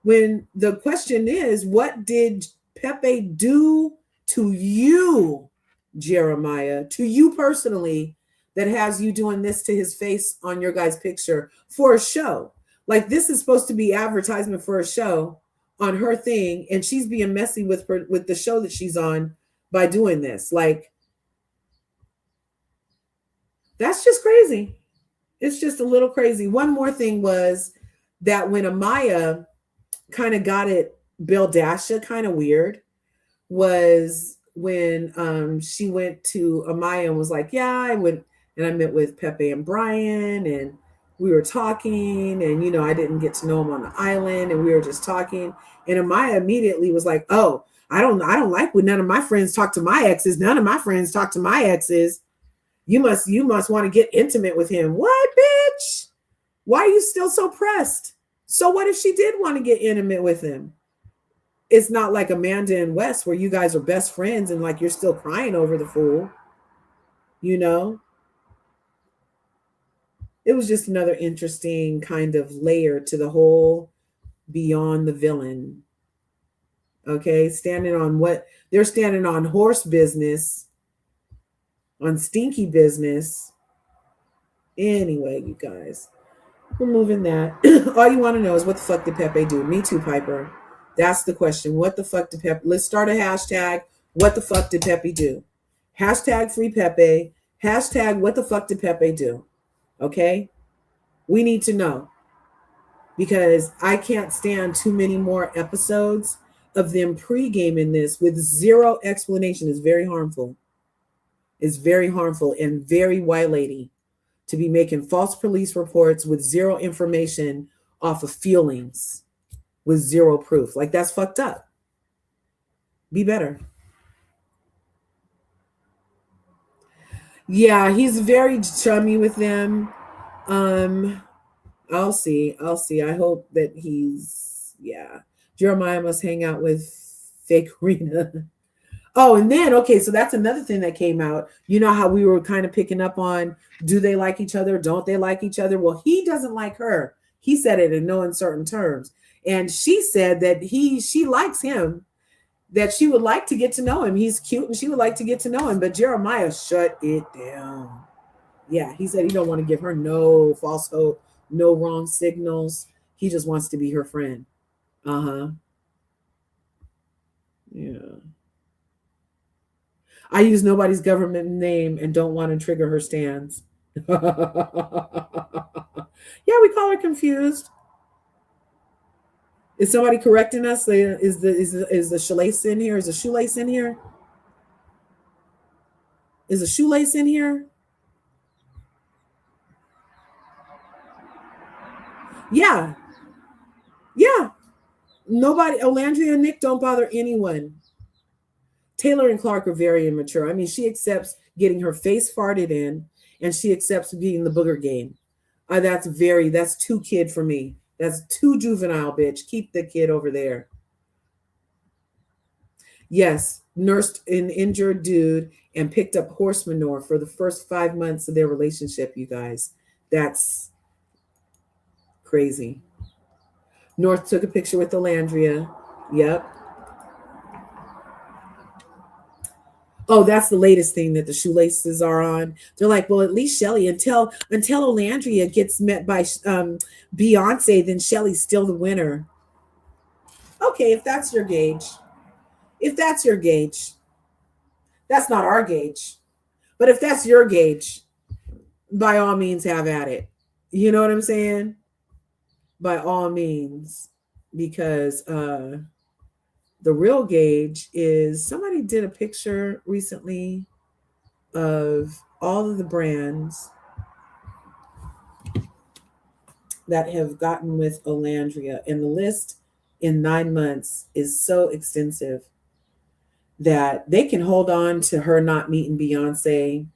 When the question is, what did Pepe do to you, Jeremiah, to you personally, that has you doing this to his face on your guy's picture for a show? Like, this is supposed to be advertisement for a show on her thing, and she's being messy with the show that she's on by doing this. Like, that's just crazy. It's just a little crazy. One more thing was that when Amaya kind of got it Bill Dasha kind of weird was when she went to Amaya and was like, yeah, I went and I met with Pepe and Brian and we were talking and, you know, I didn't get to know him on the island and we were just talking. And Amaya immediately was like, oh, I don't like when none of my friends talk to my exes. None of my friends talk to my exes. You must want to get intimate with him. What, bitch? Why are you still so pressed? So what if she did want to get intimate with him? It's not like Amanda and Wes where you guys are best friends and like you're still crying over the fool. You know? It was just another interesting kind of layer to the whole Beyond the Villain. Okay, standing on what they're standing on, horse business, on stinky business. Anyway, you guys, we're moving that. All you want to know is what the fuck did Pepe do? Me too, Piper. That's the question. What the fuck did Pepe? Let's start a hashtag. What the fuck did Pepe do? Hashtag free Pepe. Hashtag what the fuck did Pepe do? Okay, we need to know. Because I can't stand too many more episodes of them pre-gaming this with zero explanation. Is very harmful. It's very harmful and very white lady to be making false police reports with zero information off of feelings with zero proof. Like, that's fucked up. Be better. Yeah, he's very chummy with them. I'll see. I hope that yeah. Jeremiah must hang out with fake Rena. Oh, and then, okay, so that's another thing that came out. You know how we were kind of picking up on, do they like each other? Don't they like each other? Well, he doesn't like her. He said it in no uncertain terms. And she said that she likes him, that she would like to get to know him. He's cute and she would like to get to know him. But Jeremiah shut it down. Yeah, he said he don't want to give her no false hope, no wrong signals. He just wants to be her friend. Uh-huh. Yeah. I use nobody's government name and don't want to trigger her stands. Yeah, we call her confused. Is somebody correcting us? Is the shoelace in here? Is the shoelace in here? Is a shoelace in here? Yeah. Yeah. Nobody, Olandria and Nick don't bother anyone. Taylor and Clarke are very immature. I mean, she accepts getting her face farted in and she accepts being the booger game. That's too kid for me. That's too juvenile, bitch. Keep the kid over there. Yes, nursed an injured dude and picked up horse manure for the first 5 months of their relationship, you guys. That's crazy. North took a picture with Olandria. Yep. Oh, that's the latest thing that the shoelaces are on. They're like, well, at least Shelly, until Olandria gets met by Beyonce, then Shelly's still the winner. Okay, if that's your gauge. If that's your gauge. That's not our gauge. But if that's your gauge, by all means, have at it. You know what I'm saying? By all means. Because the real gauge is, somebody did a picture recently of all of the brands that have gotten with Olandria. And the list in 9 months is so extensive that they can hold on to her not meeting Beyonce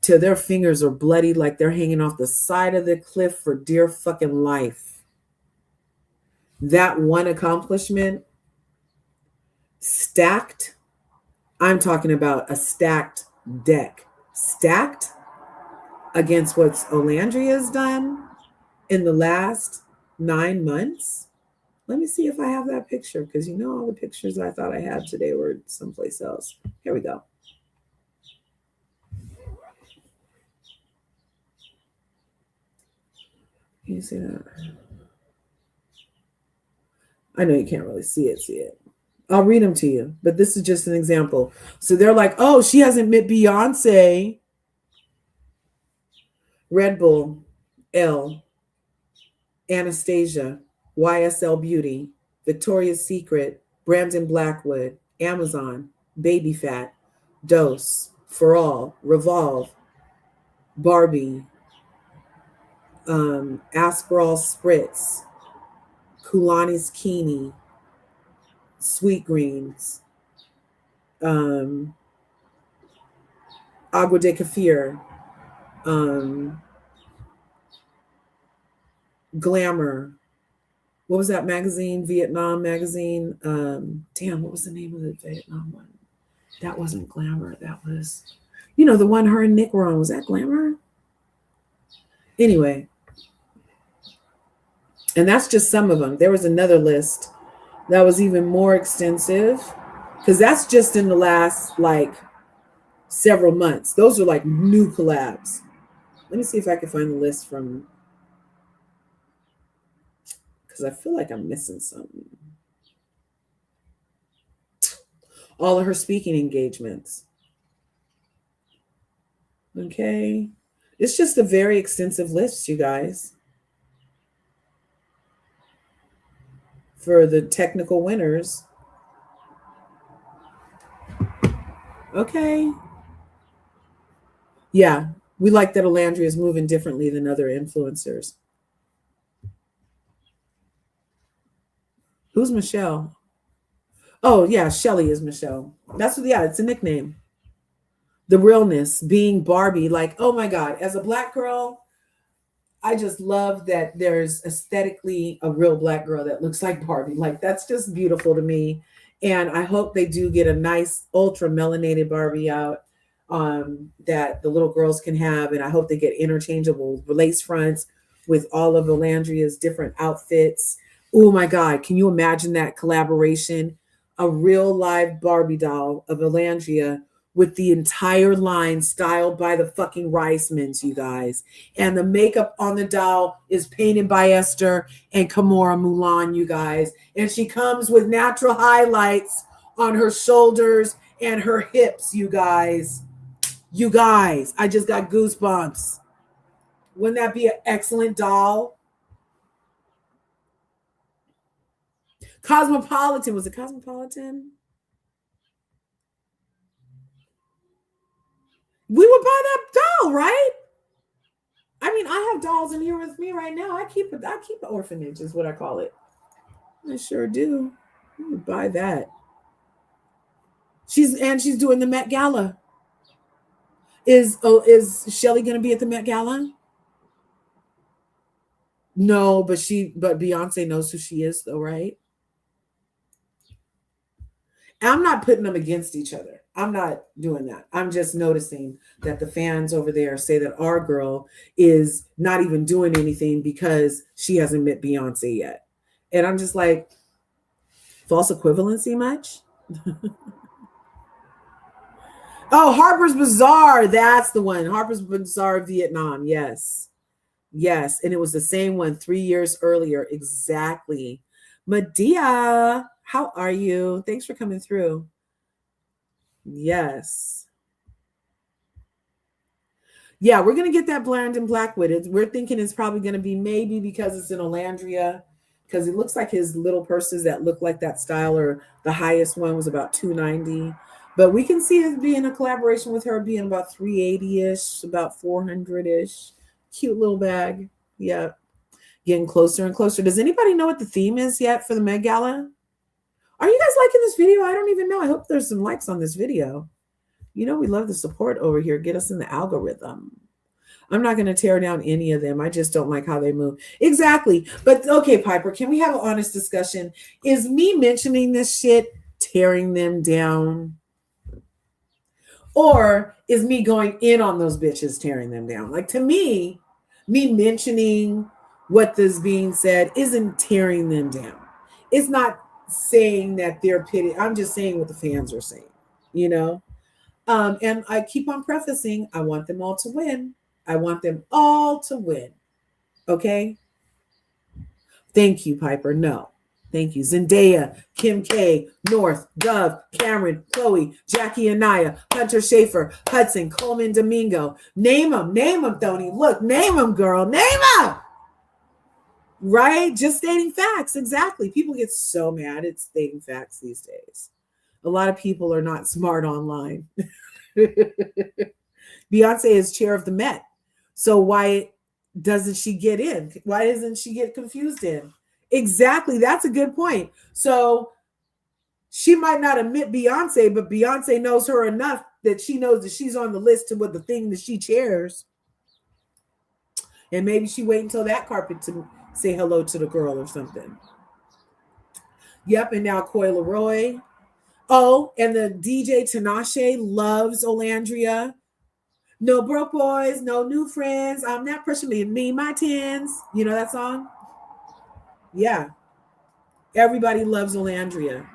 till their fingers are bloody, like they're hanging off the side of the cliff for dear fucking life. That one accomplishment stacked, I'm talking about a stacked deck, stacked against what Olandria's done in the last 9 months. Let me see if I have that picture, because you know all the pictures I thought I had today were someplace else. Here we go. Can you see that? I know you can't really see it. I'll read them to you, but this is just an example. So they're like, oh, she hasn't met Beyonce. Red Bull, L, Anastasia, YSL Beauty, Victoria's Secret, Brandon Blackwood, Amazon, Baby Fat, Dose, For All, Revolve, Barbie, Aspiral Spritz, Kulani's Kini, Sweet Greens, Agua de Kefir, Glamour. What was that magazine? Vietnam magazine. Damn, what was the name of the Vietnam one? That wasn't Glamour. That was, the one her and Nick were on. Was that Glamour? Anyway. And that's just some of them. There was another list that was even more extensive, because that's just in the last several months. Those are like new collabs. Let me see if I can find the list from, because I feel like I'm missing something. All of her speaking engagements. Okay. It's just a very extensive list, you guys. For the technical winners. Okay. Yeah, we like that Olandria is moving differently than other influencers. Who's Michelle? Oh, yeah, Shelly is Michelle. That's what, it's a nickname. The realness, being Barbie, oh my God, as a Black girl, I just love that there's aesthetically a real Black girl that looks like Barbie. That's just beautiful to me. And I hope they do get a nice ultra melanated Barbie out that the little girls can have. And I hope they get interchangeable lace fronts with all of Olandria's different outfits. Oh my God, can you imagine that collaboration? A real live Barbie doll of Olandria with the entire line styled by the fucking Reismans, you guys. And the makeup on the doll is painted by Esther and Kimora Mulan, you guys. And she comes with natural highlights on her shoulders and her hips, you guys. You guys, I just got goosebumps. Wouldn't that be an excellent doll? Cosmopolitan, was it Cosmopolitan? We would buy that doll, right? I mean, I have dolls in here with me right now. I keep an orphanage, is what I call it. I sure do. We would buy that. She's doing the Met Gala. Is Shelly gonna be at the Met Gala? No, but Beyonce knows who she is, though, right? I'm not putting them against each other. I'm not doing that. I'm just noticing that the fans over there say that our girl is not even doing anything because she hasn't met Beyonce yet. And I'm just like, false equivalency much? Oh, Harper's Bazaar. That's the one. Harper's Bazaar, Vietnam. Yes. Yes. And it was the same one 3 years earlier. Exactly. Medea, how are you? Thanks for coming through. Yes. Yeah, we're going to get that Brandon Blackwood. We're thinking it's probably going to be maybe because it's in Olandria, because it looks like his little purses that look like that style, or the highest one was about $290. But we can see it being a collaboration with her being about $380-ish, about $400-ish. Cute little bag. Yeah. Getting closer and closer. Does anybody know what the theme is yet for the Met Gala? Are you guys liking this video? I don't even know. I hope there's some likes on this video. We love the support over here. Get us in the algorithm. I'm not going to tear down any of them. I just don't like how they move. Exactly. But okay, Piper, can we have an honest discussion? Is me mentioning this shit tearing them down? Or is me going in on those bitches tearing them down? To me mentioning what is being said isn't tearing them down. It's not saying that they're pity. I'm just saying what the fans are saying, And I keep on prefacing, I want them all to win. I want them all to win. Okay? Thank you, Piper. No. Thank you. Zendaya, Kim K, North, Dove, Cameron, Chloe, Jackie Anaya, Hunter Schafer, Hudson, Coleman Domingo. Name them, Tony. Look, name them, girl. Name them. Right? Just stating facts. Exactly. People get so mad at stating facts these days. A lot of people are not smart online. Beyonce is chair of the Met. So why doesn't she get in? Why doesn't she get confused in? Exactly. That's a good point. So she might not admit Beyonce, but Beyonce knows her enough that she knows that she's on the list to what the thing that she chairs. And maybe she wait until that carpet to say hello to the girl or something. Yep. And now Coy Leroy. Oh, and the DJ Tinashe loves Olandria. No broke boys, no new friends. I'm not pressuring me, my tens. You know that song? Yeah. Everybody loves Olandria.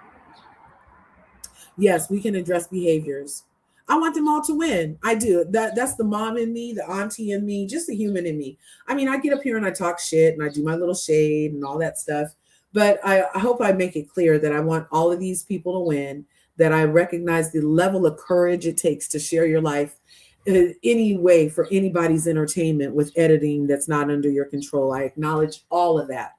Yes, we can address behaviors. I want them all to win. I do. That's the mom in me, the auntie in me, just the human in me. I mean, I get up here and I talk shit and I do my little shade and all that stuff. But I hope I make it clear that I want all of these people to win, that I recognize the level of courage it takes to share your life in any way for anybody's entertainment with editing that's not under your control. I acknowledge all of that.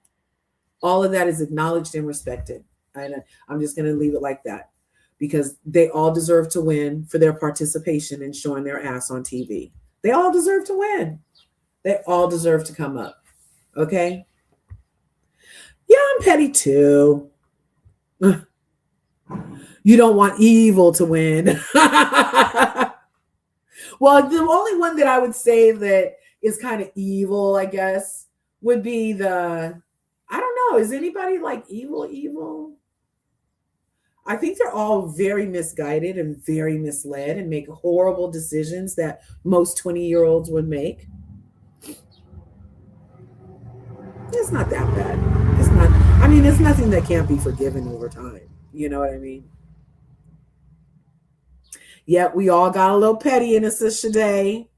All of that is acknowledged and respected. And I'm just going to leave it like that, because they all deserve to win for their participation in showing their ass on TV. They all deserve to win. They all deserve to come up. Okay? Yeah, I'm petty too. You don't want evil to win. Well, the only one that I would say that is kind of evil, I guess, would be I don't know. Is anybody like evil? I think they're all very misguided and very misled and make horrible decisions that most 20-year-olds would make. It's not that bad. It's not. I mean, it's nothing that can't be forgiven over time. You know what I mean? Yep, we all got a little petty in us today.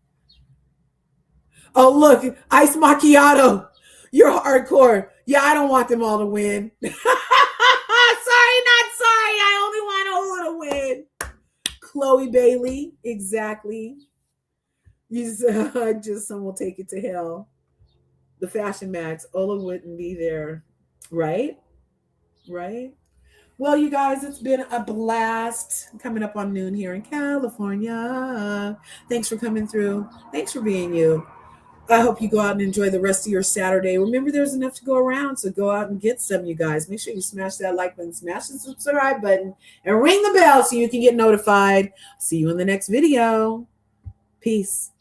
Oh, look, Ice Macchiato. You're hardcore. Yeah, I don't want them all to win. Sorry, not sorry. I only want Ola to win. Chloe Bailey, exactly. Just some will take it to hell. The Fashion Max, Ola wouldn't be there, right? Right? Well, you guys, it's been a blast coming up on noon here in California. Thanks for coming through. Thanks for being you. I hope you go out and enjoy the rest of your Saturday. Remember, there's enough to go around, so go out and get some, you guys. Make sure you smash that like button, smash the subscribe button, and ring the bell so you can get notified. See you in the next video. Peace.